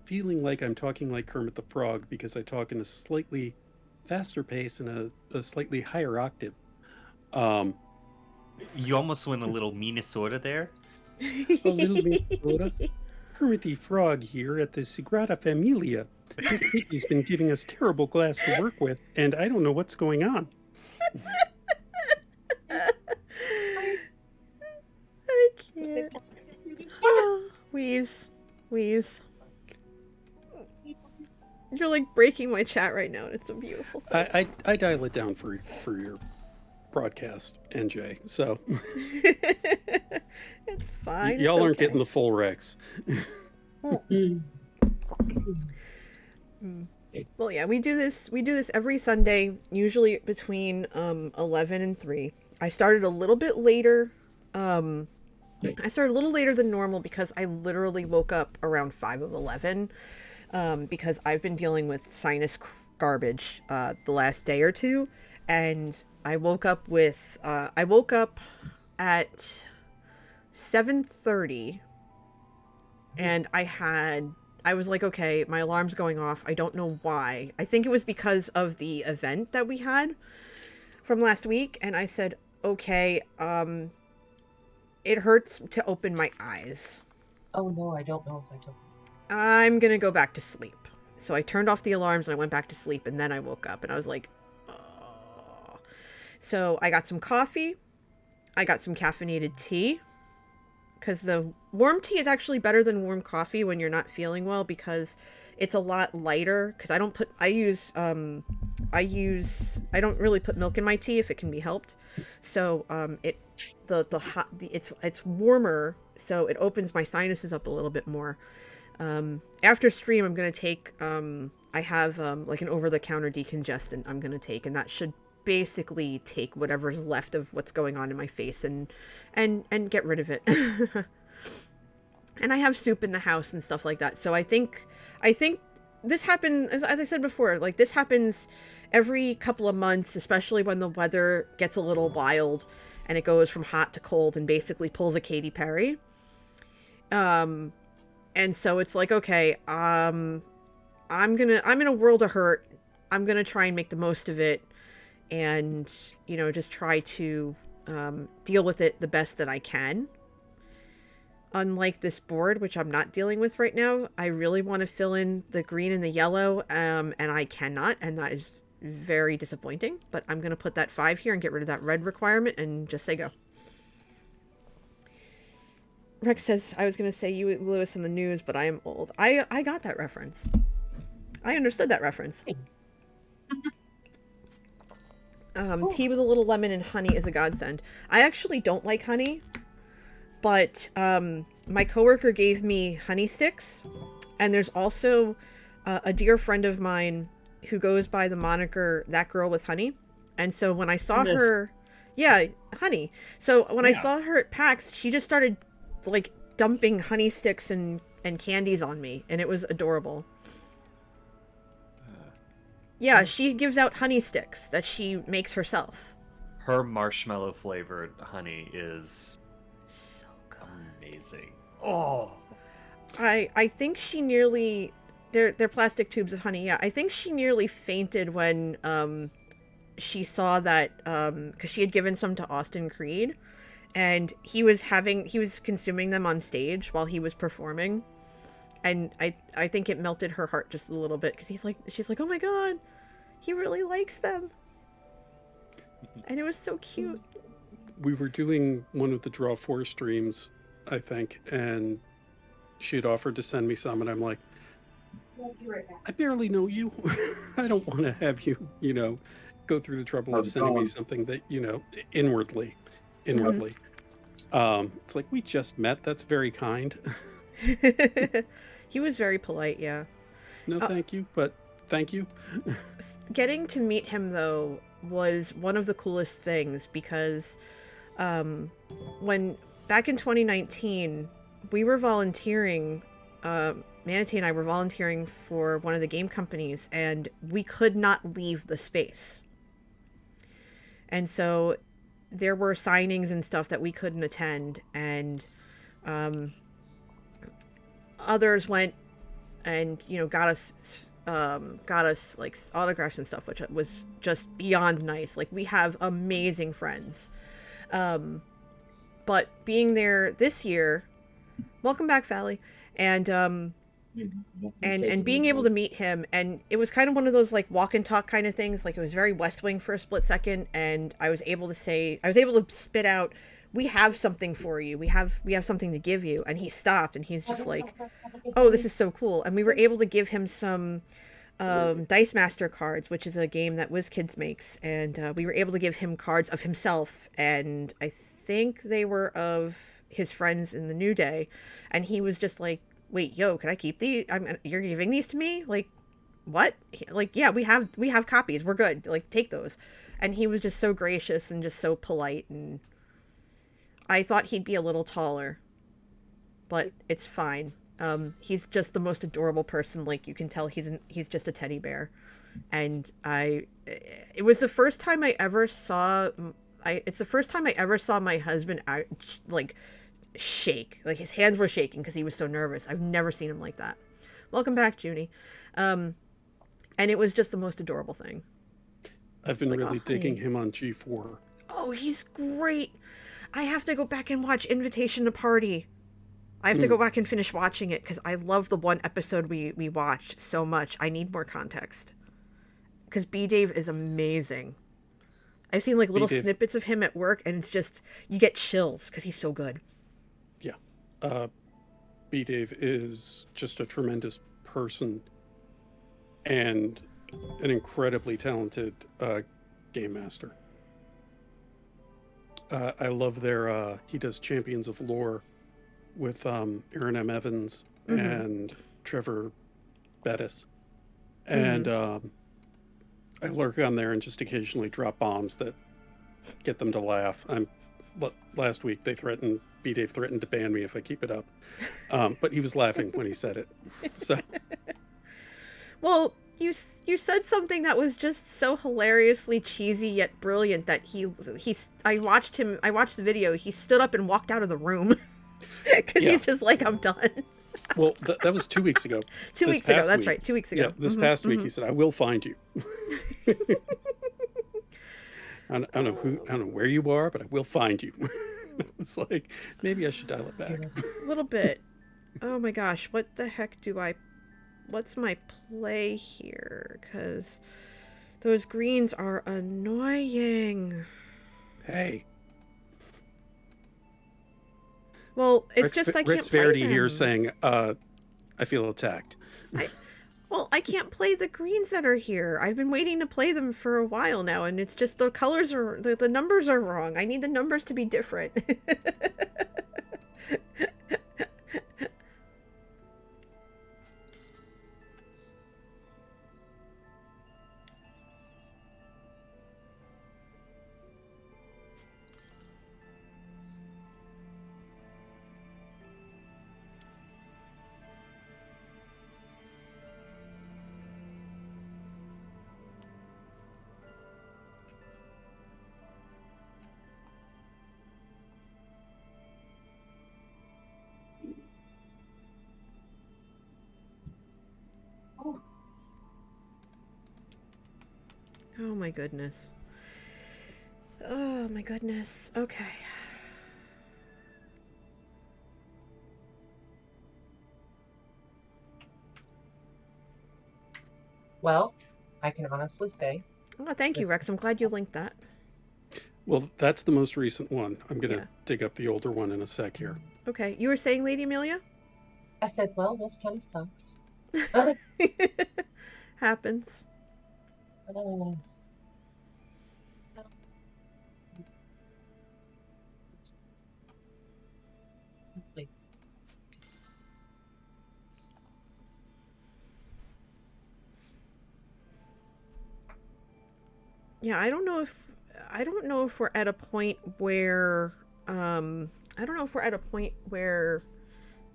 feeling like I'm talking like Kermit the Frog, because I talk in a slightly faster pace and a slightly higher octave. You almost went a little Minnesota there. A little Minnesota. Kermit the Frog here at the Sagrada Familia. This Piggy's been giving us terrible glass to work with, and I don't know what's going on. I can't. Oh, wheeze. You're like breaking my chat right now, and it's a beautiful thing. I dial it down for your broadcast, NJ, so... It's fine. Y'all aren't getting the full Rex. Well, yeah, we do this every Sunday, usually between 11 and 3. I started a little bit later. I started a little later than normal because I literally woke up around 5 of 11, because I've been dealing with sinus garbage the last day or two, and I woke up at 7:30, and I was like, okay, my alarm's going off. I don't know why. I think it was because of the event that we had from last week, and I said, okay, it hurts to open my eyes. Oh no, I don't know if I took it. I'm gonna go back to sleep. So I turned off the alarms and I went back to sleep, and then I woke up and I was like, oh. So I got some coffee. I got some caffeinated tea, because the warm tea is actually better than warm coffee when you're not feeling well, because it's a lot lighter. Because I don't really put milk in my tea if it can be helped. So it's warmer, so it opens my sinuses up a little bit more. After stream, I'm gonna take I have like an over-the-counter decongestant I'm gonna take, and that should basically take whatever's left of what's going on in my face and get rid of it. And I have soup in the house and stuff like that. So I think this happens, as I said before, like this happens every couple of months, especially when the weather gets a little wild and it goes from hot to cold and basically pulls a Katy Perry. And so it's like, okay, I'm in a world of hurt. I'm gonna try and make the most of it, and just try to deal with it the best that I can. Unlike this board, which I'm not dealing with right now, I really want to fill in the green and the yellow, and I cannot, and that is very disappointing. But I'm going to put that 5 here and get rid of that red requirement and just say go. Rex says, I was going to say you, Lewis, in the news, but I am old. I got that reference. I understood that reference. Tea with a little lemon and honey is a godsend. I actually don't like honey, but my coworker gave me honey sticks, and there's also a dear friend of mine who goes by the moniker That Girl with Honey, and so when I saw her, honey. So when I saw her at PAX, she just started like dumping honey sticks and candies on me, and it was adorable. Yeah, she gives out honey sticks that she makes herself. Her marshmallow flavored honey is So good. amazing. Oh, I think she nearly they're plastic tubes of honey. Yeah, I think she nearly fainted when she saw that because she had given some to Austin Creed, and he was consuming them on stage while he was performing, and I think it melted her heart just a little bit because she's like, oh my god, he really likes them, and it was so cute. We were doing one of the Draw 4 streams, I think, and she had offered to send me some, and I'm like, I barely know you. I don't want to have you, go through the trouble of sending me something that, inwardly. It's like, we just met. That's very kind. He was very polite, yeah. No, thank you, but thank you. Getting to meet him, though, was one of the coolest things because when back in 2019, we were volunteering, Manatee and I were volunteering for one of the game companies, and we could not leave the space. And so there were signings and stuff that we couldn't attend, and others went and got us like autographs and stuff, which was just beyond nice. Like, we have amazing friends, but being there this year, welcome back, Fally, and being able to meet him, and it was kind of one of those like walk and talk kind of things. Like, it was very West Wing for a split second, and I was able to spit out, we have something for you, we have something to give you. And he stopped, and he's just like, oh, this is so cool. And we were able to give him some Dice Master cards, which is a game that WizKids makes, and we were able to give him cards of himself, and I think they were of his friends in the New Day, and he was just like, wait, yo, can I keep these? You're giving these to me? Like, what? Like, yeah, we have copies, we're good, like, take those. And he was just so gracious and just so polite, and I thought he'd be a little taller, but it's fine. He's just the most adorable person. Like, you can tell he's just a teddy bear. And it was the first time I ever saw my husband like shake. Like, his hands were shaking because he was so nervous. I've never seen him like that. Welcome back, Junie. And it was just the most adorable thing. I've been really digging him on G4. Oh, he's great. I have to go back and watch Invitation to Party. I have to go back and finish watching it because I love the one episode we watched so much. I need more context. Because B-Dave is amazing. I've seen like little snippets of him at work, and it's just, you get chills because he's so good. Yeah. B-Dave is just a tremendous person and an incredibly talented game master. I love he does Champions of Lore with Aaron M. Evans and Trevor Bettis. And I lurk on there and just occasionally drop bombs that get them to laugh. Last week B-Dave threatened to ban me if I keep it up. But he was laughing when he said it. So, well, you said something that was just so hilariously cheesy yet brilliant that I watched the video. He stood up and walked out of the room because he's just like, I'm done. Well, that was 2 weeks ago. 2 weeks ago, that's right. 2 weeks ago. Yeah, this past week he said, I will find you. I don't know where you are, but I will find you. It's like, maybe I should dial it back. A little bit. Oh my gosh, what the heck what's my play here? Because those greens are annoying. Hey. Well, it's just I can't Rick's play Verity them. here saying, I feel attacked. I can't play the greens that are here. I've been waiting to play them for a while now, and it's just the colors are, the numbers are wrong. I need the numbers to be different. Oh my goodness. Oh my goodness. Okay. Well, I can honestly say. Oh, thank you, Rex. I'm glad you linked that. Well, that's the most recent one. I'm going to dig up the older one in a sec here. Okay. You were saying, Lady Amelia? I said, well, this kind of sucks. Happens. Yeah, I don't know if we're at a point where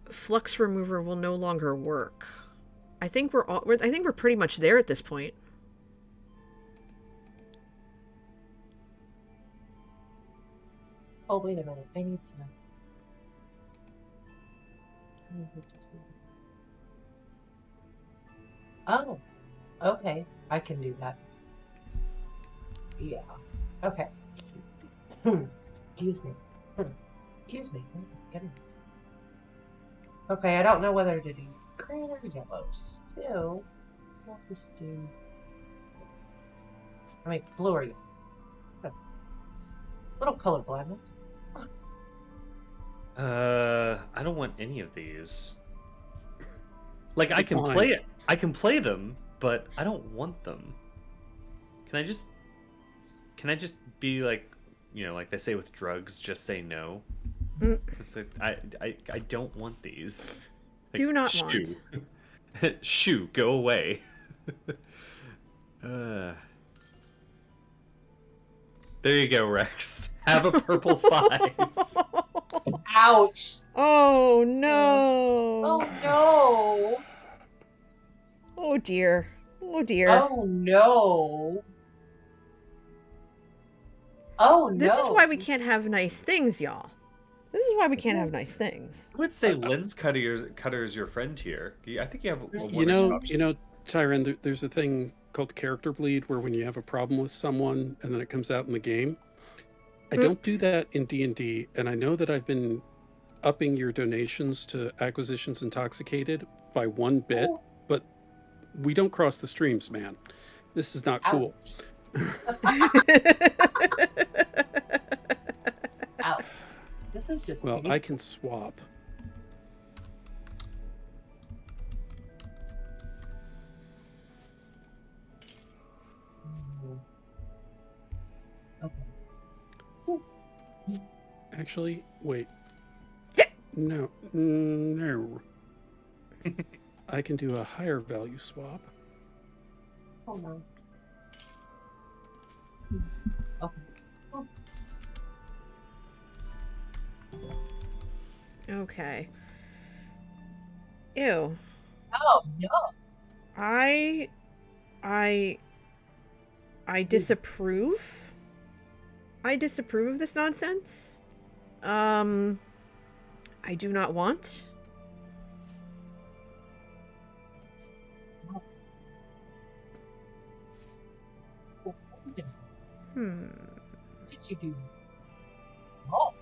flux remover will no longer work. I think we're pretty much there at this point. Oh, wait a minute. I need to. Oh, okay. I can do that. Yeah. Okay. Excuse me. Excuse me. Oh my goodness. Okay, I don't know whether to do green or yellow. So, we'll just do. I mean, blue or yellow. Little color blindness. I don't want any of these. Like, I can play it. I can play them, but I don't want them. Can I just be like, like they say with drugs, just say no? I don't want these. Like, do not want. Shoo, go away. There you go, Rex. Have a purple 5. Ouch. Oh no. Oh no. Oh dear. Oh dear. Oh no. Oh no. This is why we can't have nice things, y'all. This is why we can't have nice things. I would say lens cutter is your friend here. I think you have one you know, Tyron, there's a thing called character bleed where when you have a problem with someone and then it comes out in the game. I don't do that in D&D, and I know that I've been upping your donations to Acquisitions Intoxicated by 1 bit, but we don't cross the streams, man. This is not cool. Ouch. This is just well, I can swap. Actually, wait. No. I can do a higher value swap. Oh no. Okay. Ew. Oh no. I disapprove. I disapprove of this nonsense. I do not want. What did you do? Oh.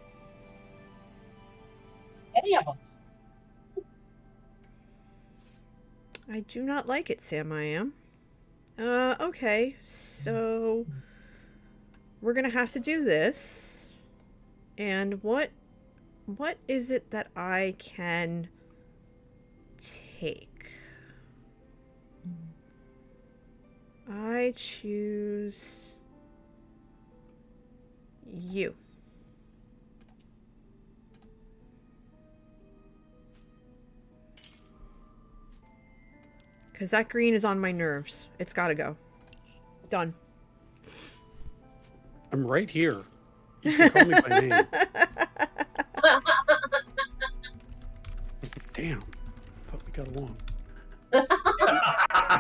Any of us. I do not like it, Sam. I am. Okay. So we're gonna have to do this. And what is it that I can take? I choose you. Because that green is on my nerves. It's gotta go. Done. I'm right here. You can call me by name. Damn. Thought we got along.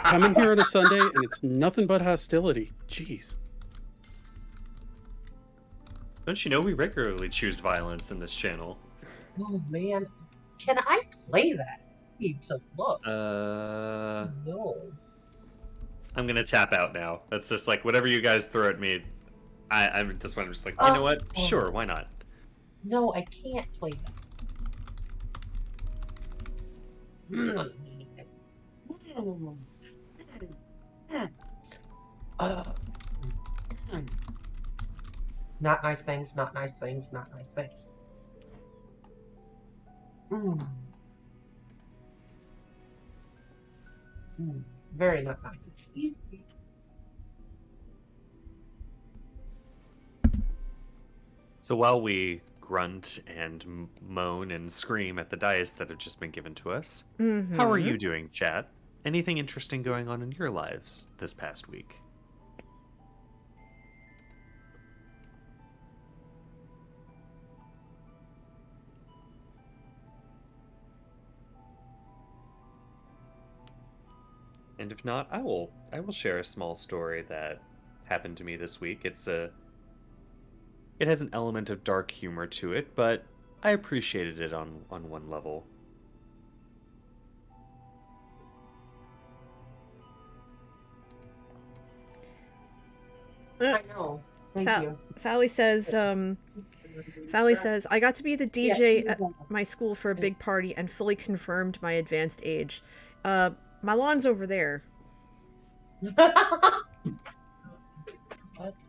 Come in here on a Sunday and it's nothing but hostility. Jeez. Don't you know we regularly choose violence in this channel? Oh man. Can I play that? I need to look. No. I'm gonna tap out now. That's just like whatever you guys throw at me. I'm this one. I'm just like, you know what? Sure, why not? No, I can't play that. Not nice things, not nice things, not nice things. Very not nice. So while we grunt and moan and scream at the dice that have just been given to us, how are you doing, chat? Anything interesting going on in your lives this past week? And if not, I will share a small story that happened to me this week. It has an element of dark humor to it, but I appreciated it on one level. I know. Thank you. Fally says, I got to be the DJ at my school for a big party and fully confirmed my advanced age. My lawn's over there.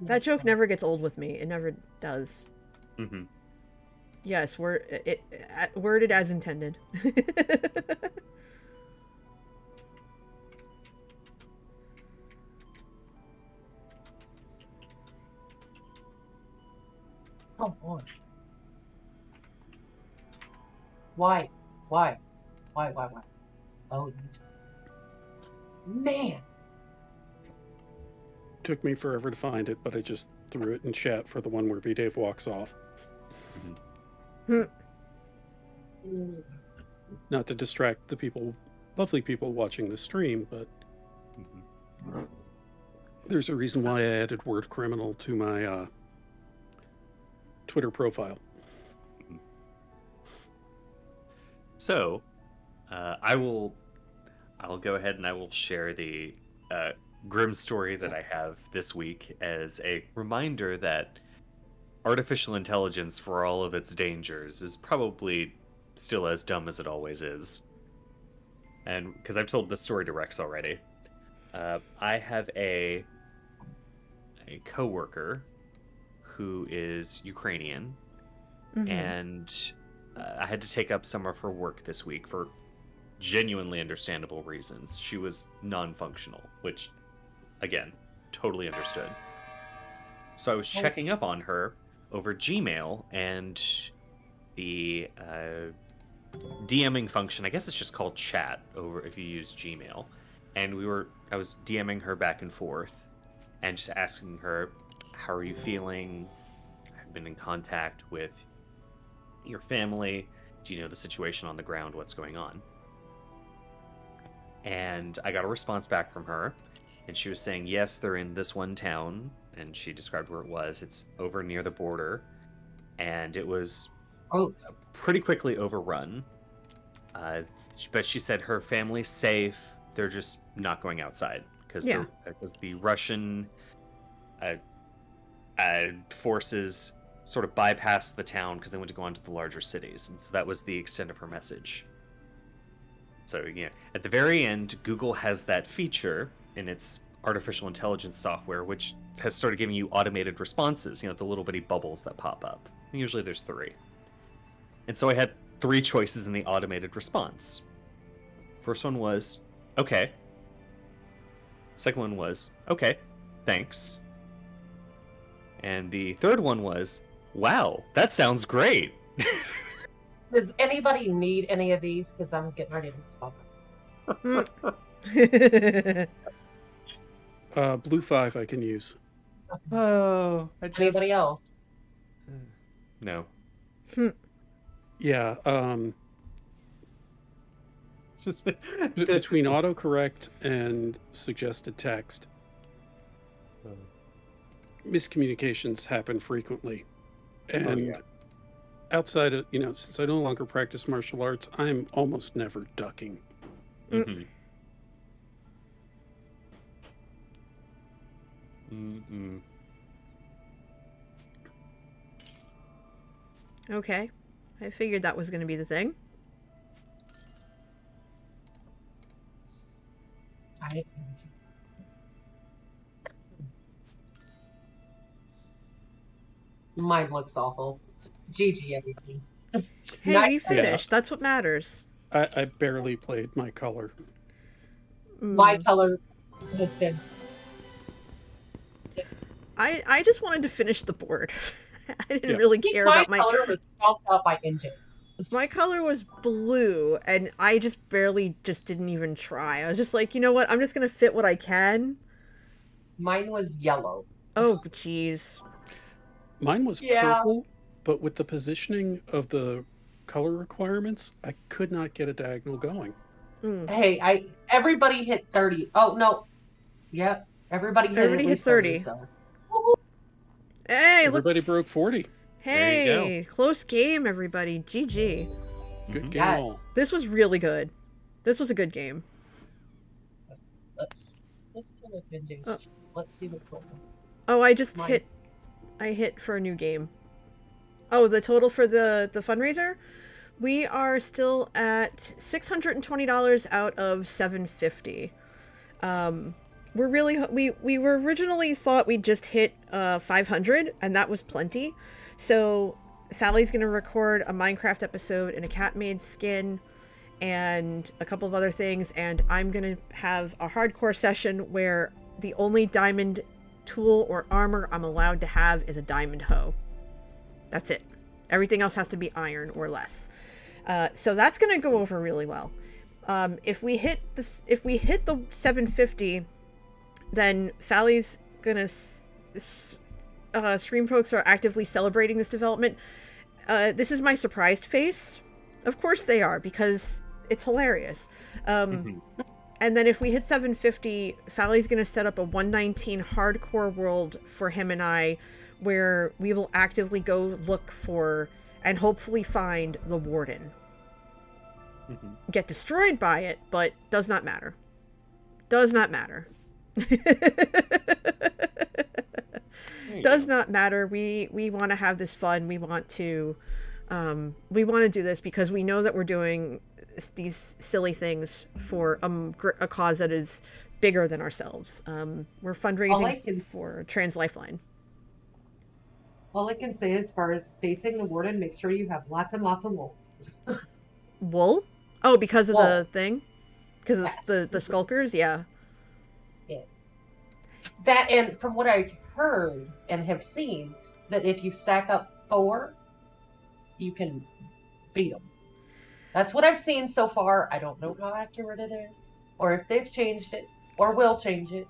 That joke never gets old with me. It never does. Mm-hmm. Yes, worded as intended. Oh boy. Why? Oh, man. Took me forever to find it, but I just threw it in chat for the one where B Dave walks off. Not to distract the people, lovely people watching the stream, but there's a reason why I added word criminal to my Twitter profile. So, I'll go ahead and I will share the grim story that I have this week as a reminder that artificial intelligence, for all of its dangers, is probably still as dumb as it always is. And because I've told this story to Rex already, I have a coworker who is Ukrainian, and I had to take up some of her work this week for genuinely understandable reasons. She was non-functional, which, again, totally understood. So I was checking up on her over Gmail, and the DMing function, I guess it's just called chat over if you use Gmail. And I was DMing her back and forth and just asking her, how are you feeling? I've been in contact with your family. Do you know the situation on the ground? What's going on? And I got a response back from her, and she was saying, yes, they're in this one town, and she described where it was. It's over near the border, and it was pretty quickly overrun. But she said her family's safe. They're just not going outside because the Russian forces sort of bypassed the town because they went to go on to the larger cities, and so that was the extent of her message. So, at the very end, Google has that feature in its artificial intelligence software, which has started giving you automated responses, the little bitty bubbles that pop up. Usually there's 3. And so I had 3 choices in the automated response. First one was, okay. Second one was, okay, thanks. And the third one was, wow, that sounds great. Does anybody need any of these? Because I'm getting ready to swap. Blue 5 I can use. Oh, Anybody else? No. Yeah. Just between autocorrect and suggested text, miscommunications happen frequently. And outside of, since I no longer practice martial arts, I'm almost never ducking. Mm-mm. Okay. I figured that was going to be the thing. Mine looks awful. GG, everything. Hey, Nice. we finished. That's what matters. I barely played my color. My color has been. I just wanted to finish the board. I didn't really care about my color was stomped out by NJ. My color was blue, and I just didn't even try. I was just like, you know what? I'm just gonna fit what I can. Mine was yellow. Oh, jeez. Mine was purple, but with the positioning of the color requirements, I could not get a diagonal going. Hey, everybody hit 30. Oh no. Yep. Everybody hit 30. So. Hey, everybody broke 40. Hey, close game, everybody. GG. Good game. This was really good. This was a good game. Let's pull up NJ's. Let's see what's going on. Oh, I hit for a new game. Oh, the total for the fundraiser? We are still at $620 out of $750. We were originally thought we'd just hit 500, and that was plenty. So Fally's gonna record a Minecraft episode and a cat made skin and a couple of other things, and I'm gonna have a hardcore session where the only diamond tool or armor I'm allowed to have is a diamond hoe. That's it. Everything else has to be iron or less. So that's gonna go over really well. If we hit the 750, then Fally's gonna stream folks are actively celebrating this development. This is my surprised face. Of course they are, because it's hilarious. And then if we hit 750, Fally's gonna set up a 119 hardcore world for him and I, where we will actively go look for and hopefully find the warden. Get destroyed by it, but does not matter. Does not matter. Does not matter. We want to have this fun. We want to do this because we know that we're doing these silly things for a cause that is bigger than ourselves. We're fundraising for Trans Lifeline. All I can say as far as facing the warden, make sure you have lots and lots of wool. Wool? Oh, because of the thing? Because of the skulkers? Yeah. That, and from what I heard and have seen, that if you stack up 4, you can beat them. That's what I've seen so far. I don't know how accurate it is, or if they've changed it, or will change it.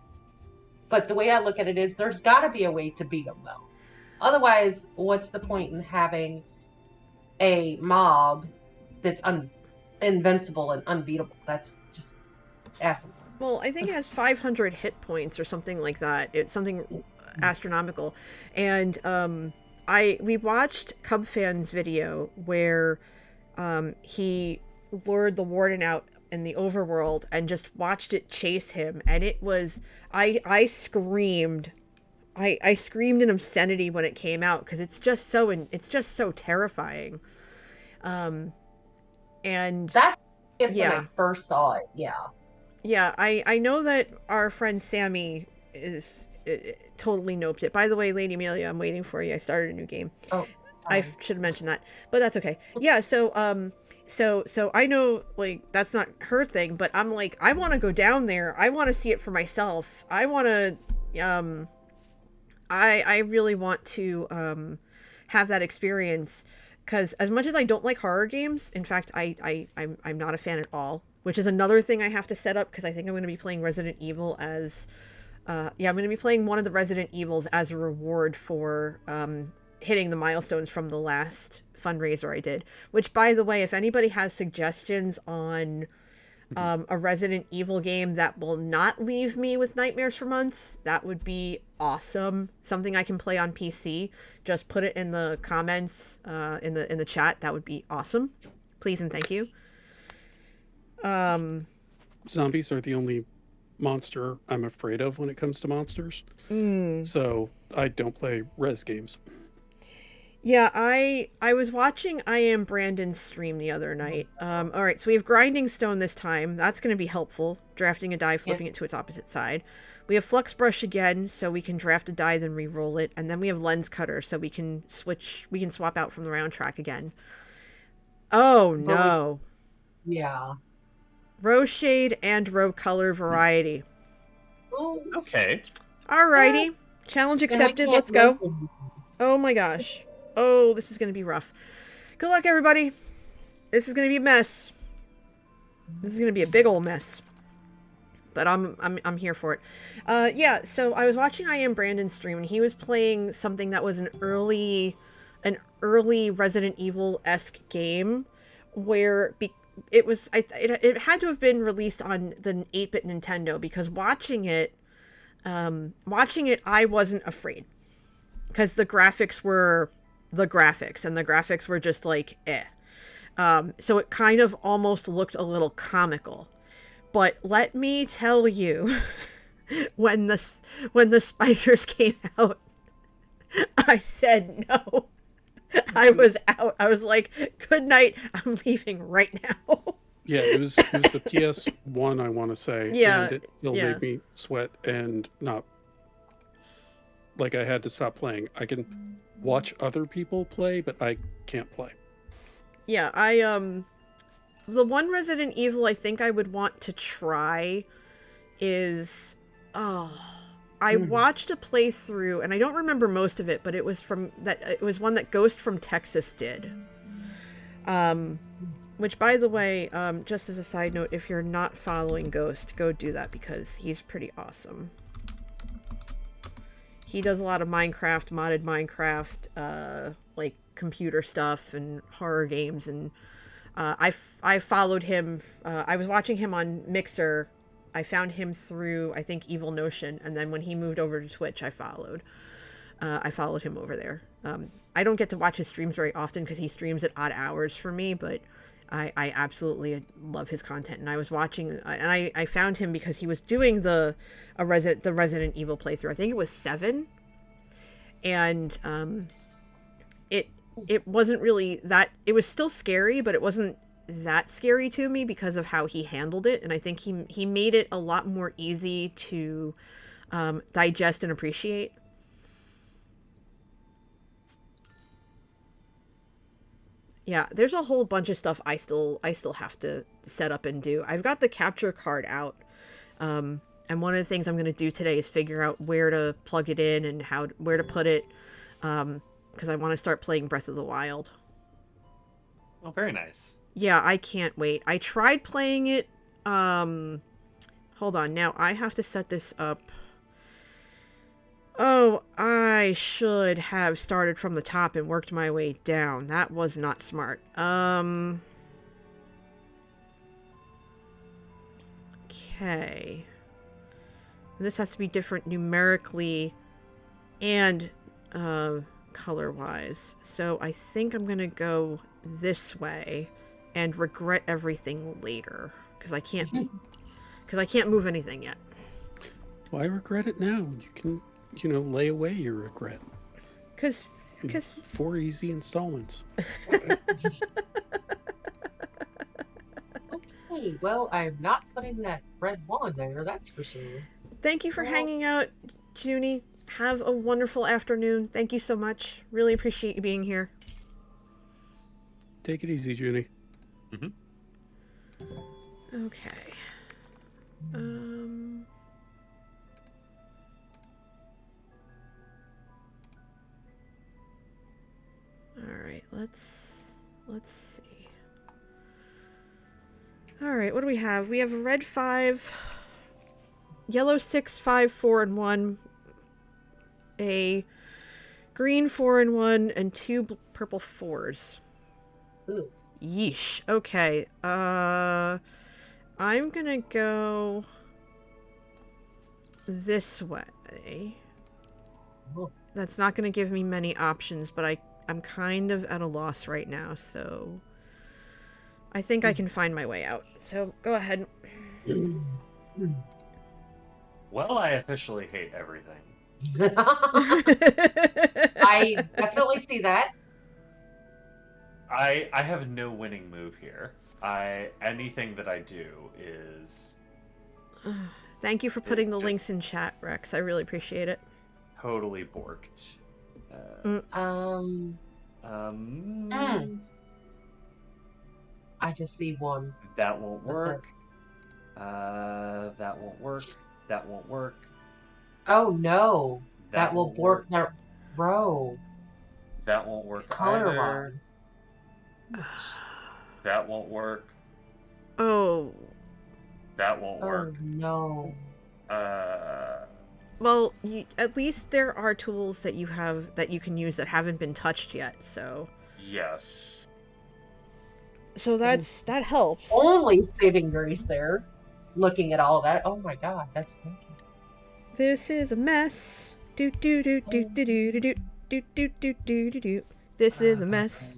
But the way I look at it is, there's got to be a way to beat them, though. Otherwise, what's the point in having a mob that's invincible and unbeatable? That's just asinine. Well, I think it has 500 hit points or something like that. It's something astronomical. And we watched Cubfan's video where he lured the warden out in the overworld and just watched it chase him. And it was, I screamed. I screamed in obscenity when it came out because it's just so terrifying. And that is when I first saw it. Yeah, I know that our friend Sammy totally noped it. By the way, Lady Amelia, I'm waiting for you. I started a new game. Oh, I should have mentioned that, but that's okay. Yeah, so I know, like, that's not her thing, but I'm like, I want to go down there. I want to see it for myself. I want to, I really want to have that experience, because as much as I don't like horror games, in fact, I'm not a fan at all. Which is another thing I have to set up, because I think I'm going to be playing Resident Evil as... I'm going to be playing one of the Resident Evils as a reward for hitting the milestones from the last fundraiser I did. Which, by the way, if anybody has suggestions on a Resident Evil game that will not leave me with nightmares for months, that would be awesome. Something I can play on PC. Just put it in the comments in the chat. That would be awesome. Please and thank you. Zombies are the only monster I'm afraid of when it comes to monsters. Mm. So I don't play res games. Yeah, I was watching I Am Brandon's stream the other night. All right, so we have Grinding Stone this time. That's going to be helpful. Drafting a die, flipping it to its opposite side. We have Flux Brush again, so we can draft a die, then re-roll it. And then we have Lens Cutter, so we can swap out from the round track again. Oh, no. Yeah. Row Shade and Row Color Variety. Oh. Okay. Alrighty. Yeah. Challenge accepted. Let's go. Oh my gosh. Oh, this is going to be rough. Good luck, everybody. This is going to be a mess. This is going to be a big old mess. But I'm here for it. Yeah, so I was watching I Am Brandon's stream, and he was playing something that was an early Resident Evil-esque game, where it had to have been released on the 8-bit Nintendo, because watching it, I wasn't afraid. Because the graphics were the graphics, and the graphics were just like, eh. So it kind of almost looked a little comical. But let me tell you, when the spiders came out, I said no. I was out. I was like, good night. I'm leaving right now. Yeah, it was the PS1, I want to say. Yeah. And it still made me sweat and not... Like, I had to stop playing. I can watch other people play, but I can't play. Yeah, the one Resident Evil I think I would want to try is... I watched a playthrough, and I don't remember most of it, but it was one that Ghost from Texas did. Which, by the way, just as a side note, if you're not following Ghost, go do that, because he's pretty awesome. He does a lot of Minecraft, modded Minecraft, like computer stuff and horror games, and I followed him. I was watching him on Mixer. I found him through, I think, Evil Notion, and then when he moved over to Twitch, I followed him over there. I don't get to watch his streams very often because he streams at odd hours for me, but I absolutely love his content. And I was watching, and I found him because he was doing the Resident Evil playthrough. I think it was 7, and it wasn't really that. It was still scary, but it wasn't that scary to me because of how he handled it. And I think he made it a lot more easy to digest and appreciate. Yeah, there's a whole bunch of stuff I still have to set up and do. I've got the capture card out, and one of the things I'm going to do today is figure out where to plug it in and where to put it, because I want to start playing Breath of the Wild. Oh, very nice. Yeah, I can't wait. I tried playing it. Hold on, now I have to set this up. Oh, I should have started from the top and worked my way down. That was not smart. Okay. This has to be different numerically and color-wise. So I think I'm gonna go this way and regret everything later, because I can't move anything yet. Why regret it now? You can, lay away your regret. Because 4 easy installments. Okay, well, I'm not putting that red wand there, that's for sure. Thank you for hanging out, Junie. Have a wonderful afternoon. Thank you so much. Really appreciate you being here. Take it easy, Junie. Mm-hmm. Okay. Alright, let's see. Alright, what do we have? We have a red 5, yellow 6, 5, 4, and 1, a green 4 and 1, and 2 purple 4s. Ooh. Yeesh. Okay. I'm gonna go this way. Oh. That's not gonna give me many options, but I'm kind of at a loss right now, so I think I can find my way out. So go ahead. Well, I officially hate everything. I definitely see that. I have no winning move here. Anything that I do is Thank you for putting the links in chat, Rex. I really appreciate it. totally borked. I just see one. That won't work. That won't work. That won't work. Oh no. That will won't bork the row. That won't work Color either. line. That won't work. Oh. That won't work. Oh no. Well, at least there are tools that you have that you can use that haven't been touched yet. So. Yes. So that helps. Only saving grace there. Looking at all that. Oh my god, that's thinking. This is a mess. Do do do do do do do do do do do do do. This is a mess.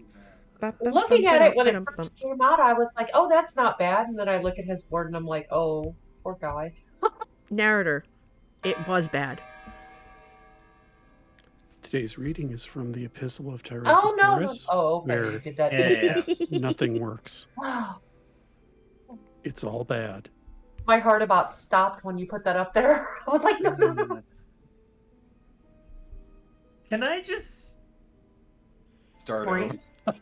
Looking at it when it first came out, I was like, "Oh, that's not bad." And then I look at his board and I'm like, "Oh, poor guy." Narrator, it was bad. Today's reading is from the Epistle of Tyrannus. Oh no! Oh, okay. Where Did that? Nothing works. Wow. It's all bad. My heart about stopped when you put that up there. I was like, no, no, no. Can I just start Point. over?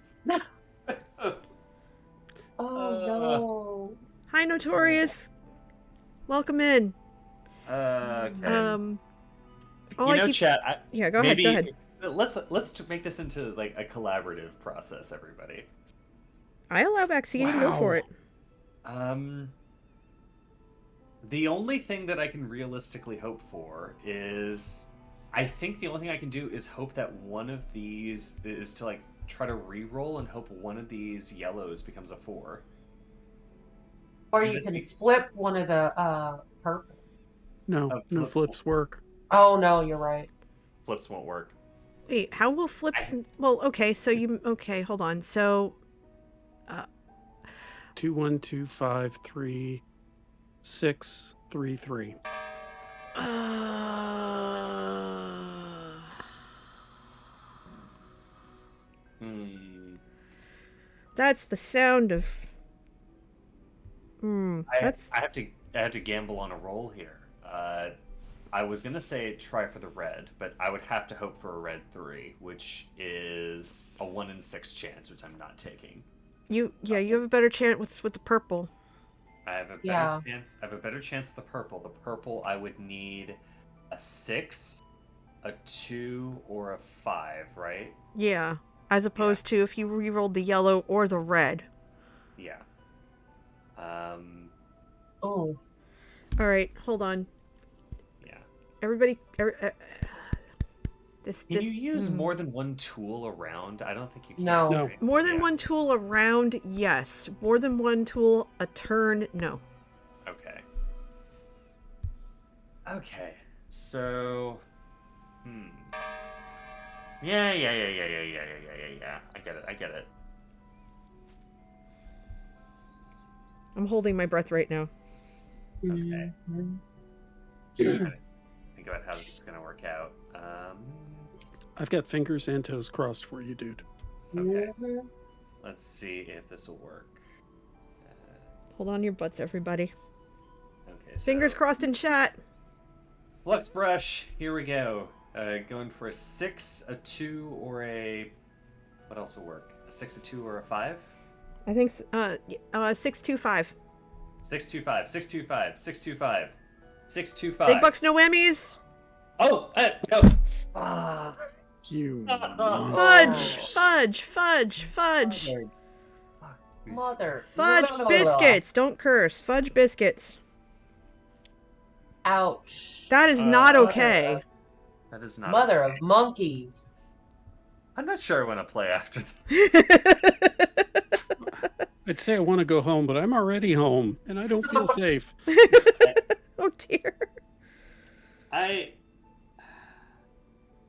Oh no. Hi, Notorious. Welcome in. Okay. Chat. Yeah, go ahead. Go ahead. Let's make this into like a collaborative process, everybody. I allow vaccine. Wow. Go for it. The only thing that I can realistically hope for is, I think the only thing I can do is hope that one of these is to like try to re-roll and hope one of these yellows becomes a 4. Or you can flip one of the purple. No, no flips work. Oh no, you're right. Flips won't work. Wait, how will flips? Well, okay. So hold on. So, 2 1 2 5 3 6 3 3. That's the sound of. I have to gamble on a roll here. I was gonna say try for the red, but I would have to hope for a red 3, which is a 1 in 6 chance, which I'm not taking. You have a better chance with the purple. I have a better chance. I have a better chance with the purple. The purple, I would need a 6, a 2, or a 5, right? Yeah, as opposed to if you re-rolled the yellow or the red. Yeah. Oh. All right, hold on. Yeah. Everybody. Can you use more than one tool around? I don't think you can. No. More than one tool around, yes. More than one tool a turn, no. Okay. Okay. So. Yeah. I get it. I'm holding my breath right now. Okay. Just trying to think about how this is gonna work out. I've got fingers and toes crossed for you, dude. Okay. Let's see if this will work. Hold on your butts, everybody. Okay. So, Fingers crossed in chat. Flux brush. Here we go. Going for a 6, a 2, or a. What else will work? A 6, a 2, or a 5? I think 625. 625. 625. 625. 625. Big bucks, no whammies. Oh, no. You Fudge. Mother. Fudge biscuits. Don't curse. Fudge biscuits. Ouch. That is not okay. That is not Mother okay. of monkeys. I'm not sure I want to play after this. I'd say I want to go home, but I'm already home, and I don't feel safe. Oh dear.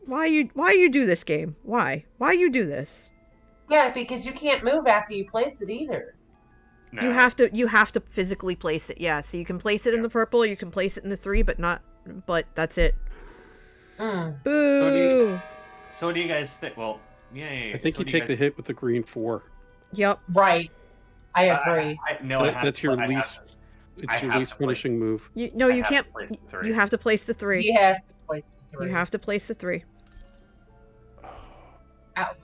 Why you do this game? Why you do this? Yeah, because you can't move after you place it either. No. You have to physically place it. Yeah, so you can place it in the purple, you can place it in the 3, but not but that's it. Mm. Boo! So what do you guys think? Well, yay. I think you take the hit with the green 4. Yep. Right. I agree. That's your least. It's your least punishing move. You I can't. have to place the 3. You have to place the 3. He has to place the 3. You have to place the 3. Ouch.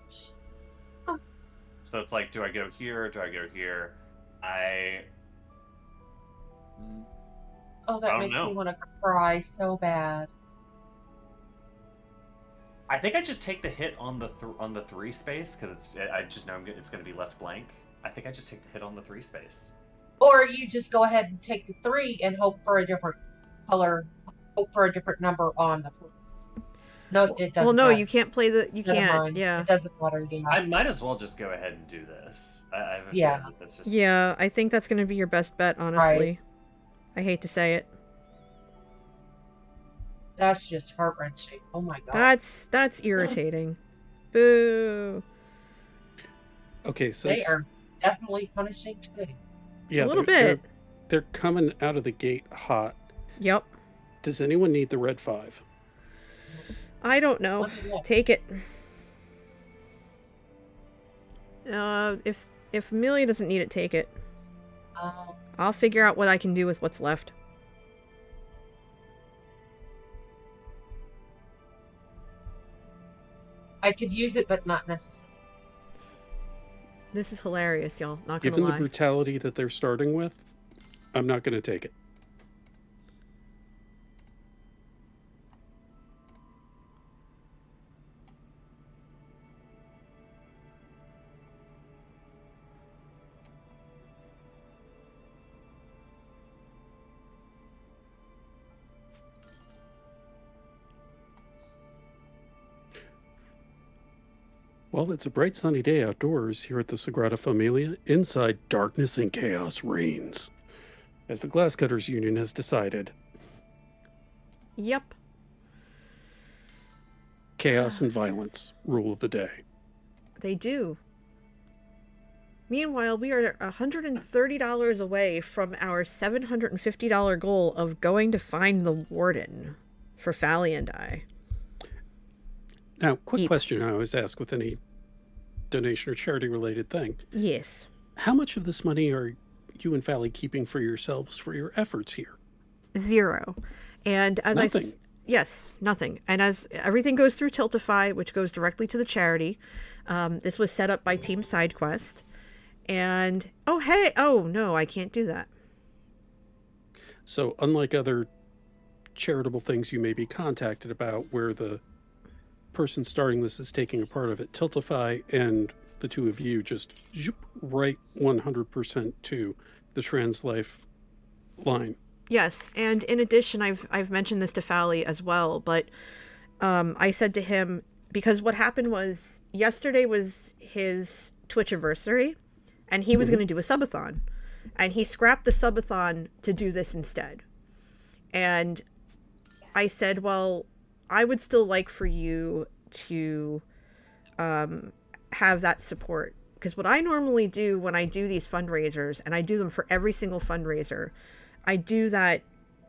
So it's like, do I go here or do I go here? Oh, that makes me want to cry so bad. I think I just take the hit on the 3 space because I just know it's going to be left blank. I think I just take the hit on the 3 space. Or you just go ahead and take the 3 and hope for a different color, hope for a different number on the 3. No, it doesn't. Well, no, matter. you can't play the. You can't. Mind. Yeah. It doesn't matter. I might as well just go ahead and do this. I have a Yeah. feeling that's just... Yeah, I think that's going to be your best bet, honestly. Right. I hate to say it. That's just heart-wrenching. Oh my god. That's irritating. Boo. Okay, so They are definitely punishing too. Yeah, a little bit. They're coming out of the gate hot. Yep. Does anyone need the red 5? I don't know. Take it. If Amelia doesn't need it, take it. I'll figure out what I can do with what's left. I could use it, but not necessarily. This is hilarious, y'all. Not gonna Given lie. the brutality that they're starting with, I'm not going to take it. Well, it's a bright sunny day outdoors here at the Sagrada Familia. Inside, darkness and chaos reigns, as the Glasscutters Union has decided. Yep. Chaos and violence rule of the day. They do. Meanwhile, we are $130 away from our $750 goal of going to find the warden for Fally and I. Now, quick question I always ask with any donation or charity related thing. Yes. How much of this money are you and Fally keeping for yourselves for your efforts here? 0. And as nothing. Yes, nothing. And as everything goes through Tiltify, which goes directly to the charity, this was set up by Team SideQuest. And, oh no, I can't do that. So unlike other charitable things you may be contacted about where the person starting this is taking a part of it, Tiltify and the two of you just right 100% to the Trans Life line. Yes, and in addition, I've mentioned this to Fally as well, but I said to him, because what happened was yesterday was his Twitch anniversary, and he was going to do a subathon, and he scrapped the subathon to do this instead. And I said, well, I would still like for you to have that support, because what I normally do when I do these fundraisers, and I do them for every single fundraiser, I do that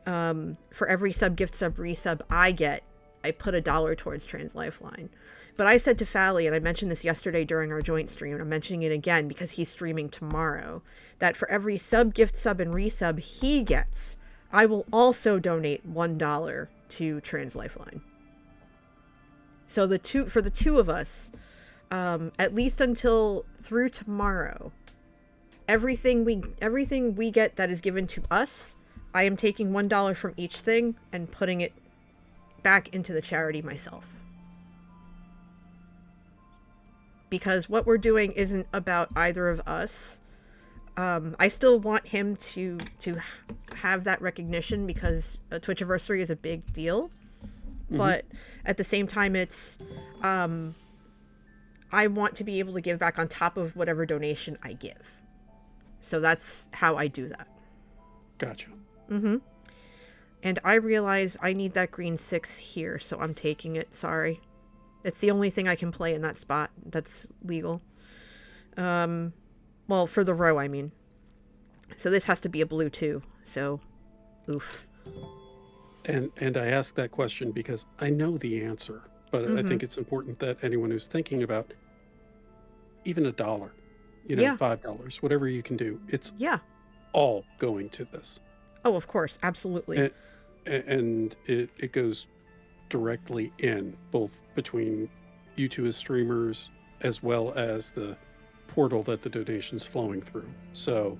for every sub, gift sub, resub I get, I put $1 towards Trans Lifeline. But I said to Fally, and I mentioned this yesterday during our joint stream, and I'm mentioning it again because he's streaming tomorrow, that for every sub, gift sub, and resub he gets, I will also donate $1 to Trans Lifeline. So for the two of us, at least until through tomorrow, everything we get that is given to us, I am taking $1 from each thing and putting it back into the charity myself. Because what we're doing isn't about either of us. I still want him to have that recognition because a Twitch anniversary is a big deal. Mm-hmm. But at the same time, it's I want to be able to give back on top of whatever donation I give. So that's how I do that. Gotcha. Mm-hmm. And I realize I need that green 6 here, so I'm taking it. Sorry. It's the only thing I can play in that spot that's legal. Well, for the row, I mean. So this has to be a blue too, so oof. And I ask that question because I know the answer, but I think it's important that anyone who's thinking about even $1, Yeah. $5, whatever you can do, it's Yeah. all going to this. Oh, of course, absolutely. And it goes directly in, both between you two as streamers as well as the portal that the donation's flowing through. So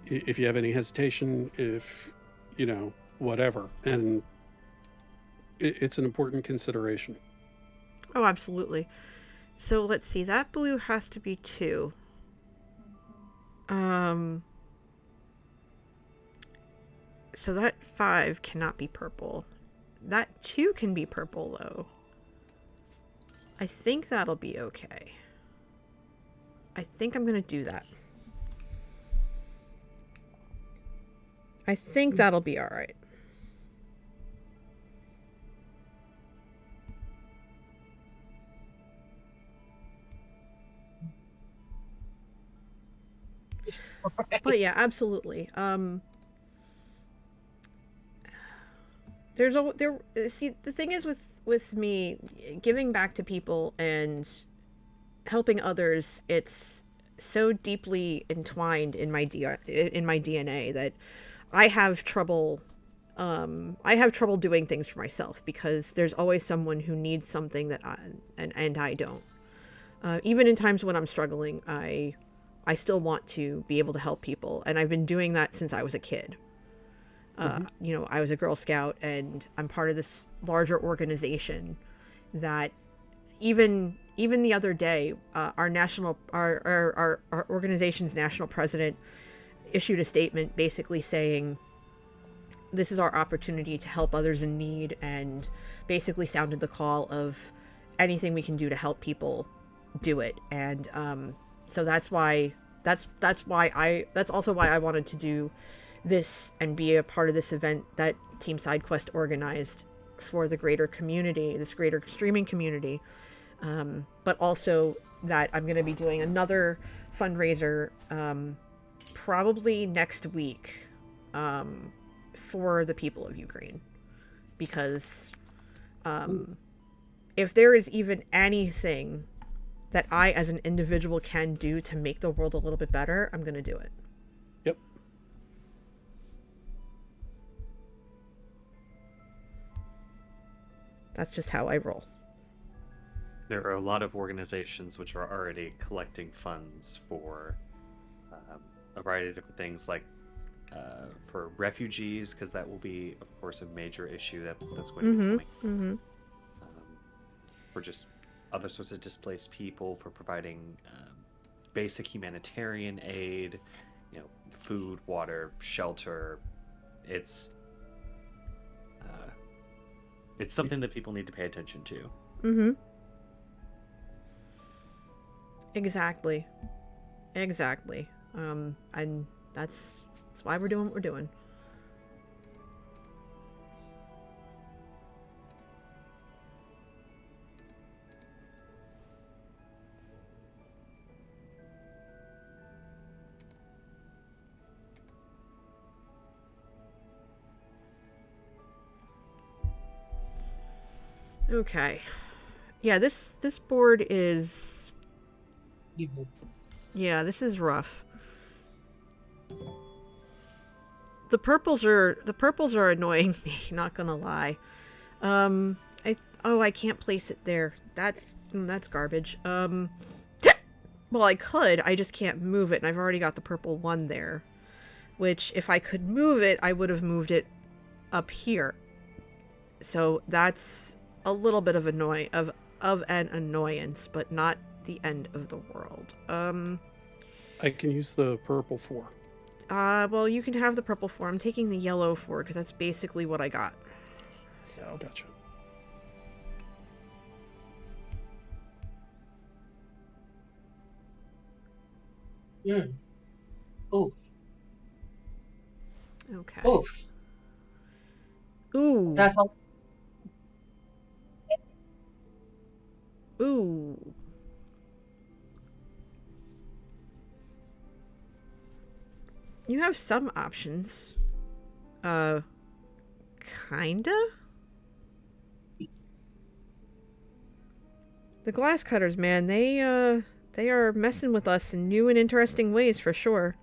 if you have any hesitation, if whatever, and it's an important consideration. Oh, absolutely. So let's see, that blue has to be 2. So that 5 cannot be purple. That 2 can be purple, though. I think that'll be okay. I think I'm gonna do that. I think that'll be alright. Right. But yeah, absolutely. See, the thing is with me giving back to people and helping others, it's so deeply entwined in my DNA that I have trouble doing things for myself, because there's always someone who needs something that I don't. Even in times when I'm struggling, I still want to be able to help people, and I've been doing that since I was a kid. I was a Girl Scout, and I'm part of this larger organization that even the other day, our organization's national president issued a statement basically saying this is our opportunity to help others in need, and basically sounded the call of anything we can do to help people, do it. And so that's also why I wanted to do this and be a part of this event that Team SideQuest organized for the greater community, this greater streaming community. But also that I'm going to be doing another fundraiser probably next week for the people of Ukraine, because if there is even anything that I as an individual can do to make the world a little bit better, I'm going to do it. Yep. That's just how I roll. There are a lot of organizations which are already collecting funds for a variety of different things, like for refugees, because that will be, of course, a major issue that's going to be coming. For just other sorts of displaced people, for providing basic humanitarian aid, food, water, shelter. It's something that people need to pay attention to. Exactly. And that's why we're doing what we're doing. Okay. Yeah, this board is... Yeah, this is rough. The purples are annoying me, not gonna lie. I can't place it there. That's garbage. Well, I could, I just can't move it, and I've already got the purple one there. Which, if I could move it, I would have moved it up here. So that's a little bit of an annoyance, but not the end of the world. I can use the purple 4. Well, you can have the purple 4. I'm taking the yellow 4 because that's basically what I got. So. Gotcha. Oof. Okay. Oof. Ooh. That's all. Ooh. You have some options. Kinda? The glass cutters, man, they are messing with us in new and interesting ways for sure.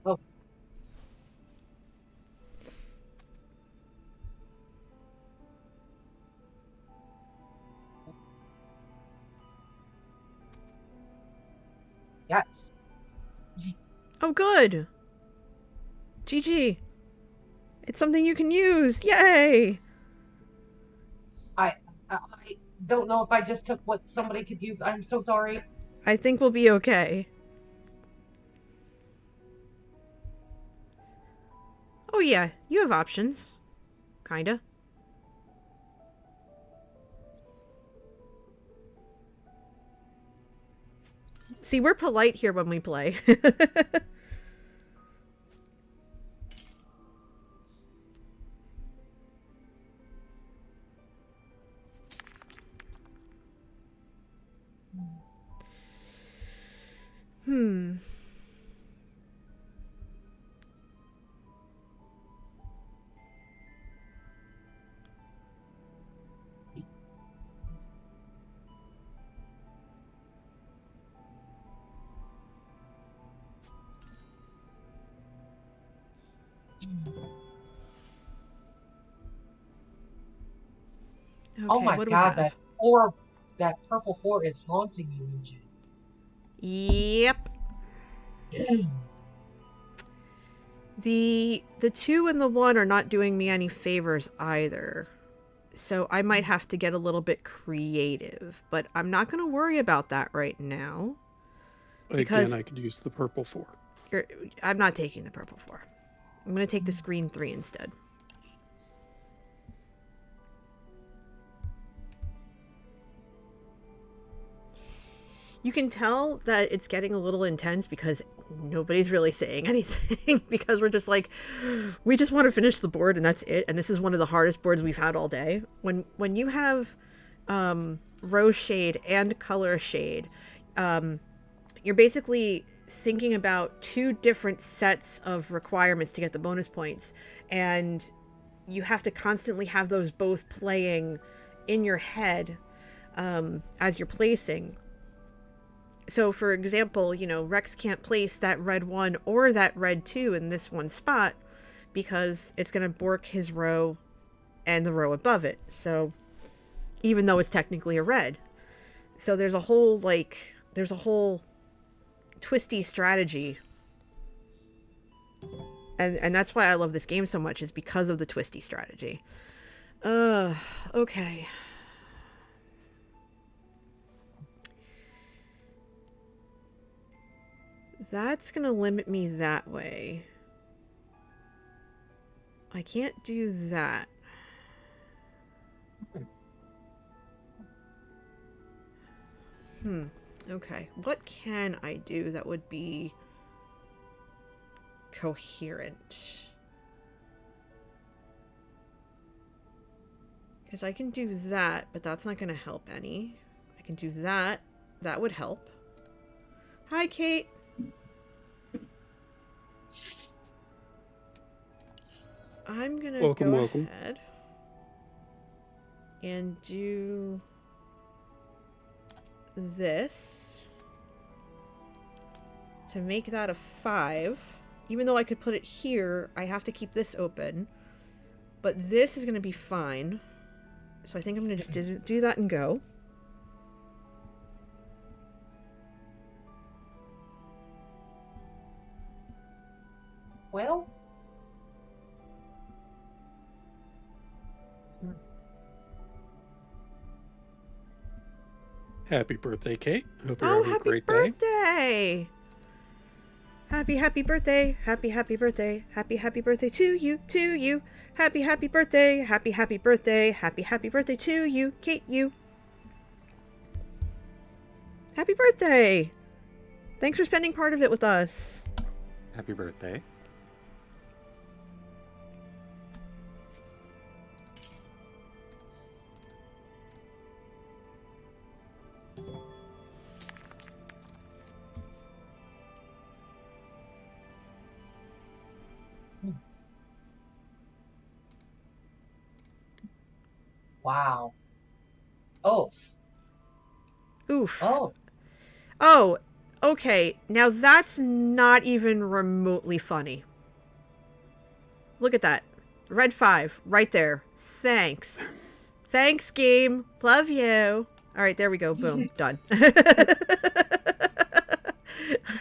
Oh. Yes. Oh, good. GG. It's something you can use. Yay! I don't know if I just took what somebody could use. I'm so sorry. I think we'll be okay. Oh yeah, you have options. Kinda. See, we're polite here when we play. Okay, Oh my what do god, we have? that purple 4 is haunting you, Eugene. Yep. The 2 and the 1 are not doing me any favors either. So I might have to get a little bit creative, but I'm not going to worry about that right now. Again, I could use the purple 4. I'm not taking the purple 4. I'm going to take the green 3 instead. You can tell that it's getting a little intense because nobody's really saying anything because we're just like, we just want to finish the board and that's it. And this is one of the hardest boards we've had all day. When you have row shade and color shade, you're basically thinking about 2 different sets of requirements to get the bonus points. And you have to constantly have those both playing in your head as you're placing. So, for example, you know, Rex can't place that red 1 or that red 2 in this one spot because it's going to bork his row and the row above it. So, even though it's technically a red. So, there's a whole twisty strategy. And that's why I love this game so much, is because of the twisty strategy. Okay. That's gonna limit me that way. I can't do that. Okay. What can I do that would be coherent? Because I can do that, but that's not gonna help any. I can do that. That would help. Hi, Kate. I'm gonna go ahead and do this to make that a 5. Even though I could put it here, I have to keep this open. But this is gonna be fine. So I think I'm gonna just do that and go. Well, happy birthday, Kate. Hope you're having a great birthday! Happy birthday! Happy birthday! Happy birthday to you! Happy birthday! Happy birthday! Happy birthday to you, Kate. You. Happy birthday! Thanks for spending part of it with us. Happy birthday. Wow. Oh. Oof. Oh. Oh, okay. Now that's not even remotely funny. Look at that. Red 5, right there. Thanks. Thanks, game. Love you. All right, there we go. Boom. Done. All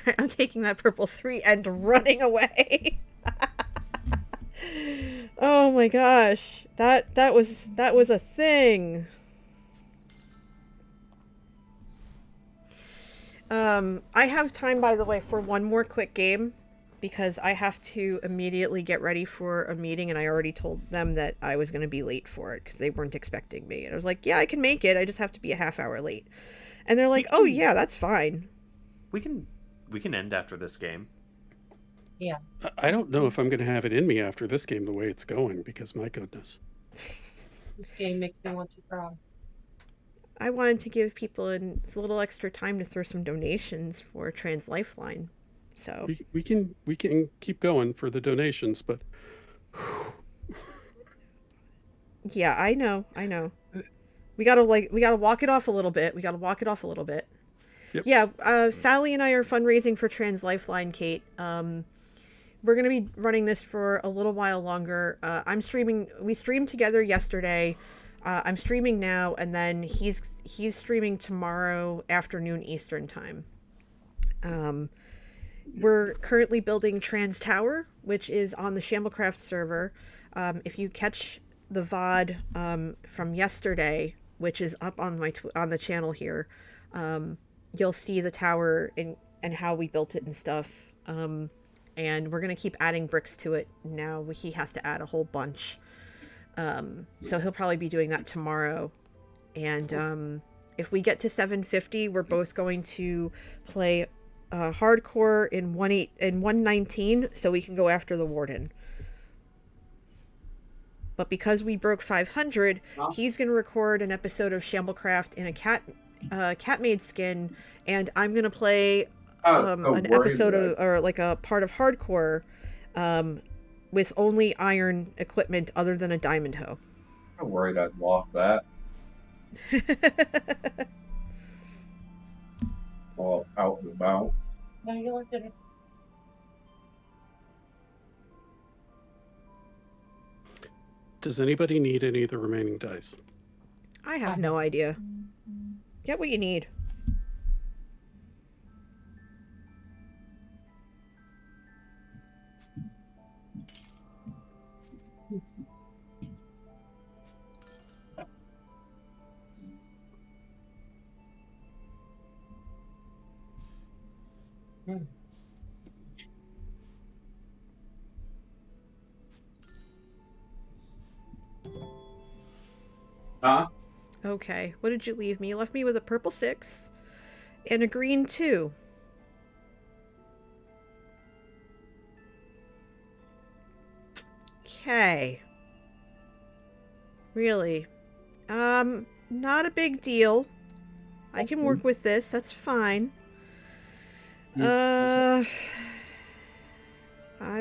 right, I'm taking that purple 3 and running away. Oh my gosh. That was a thing. I have time, by the way, for one more quick game because I have to immediately get ready for a meeting, and I already told them that I was going to be late for it because they weren't expecting me. And I was like, yeah, I can make it. I just have to be a half hour late. And they're like, oh yeah, that's fine. We can end after this game. Yeah. I don't know if I'm going to have it in me after this game the way it's going, because my goodness. This game makes me want to cry. I wanted to give people a little extra time to throw some donations for Trans Lifeline. So we can keep going for the donations, but yeah, I know. We gotta walk it off a little bit. Yep. Yeah, Fally and I are fundraising for Trans Lifeline, Kate. We're gonna be running this for a little while longer. I'm streaming. We streamed together yesterday. I'm streaming now, and then he's streaming tomorrow afternoon Eastern time. We're currently building Trans Tower, which is on the Shamblecraft server. If you catch the VOD from yesterday, which is up on on the channel here, you'll see the tower and how we built it and stuff. And we're gonna keep adding bricks to it now. He has to add a whole bunch. So he'll probably be doing that tomorrow. And if we get to 750, we're both going to play hardcore in 119 so we can go after the warden. But because we broke 500, he's going to record an episode of Shamblecraft in a cat maid skin, and I'm going to play an episode or like a part of hardcore with only iron equipment other than a diamond hoe. I'm worried I'd lost that. All out and about. No, you looked at it. Does anybody need any of the remaining dice? I have no idea. Get what you need. Huh? Okay, what did you leave me? You left me with a purple 6 and a green 2. Okay. Really? Not a big deal. I can work with this, that's fine. I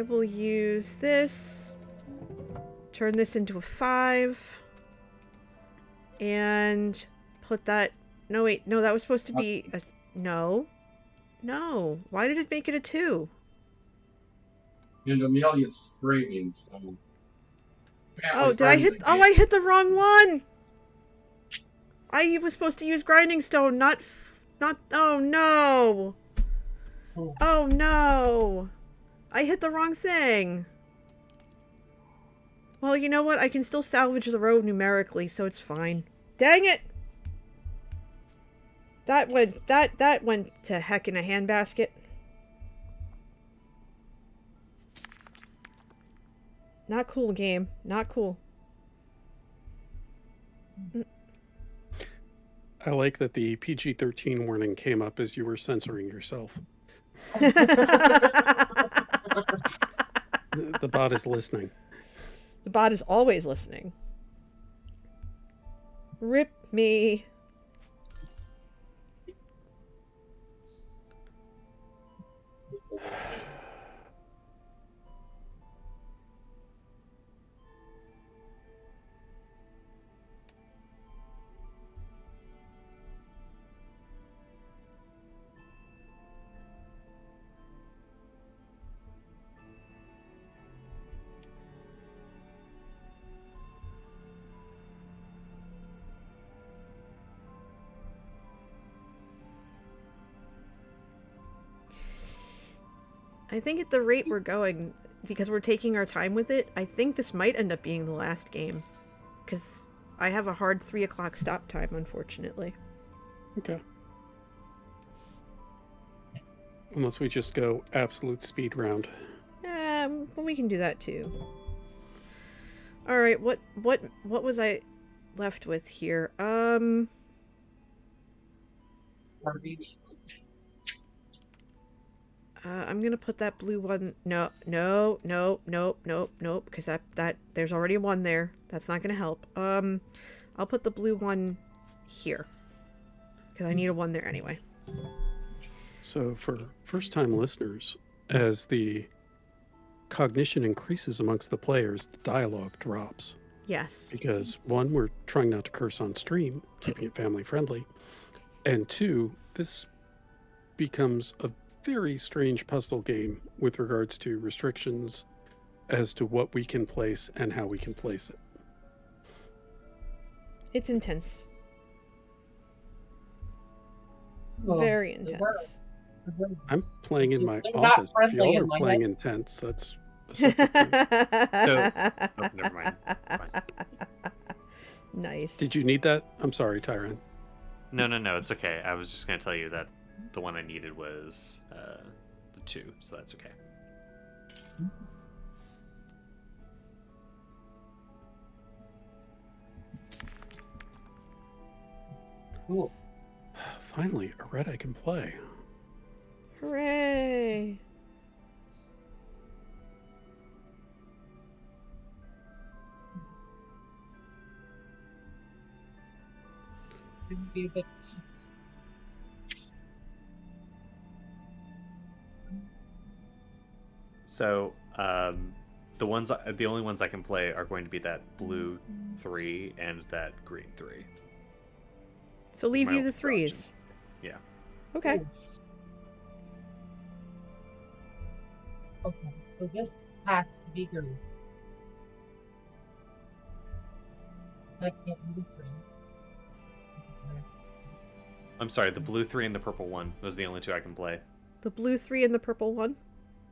will use this. Turn this into a 5. And put that... No, wait. No, that was supposed to be a... No. No. Why did it make it a 2? And Amelia's screaming, so... Oh, did I hit... Oh, I hit the wrong one! I was supposed to use grinding stone, not... Oh, no! Oh, no! I hit the wrong thing! Well, you know what? I can still salvage the road numerically, so it's fine. Dang it! That went to heck in a handbasket. Not cool, game. Not cool. I like that the PG-13 warning came up as you were censoring yourself. The bot is listening. The bot is always listening. Rip me. I think at the rate we're going, because we're taking our time with it, I think this might end up being the last game. Because I have a hard 3 o'clock stop time, unfortunately. Okay. Unless we just go absolute speed round. Well, we can do that too. All right, what was I left with here? Garbage. I'm gonna put that blue one. No, because that there's already one there. That's not gonna help. I'll put the blue one here because I need a one there anyway. So for first-time listeners, as the cognition increases amongst the players, the dialogue drops. Yes. Because one, we're trying not to curse on stream, keeping it family friendly, and two, this becomes a very strange puzzle game with regards to restrictions as to what we can place and how we can place it. It's intense. Well, Very intense. I'm playing in my They're not office. If friendly y'all in are my playing head. intense, that's a separate thing. Oh, never mind. Fine. Nice. Did you need that? I'm sorry, Tyron. No, it's okay. I was just going to tell you that the one I needed was the 2, so that's okay. Cool. Finally, a red I can play. Hooray! It would be a bit. So, the only ones I can play are going to be that blue 3 and that green 3. So leave My you only the 3s. option. Yeah. Okay. Okay, so this has to be green. I can't do the 3. I'm sorry, the blue 3 and the purple 1 was the only 2 I can play. The blue 3 and the purple 1.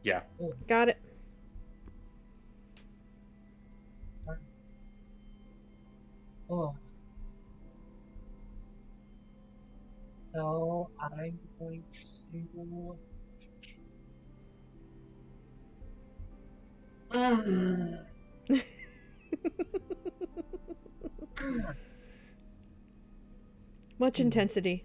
Yeah. Got it. Oh. So I'm going to. Much intensity.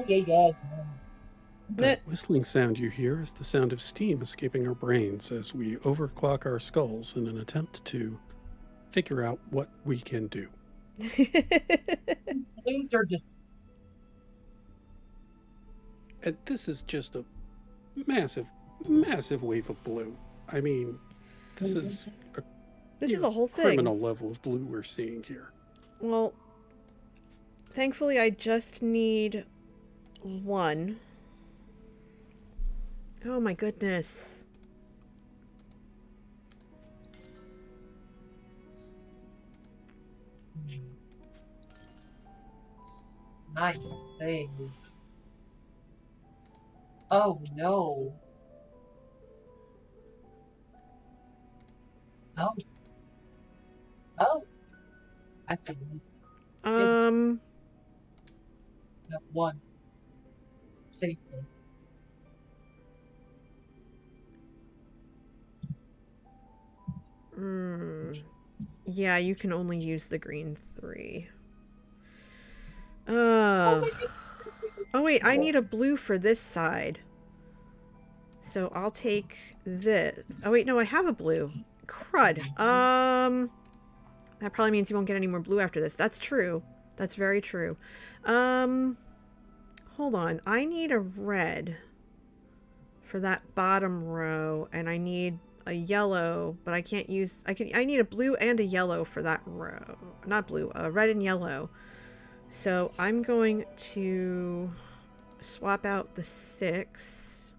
Yeah. That whistling sound you hear is the sound of steam escaping our brains as we overclock our skulls in an attempt to figure out what we can do. Things are just. And this is just a massive, massive wave of blue. I mean, this is a whole thing. Criminal level of blue we're seeing here. Well, thankfully I just need 1. Oh my goodness. Nice thing. Oh no. Oh. I see. Got 1. Safely. Yeah, you can only use the green 3. Oh wait, I need a blue for this side. So I'll take this. Oh wait, no, I have a blue. Crud. That probably means you won't get any more blue after this. That's true. That's very true. Hold on. I need a red for that bottom row, and I need a yellow, but I can't use. I need a blue and a yellow for that row. Not blue. Red and yellow. So I'm going to swap out the 6.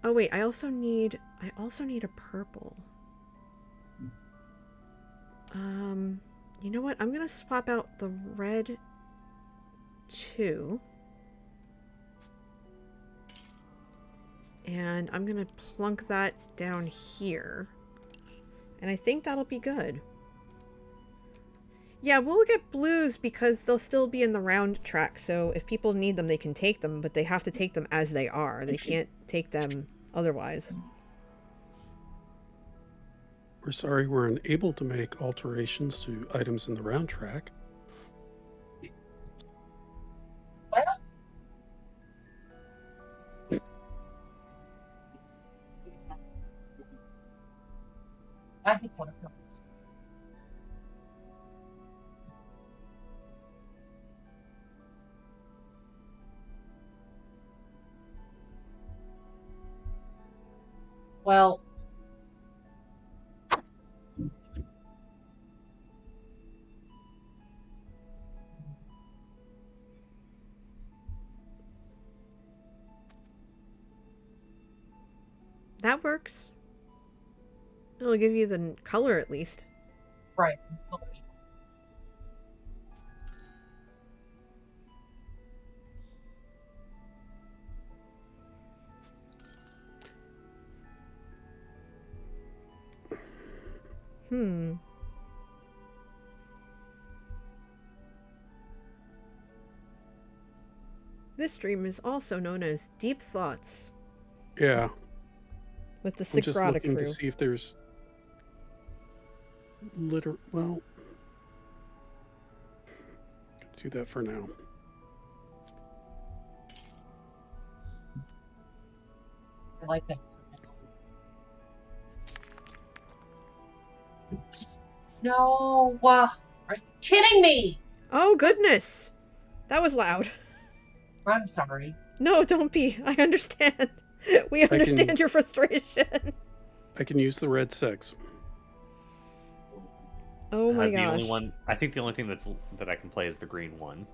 Oh wait, I also need a purple. You know what? I'm gonna swap out the red 2. And I'm gonna plunk that down here. And I think that'll be good. Yeah, we'll get blues because they'll still be in the round track, so if people need them, they can take them, but they have to take them as they are. They can't take them otherwise. We're sorry we're unable to make alterations to items in the round track. I just want to know. Well, That works. It'll give you the color at least. right. This stream is also known as Deep Thoughts. Yeah. With the I'm just Sagrada looking crew. to see if there's well, do that for now. I like that. No, are you kidding me? Oh, goodness. That was loud. I'm sorry. No, don't be. I understand. We understand your frustration. I can use the red 6. Oh my gosh. The only one, I think the only thing that I can play is the green one.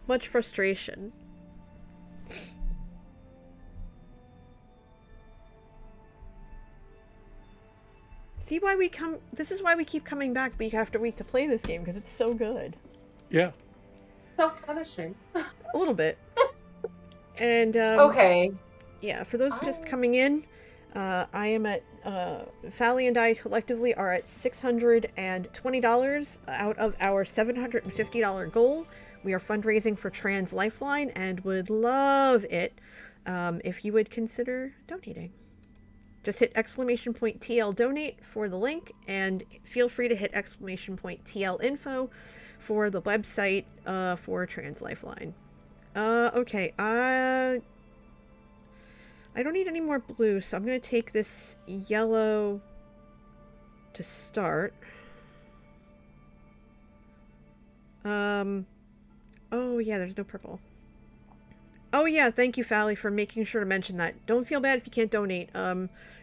Much frustration. See why we come. This is why we keep coming back week after week to play this game, because it's so good. Yeah. So punishing. A little bit. And okay. Yeah, for those just coming in, I am at Fally and I collectively are at $620 out of our $750 goal. We are fundraising for Trans Lifeline and would love it if you would consider donating. Just hit !TL donate for the link, and feel free to hit !TL info for the website for Trans Lifeline. Okay, I don't need any more blue, so I'm going to take this yellow to start. Oh yeah, there's no purple. Oh yeah, thank you, Fally, for making sure to mention that. Don't feel bad if you can't donate.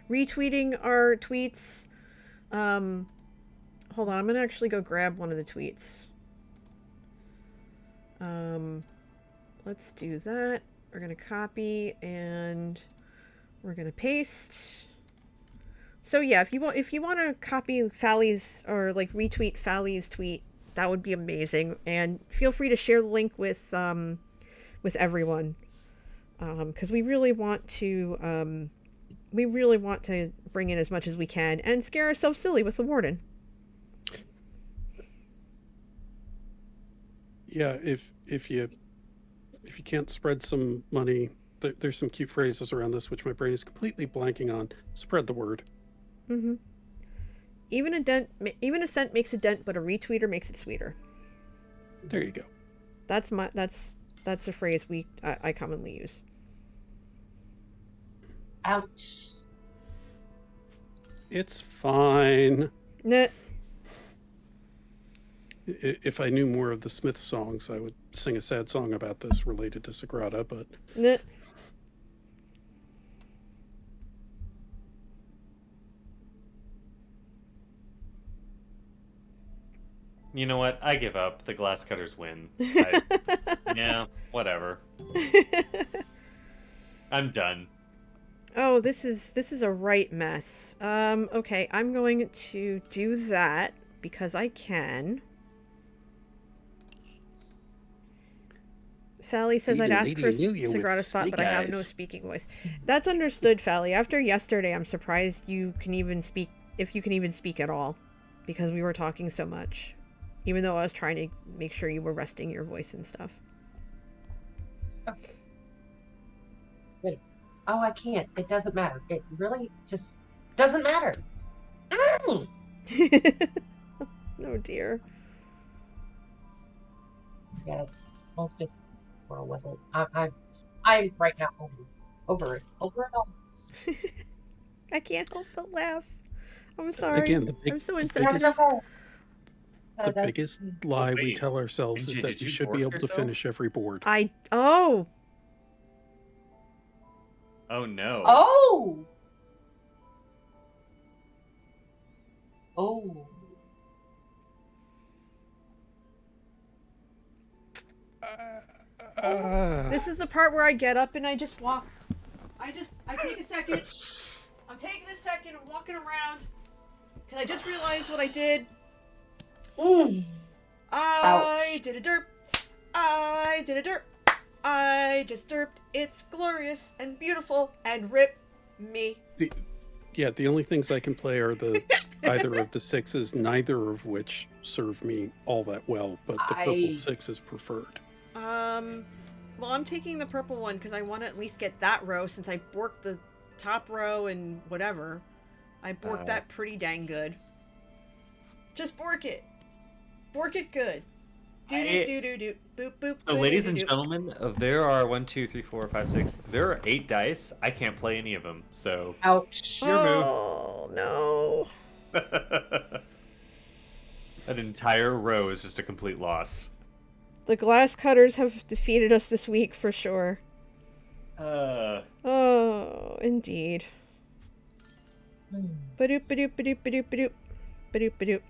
Retweeting our tweets. Hold on, I'm gonna actually go grab one of the tweets. Let's do that. We're gonna copy and we're gonna paste. So yeah, if you want to copy Fally's or like retweet Fally's tweet, that would be amazing. And feel free to share the link with everyone, because we really want to bring in as much as we can and scare ourselves silly with the warden. Yeah, if you can't spread some money, there's some cute phrases around this which my brain is completely blanking on. Spread the word. Mm-hmm. Even a cent makes a dent, but a retweeter makes it sweeter. There you go. That's a phrase I commonly use. Ouch. It's fine. Nah. If I knew more of the Smith songs, I would sing a sad song about this related to Sagrada, but... Nah. You know what? I give up. The glass cutters win. Yeah, whatever. I'm done. Oh, this is a right mess. Okay, I'm going to do that because I can. Fally says I'd ask for Sagrada spot, but I have no speaking voice. That's understood, Fally. After yesterday, I'm surprised you can even speak, if you can even speak at all, because we were talking so much. Even though I was trying to make sure you were resting your voice and stuff. Okay. Wait. Oh, I can't. It doesn't matter. It really just doesn't matter. Oh dear. Yeah, let's just roll with it. I'm right now over it all. I can't help but laugh. I'm sorry. Again, I'm so insensitive. The biggest lie we tell ourselves is that you should be able to finish every board. Oh no. Oh. This is the part where I get up and I just walk. I take a second. I'm taking a second. I'm walking around. Because I just realized what I did. I did a derp. I did a derp. I just derped. It's glorious and beautiful and rip me. The only things I can play are the either of the sixes, neither of which serve me all that well, but the purple six is preferred. Well, I'm taking the purple one because I want to at least get that row since I borked the top row and whatever. I borked that pretty dang good. Just bork it. Bork it good. Do-do-do-do-do. Boop, boop. So, ladies and gentlemen, there are 1, 2, 3, 4, 5, 6. There are 8 dice. I can't play any of them, so... Ouch. Your move. Oh, no. An entire row is just a complete loss. The glass cutters have defeated us this week for sure. Oh, indeed. Ba-doop, ba-doop, ba-doop, ba-doop, ba-doop. Ba-doop, ba-doop.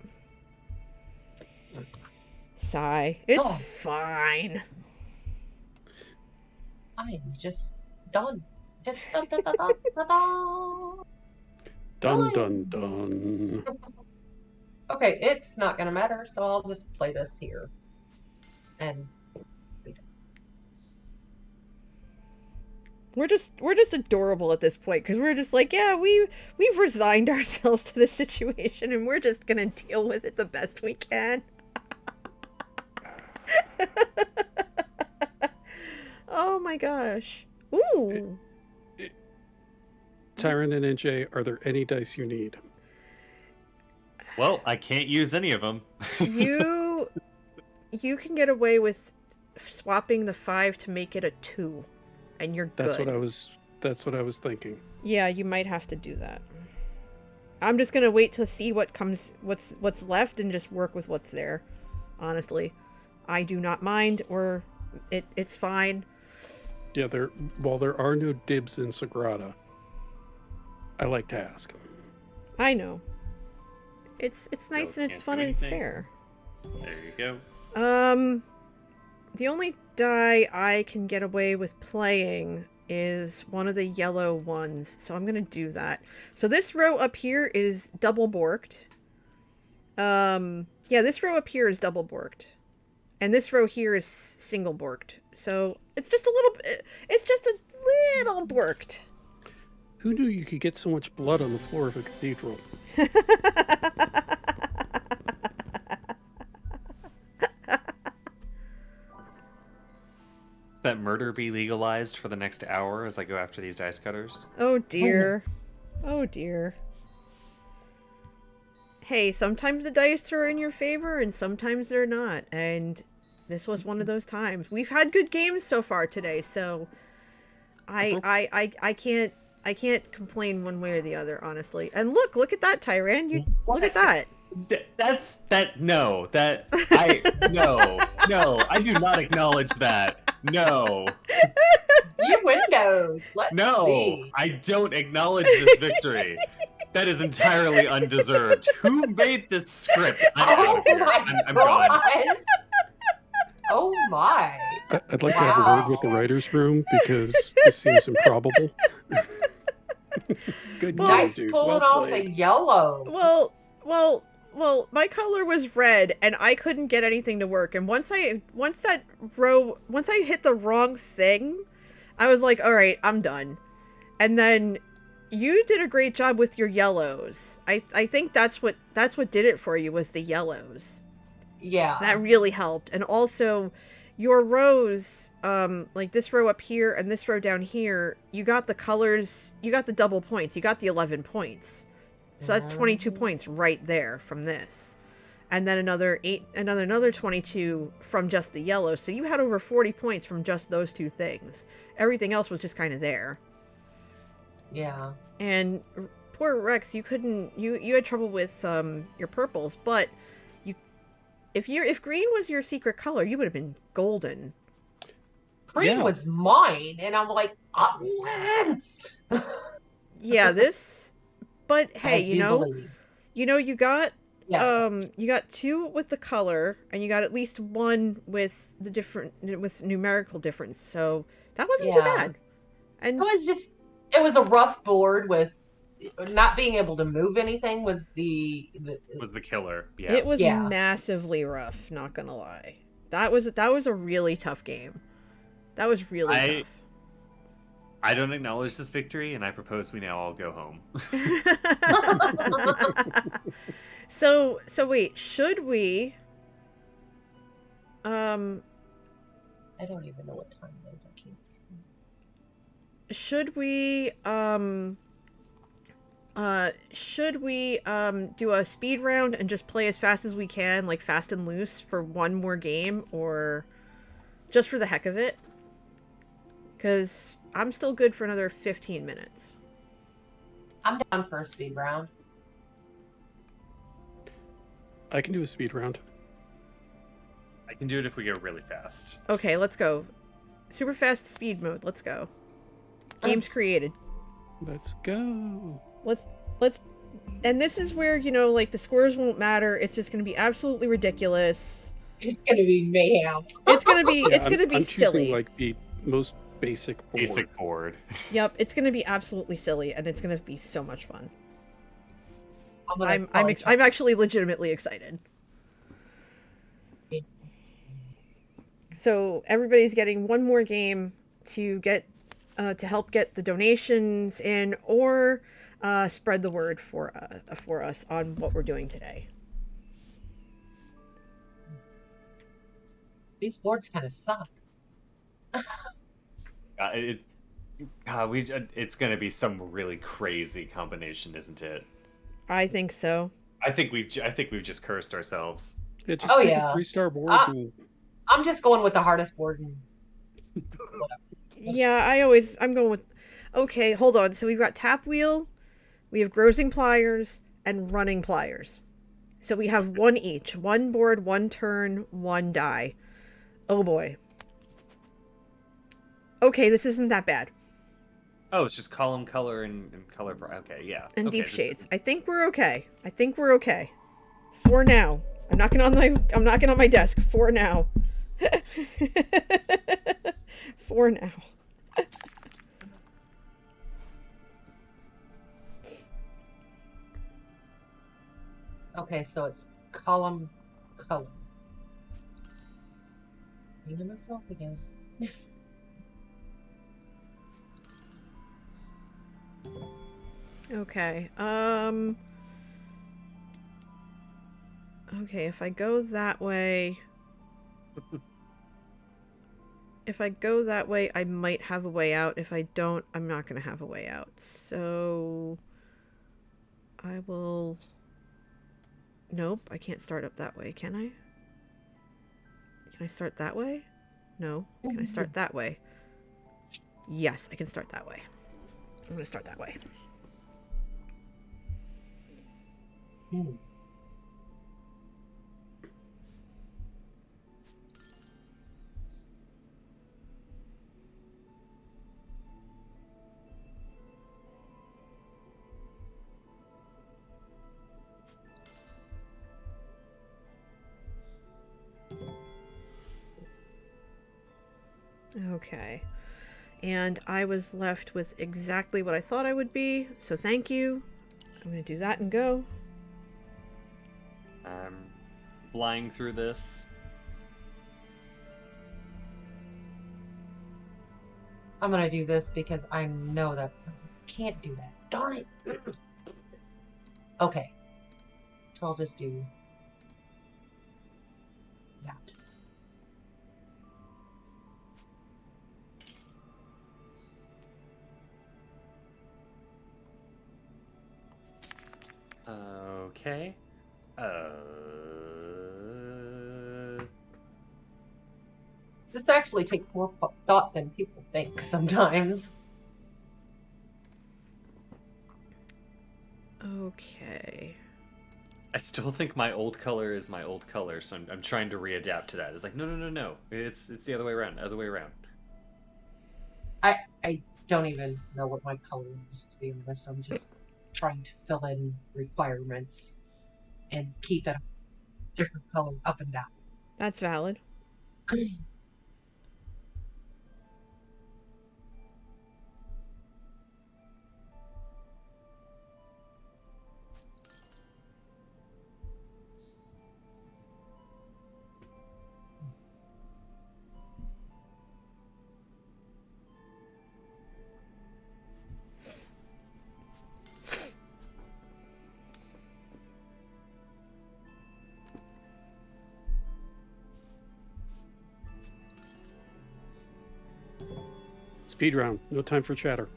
Sigh. It's fine. I am just done. Just dun, dun, dun, dun, dun, dun. Dun, dun, dun. Okay, it's not gonna matter, so I'll just play this here. And we're just adorable at this point because we're just like, yeah, we've resigned ourselves to this situation and we're just gonna deal with it the best we can. Oh my gosh. Ooh. Tyrant and NJ, are there any dice you need? Well, I can't use any of them. You can get away with swapping the 5 to make it a 2, and you're good. That's what I was thinking. Yeah, you might have to do that. I'm just gonna wait to see what's left and just work with what's there. Honestly, I do not mind, or it's fine. Yeah, while there are no dibs in Sagrada, I like to ask. I know. It's nice and it's fun and it's fair. There you go. The only die I can get away with playing is one of the yellow ones, so I'm gonna do that. So this row up here is double borked. Yeah, this row up here is double borked. And this row here is single borked. So it's just a little borked. Who knew you could get so much blood on the floor of a cathedral? That murder be legalized for the next hour as I go after these dice cutters? Oh dear. Oh dear. Hey, sometimes the dice are in your favor and sometimes they're not, and this was one of those times. We've had good games so far today, so I can't complain one way or the other, honestly. And look at that, Tyran. Look at that. No, I do not acknowledge that. No. You windows. Let's see. I don't acknowledge this victory. That is entirely undeserved. Who made this script? I'm out Oh of here. my I'm gone. gosh! Oh my! I'd like to have a word with the Wow. writer's room because this seems improbable. Good game, Nice dude. pulling Well off the played. yellow. Well, my color was red and I couldn't get anything to work. And once I hit the wrong thing, I was like, all right, I'm done. And then you did a great job with your yellows. I think that's what did it for you, was the yellows. Yeah. That really helped. And also your rows, like this row up here and this row down here, you got the colors, you got the double points, you got the 11 points. So that's 22 points right there from this. And then another 22 from just the yellow. So you had over 40 points from just those two things. Everything else was just kind of there. Yeah. And poor Rex, you had trouble with your purples, but if green was your secret color, you would have been golden. Green was mine, and I'm like, yeah, this. But hey, you got you got 2 with the color, and you got at least 1 with with numerical difference. So that wasn't too bad. And it was a rough board with not being able to move anything was the killer. Yeah. It was massively rough, not gonna lie. That was a really tough game. That was really tough. I don't acknowledge this victory, and I propose we now all go home. So wait, should we I don't even know what time it is. I can't see. Should we do a speed round and just play as fast as we can, like fast and loose, for one more game, or just for the heck of it? Because I'm still good for another 15 minutes. I'm down for a speed round. I can do a speed round. I can do it if we go really fast. Okay, let's go. Super fast speed mode. Let's go. Game's created. Let's go. Let's and this is where, like, the scores won't matter. It's just going to be absolutely ridiculous. It's going to be mayhem. It's going to be I'm silly. Choosing, like, the most basic board. Yep, it's going to be absolutely silly, and it's going to be so much fun. I'm actually legitimately excited. So everybody's getting one more game to help get the donations in, or spread the word for us on what we're doing today. These boards kind of suck. It's going to be some really crazy combination, isn't it? I think so. I think we've just cursed ourselves. Yeah, just pick a 3-star board. I'm just going with the hardest board. Yeah, I'm going with. Okay, hold on. So we've got tap wheel, we have grossing pliers, and running pliers. So we have one each. One board, one turn, one die. Oh boy. Okay, this isn't that bad. Oh, it's just column color and color. Okay, yeah. And okay, deep shades. I think we're okay. For now. I'm knocking on my desk. For now. For now. Okay, so it's column color. Thinking myself again. Okay. Okay, if I go that way... I might have a way out. If I don't, I'm not going to have a way out. So... I will... Nope, I can't start up that way, can I? Can I start that way? No. Can I start that way? Yes, I can start that way. I'm going to start that way. Okay. And I was left with exactly what I thought I would be, so thank you. I'm going to do that and go. Flying through this. I'm gonna do this because I know that I can't do that. Darn it. Okay. So I'll just do that. Okay. This actually takes more thought than people think sometimes. Okay. I still think my old color is my old color, so I'm trying to readapt to that. It's like, no. It's the other way around. I don't even know what my color is, to be honest. I'm just trying to fill in requirements and keep it a different color up and down. That's valid. Speed round. No time for chatter.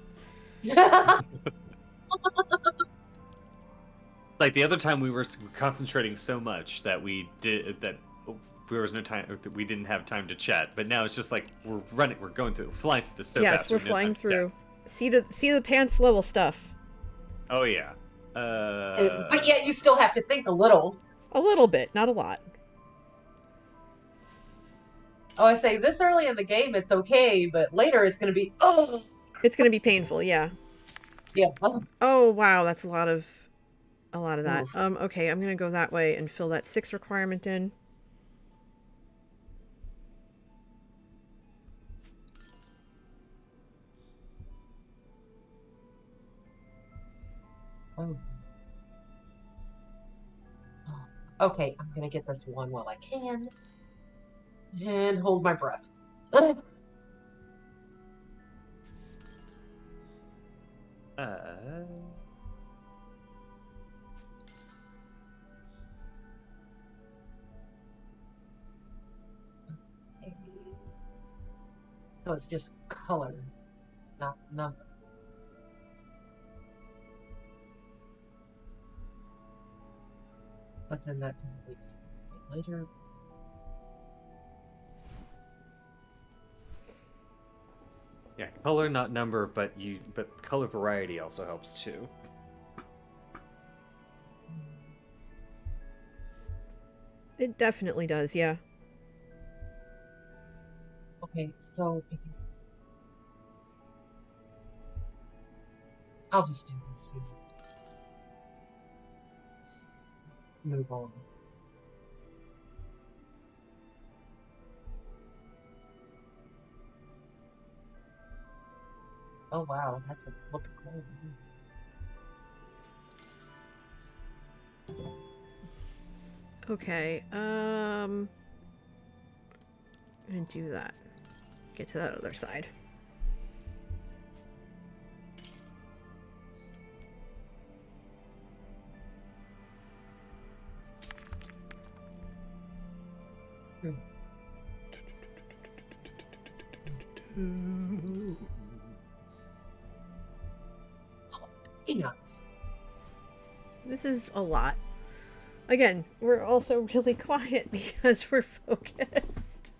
Like the other time, we were concentrating so much that there was no time. We didn't have time to chat. But now it's just like we're flying through this so fast. Yes, we're flying through. See the pants level stuff. Oh yeah. But yet you still have to think a little. A little bit, not a lot. Oh, I say this early in the game, it's okay, but later it's going to be, oh. It's going to be painful, yeah. Yeah. Oh, wow, that's a lot of that. Oof. Okay, I'm going to go that way and fill that 6 requirement in. Oh. Okay, I'm going to get this one while I can. And hold my breath. So it's just color, not number. But then that can be later. Yeah, color, not number, but color variety also helps too. It definitely does, yeah. Okay, so I'll just do this here. Move on. Oh wow, that's a look cool. Okay, I'm gonna do that. Get to that other side. Enough. This is a lot. Again, we're also really quiet because we're focused.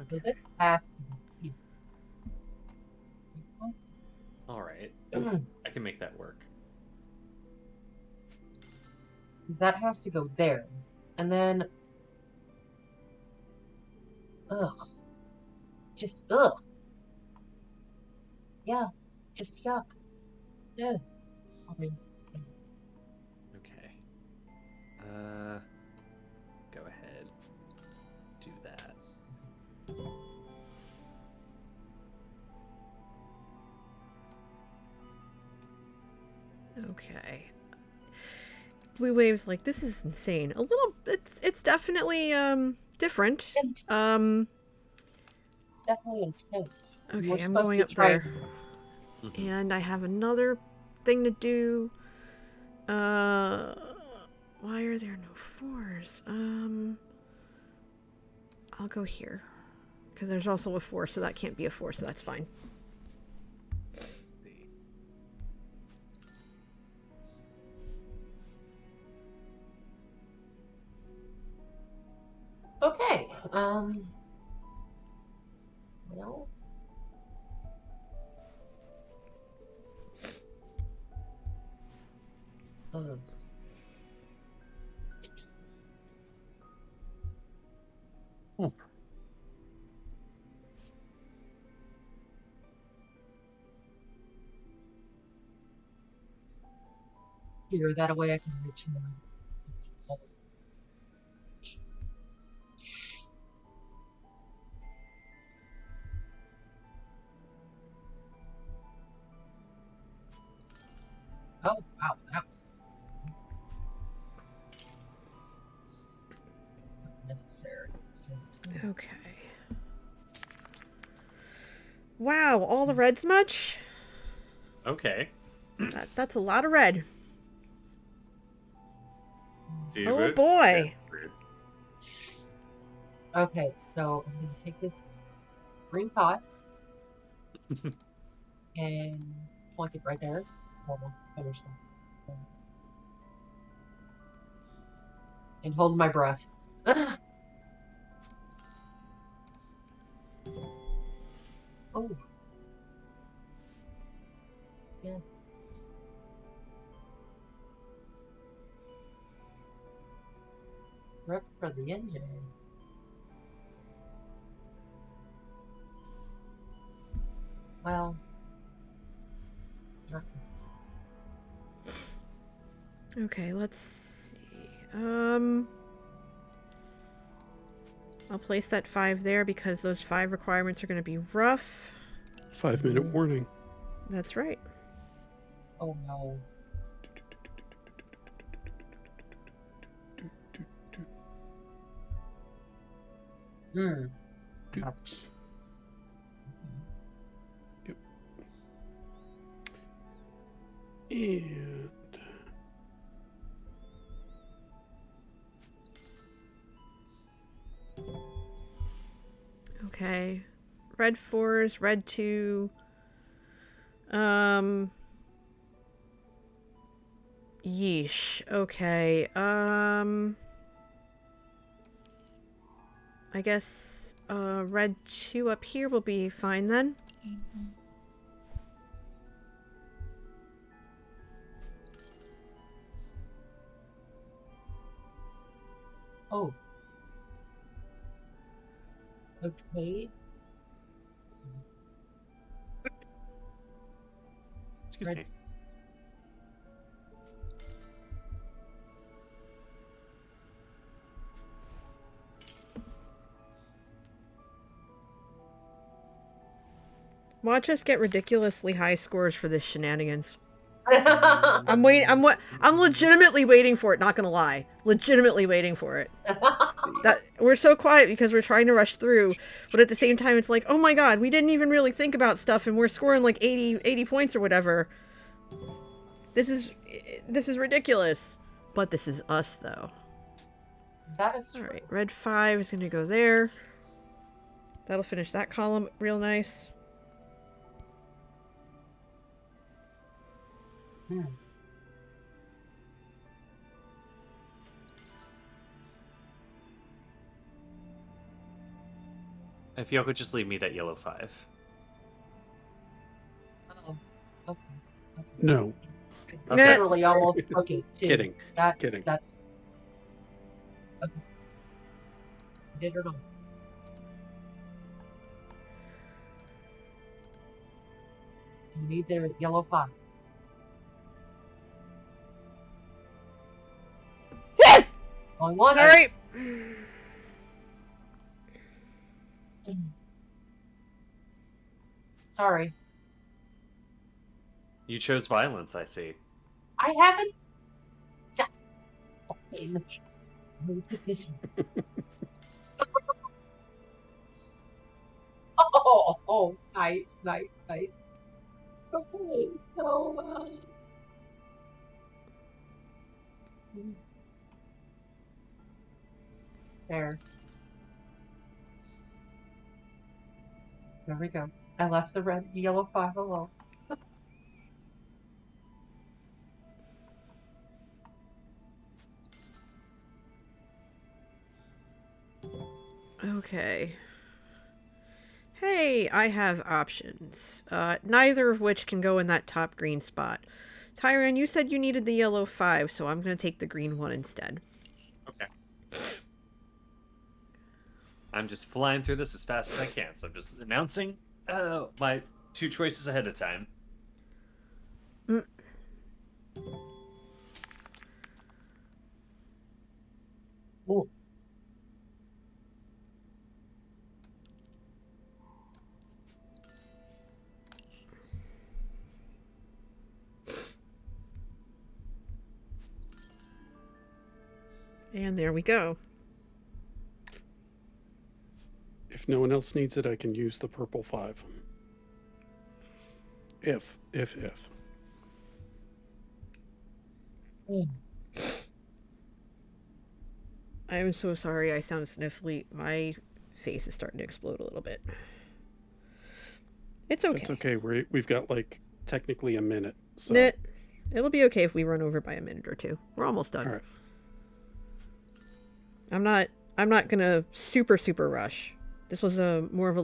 So this has to be. All right, I can make that work. That has to go there, and then. Ugh. Just ugh. Yeah, just yuck. Yeah. I mean, Okay. Go ahead. Okay. Blue Wave's like, this is insane. A little, it's definitely, different. It's definitely intense. Okay, We're I'm supposed going to up try. there. And I have another thing to do. Why are there no 4s? I'll go here. Because there's also a 4, so that can't be a 4, so that's fine. Okay. Well. Here, that way I can reach more. Oh, wow, that was necessary. Okay. Wow, all the reds much? Okay. That's a lot of red. Seafood. Oh boy. Okay, so I'm going to take this green pot and plunk it right there. Hold on, finish that. And hold my breath. Oh. Yeah. Rep for the engine. Well, not necessarily. Okay, let's see. I'll place that 5 there because those 5 requirements are going to be rough. 5-minute warning. That's right. Oh no. Hmm. Yep. And Okay. Red 4s, red 2. Yeesh. Okay. I guess red 2 up here will be fine then. Oh. Okay. Excuse Red. me. Watch us get ridiculously high scores for this shenanigans. I'm waiting. I'm legitimately waiting for it. Not gonna lie, legitimately waiting for it. That we're so quiet because we're trying to rush through, but at the same time, it's like, oh my god, we didn't even really think about stuff, and we're scoring like 80 points or whatever. This is ridiculous. But this is us, though. That is true. All right, red 5 is gonna go there. That'll finish that column real nice. Hmm. If y'all could just leave me that yellow 5. Oh. Okay. no. Literally almost okay. Too. Kidding. That, Kidding. That's okay. Did or not? You need the yellow 5. Only one. Sorry. Sorry. You chose violence, I see. I haven't. Look at this. Oh, nice. Okay, so there. There we go. I left the red, yellow 5 alone. Okay. Hey, I have options. Neither of which can go in that top green spot. Tyron, you said you needed the yellow 5, so I'm going to take the green one instead. Okay. I'm just flying through this as fast as I can, so I'm just announcing my 2 choices ahead of time. Ooh. And there we go. If no one else needs it, I can use the purple 5. If. I am so sorry I sound sniffly. My face is starting to explode a little bit. It's okay. That's okay. We've got like technically a minute. So. It'll be okay if we run over by a minute or two. We're almost done. All right. I'm not gonna super rush. This was more or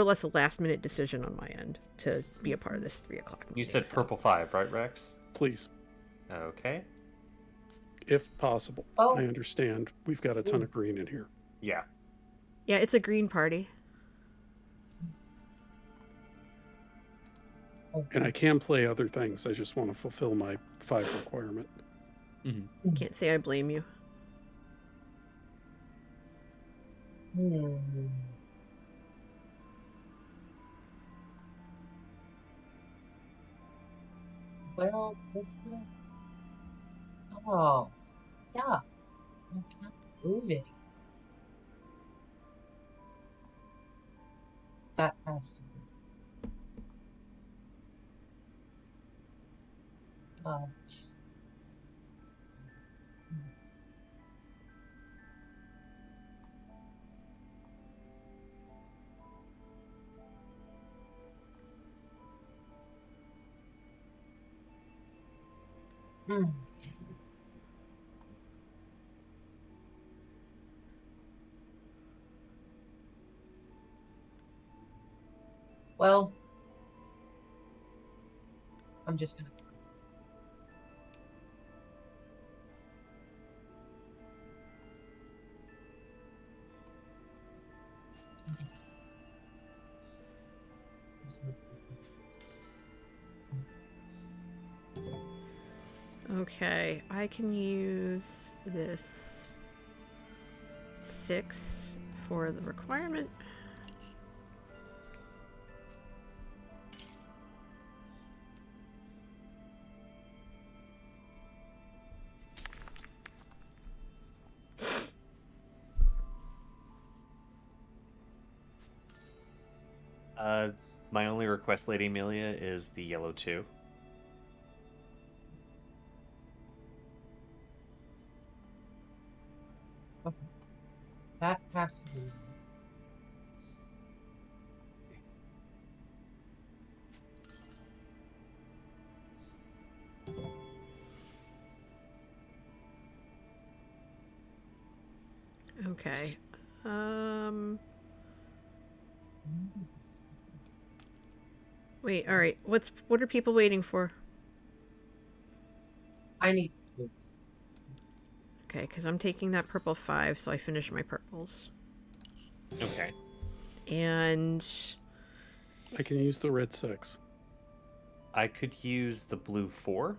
less a last minute decision on my end to be a part of this 3 o'clock meeting. You said purple 5, right, Rex? Please. Okay. If possible. Oh. I understand. We've got a ton of green in here. Yeah. Yeah, it's a green party. And I can play other things. I just want to fulfill my 5 requirement. Mm-hmm. Can't say I blame you. Well, this one. Oh, yeah. I'm not moving. That has to be. Well, I'm just gonna. Okay, I can use this 6 for the requirement. My only request, Lady Amelia, is the yellow 2. Okay. That has to be. Okay. Wait, all right. What are people waiting for? I need. Okay, because I'm taking that purple 5, so I finish my purples. Okay. And I can use the red 6. I could use the blue 4.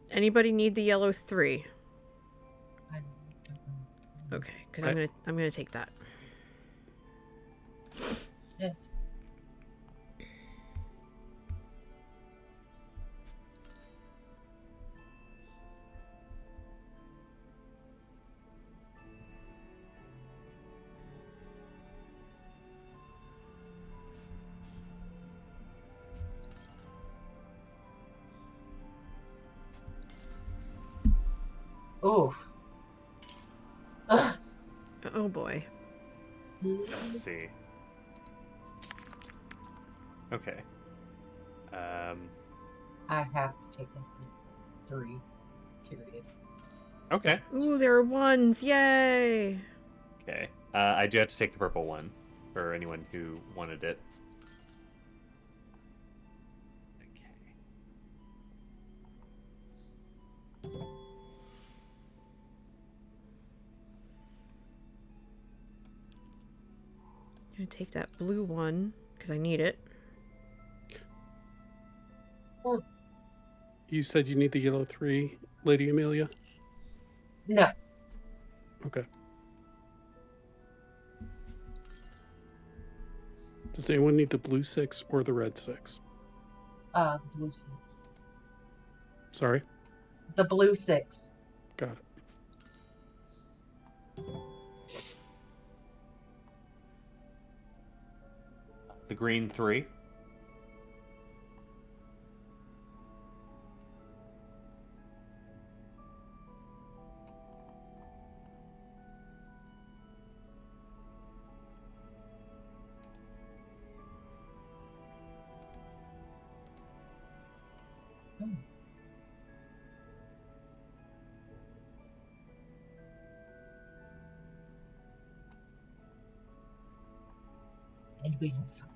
Anybody need the yellow 3? Okay, because I'm gonna take that. Yes. Oof. Ugh. Oh boy. Let's see. Okay. I have to take a 3. Period. Okay. Ooh, there are ones. Yay! Okay. I do have to take the purple one for anyone who wanted it. Okay. I'm gonna take that blue one because I need it. You said you need the yellow 3, Lady Amelia? No. Okay. Does anyone need the blue 6 or the red 6? The blue 6. Sorry? The blue 6. Got it. The green 3. And we have some.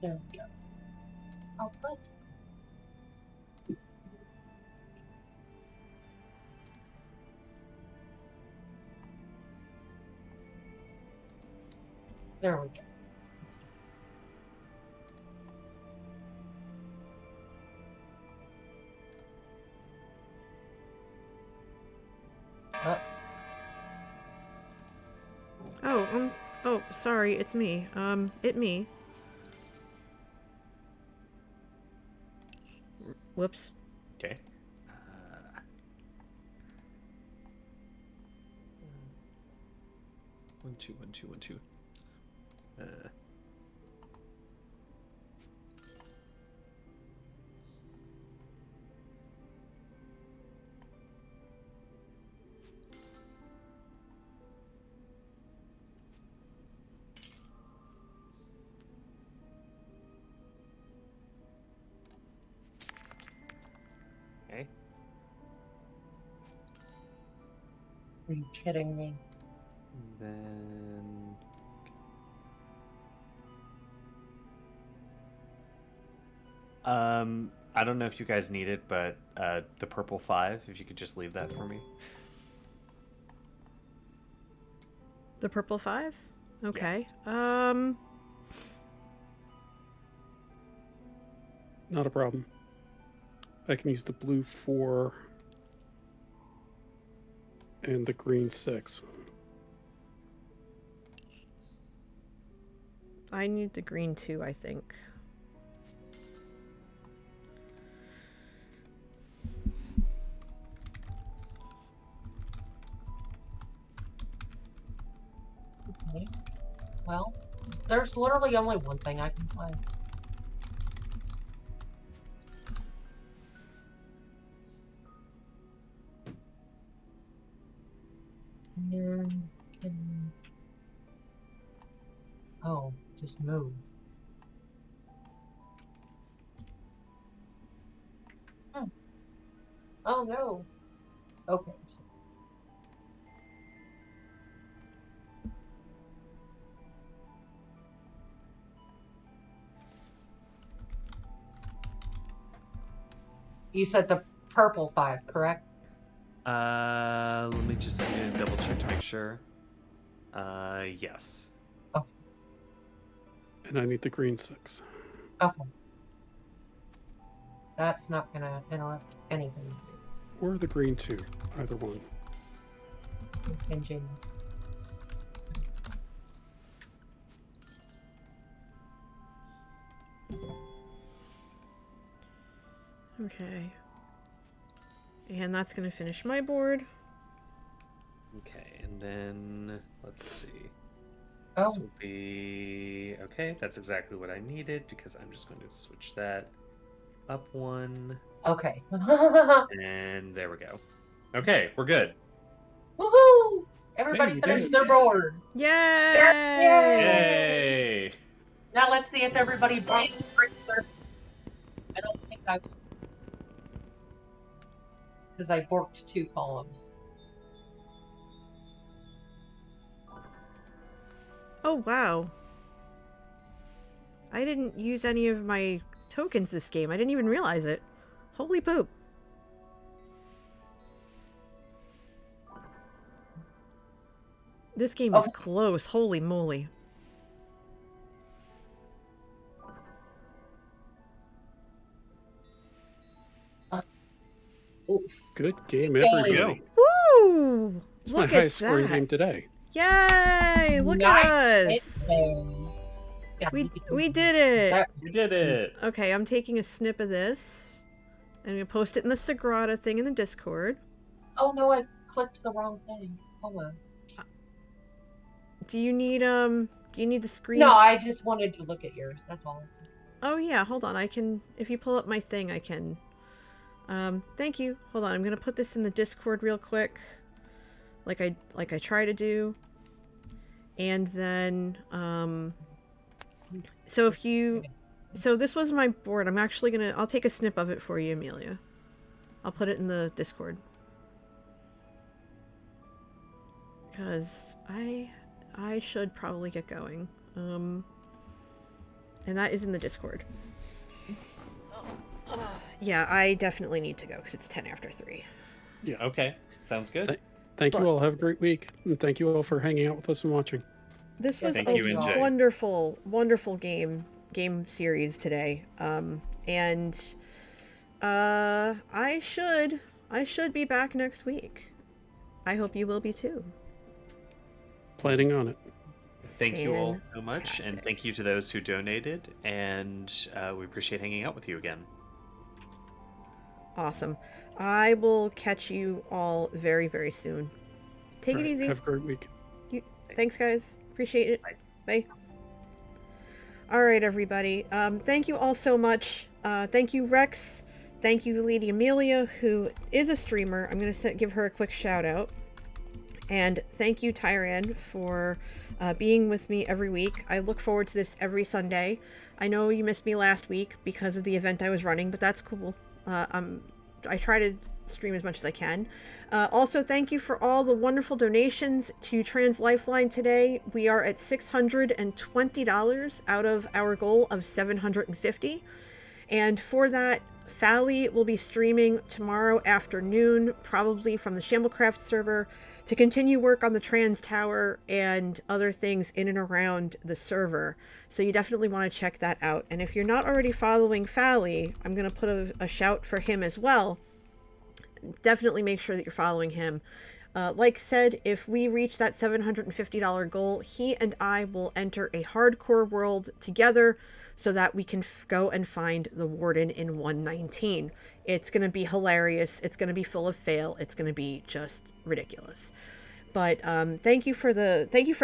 There we go. Oh, good. There we go. Oh, sorry, it's me. Me. Whoops. Okay. 1, 2, 1, 2, 1, 2. Okay. Are you kidding me? Then I don't know if you guys need it, but the purple 5, if you could just leave that for me. The purple 5? Okay. Yes. Not a problem. I can use the blue 4 and the green 6. I need the green 2, I think. Okay. Well, there's literally only one thing I can play. Oh, just move. Oh no. Okay. You said the purple 5, correct? Let me just double check to make sure. Yes. Okay. And I need the green 6. Okay. That's not gonna interrupt anything. Or the green 2. Either one. Ingenious. Okay. And that's going to finish my board. Okay, and then let's see. Oh. This will be okay. That's exactly what I needed because I'm just going to switch that up one. Okay. And there we go. Okay, we're good. Woohoo! Everybody Hey, we finished did their board. Yay! Yay! Now let's see if everybody breaks their. I don't think I. Because I borked 2 columns. Oh, wow. I didn't use any of my tokens this game. I didn't even realize it. Holy poop. This game is close. Holy moly. Good game, everybody. Woo! It's Look my at highest scoring that. game today. Yay! Look at us! We did it! We did it! Okay, I'm taking a snip of this. I'm gonna post it in the Sagrada thing in the Discord. Oh no, I clicked the wrong thing. Hold on. Do you need the screen? No, I just wanted to look at yours. That's all. Oh yeah, hold on. I can, if you pull up my thing, I can. Thank you. Hold on, I'm gonna put this in the Discord real quick, like I try to do. And then, so this was my board. I'm actually I'll take a snip of it for you, Amelia. I'll put it in the Discord. Because I should probably get going. And that is in the Discord. Yeah, I definitely need to go because it's 10 after 3. Yeah. Okay, sounds good. Thank you all. Have a great week. And thank you all for hanging out with us and watching. This was Thank a you, NJ. wonderful, wonderful game series today. And I should be back next week. I hope you will be too. Planning on it. Thank you all so much, Fantastic. and thank you to those who donated, and we appreciate hanging out with you again. Awesome. I will catch you all very, very soon. Take it easy. Have a great week. Thanks, guys. Appreciate it. Bye. Bye. All right, everybody. Thank you all so much. Thank you, Rex. Thank you, Lady Amelia, who is a streamer. I'm going to give her a quick shout out. And thank you, Tyran, for being with me every week. I look forward to this every Sunday. I know you missed me last week because of the event I was running, but that's cool. I try to stream as much as I can. Also, thank you for all the wonderful donations to Trans Lifeline today. We are at $620 out of our goal of $750. And for that, Fally will be streaming tomorrow afternoon, probably from the Shamblecraft server, to continue work on the Trans Tower and other things in and around the server. So you definitely want to check that out. And if you're not already following Fally, I'm going to put a shout for him as well. Definitely make sure that you're following him. Like said, if we reach that $750 goal, he and I will enter a hardcore world together so that we can go and find the Warden in 119. It's going to be hilarious. It's going to be full of fail. It's going to be just ridiculous. But thank you for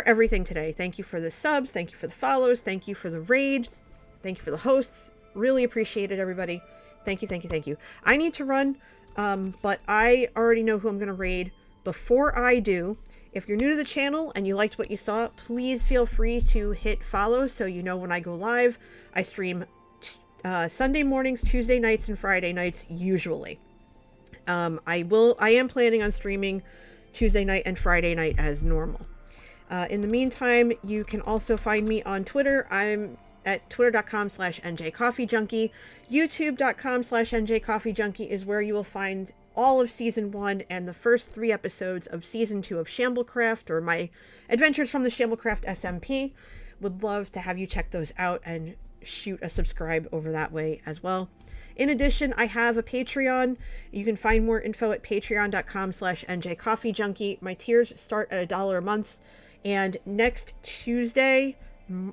everything today. Thank you for the subs. Thank you for the follows. Thank you for the raids. Thank you for the hosts. Really appreciate it, everybody. Thank you, thank you, thank you. I need to run, but I already know who I'm going to raid. Before I do, if you're new to the channel and you liked what you saw, please feel free to hit follow so you know when I go live. I stream Sunday mornings, Tuesday nights, and Friday nights usually. I am planning on streaming Tuesday night and Friday night as normal. In the meantime, you can also find me on Twitter. I'm at twitter.com/njcoffeejunkie. youtube.com/njcoffeejunkie is where you will find all of Season 1 and the first 3 episodes of Season 2 of Shamblecraft, or my adventures from the Shamblecraft SMP. Would love to have you check those out and shoot a subscribe over that way as well. In addition, I have a Patreon. You can find more info at patreon.com/njcoffeejunkie. My tiers start at $1 a month. And next Tuesday,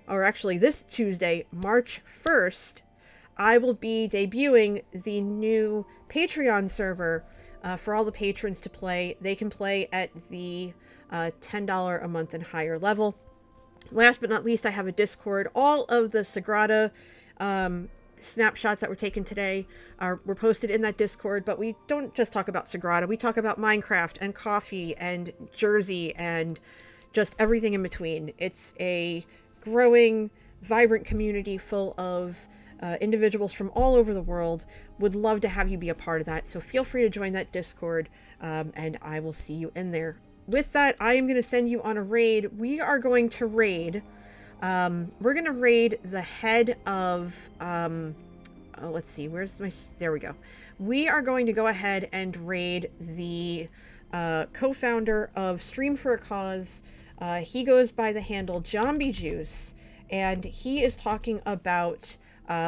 or actually this Tuesday, March 1st, I will be debuting the new Patreon server for all the patrons to play. They can play at the $10 a month and higher level. Last but not least, I have a Discord. All of the Sagrada snapshots that were taken today were posted in that Discord, but we don't just talk about Sagrada. We talk about Minecraft and coffee and Jersey and just everything in between. It's a growing, vibrant community full of individuals from all over the world. Would love to have you be a part of that, so feel free to join that Discord, and I will see you in there. With that, I am going to send you on a raid. We are going to raid... we're going to raid the head of, let's see, there we go. We are going to go ahead and raid the, co-founder of Stream for a Cause. He goes by the handle Zombie Juice, and he is talking about,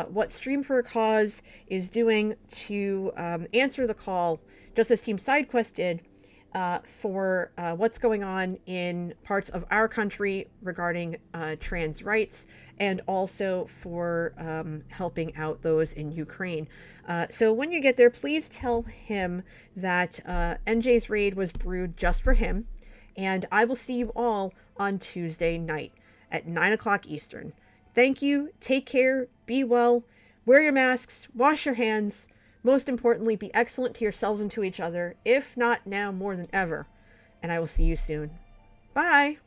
what Stream for a Cause is doing to, answer the call, just as Team SideQuest did, for what's going on in parts of our country regarding trans rights, and also for helping out those in Ukraine. So when you get there, please tell him that NJ's raid was brewed just for him, and I will see you all on Tuesday night at 9 o'clock Eastern. Thank you, take care, be well, wear your masks, wash your hands. Most importantly, be excellent to yourselves and to each other, if not now more than ever. And I will see you soon. Bye!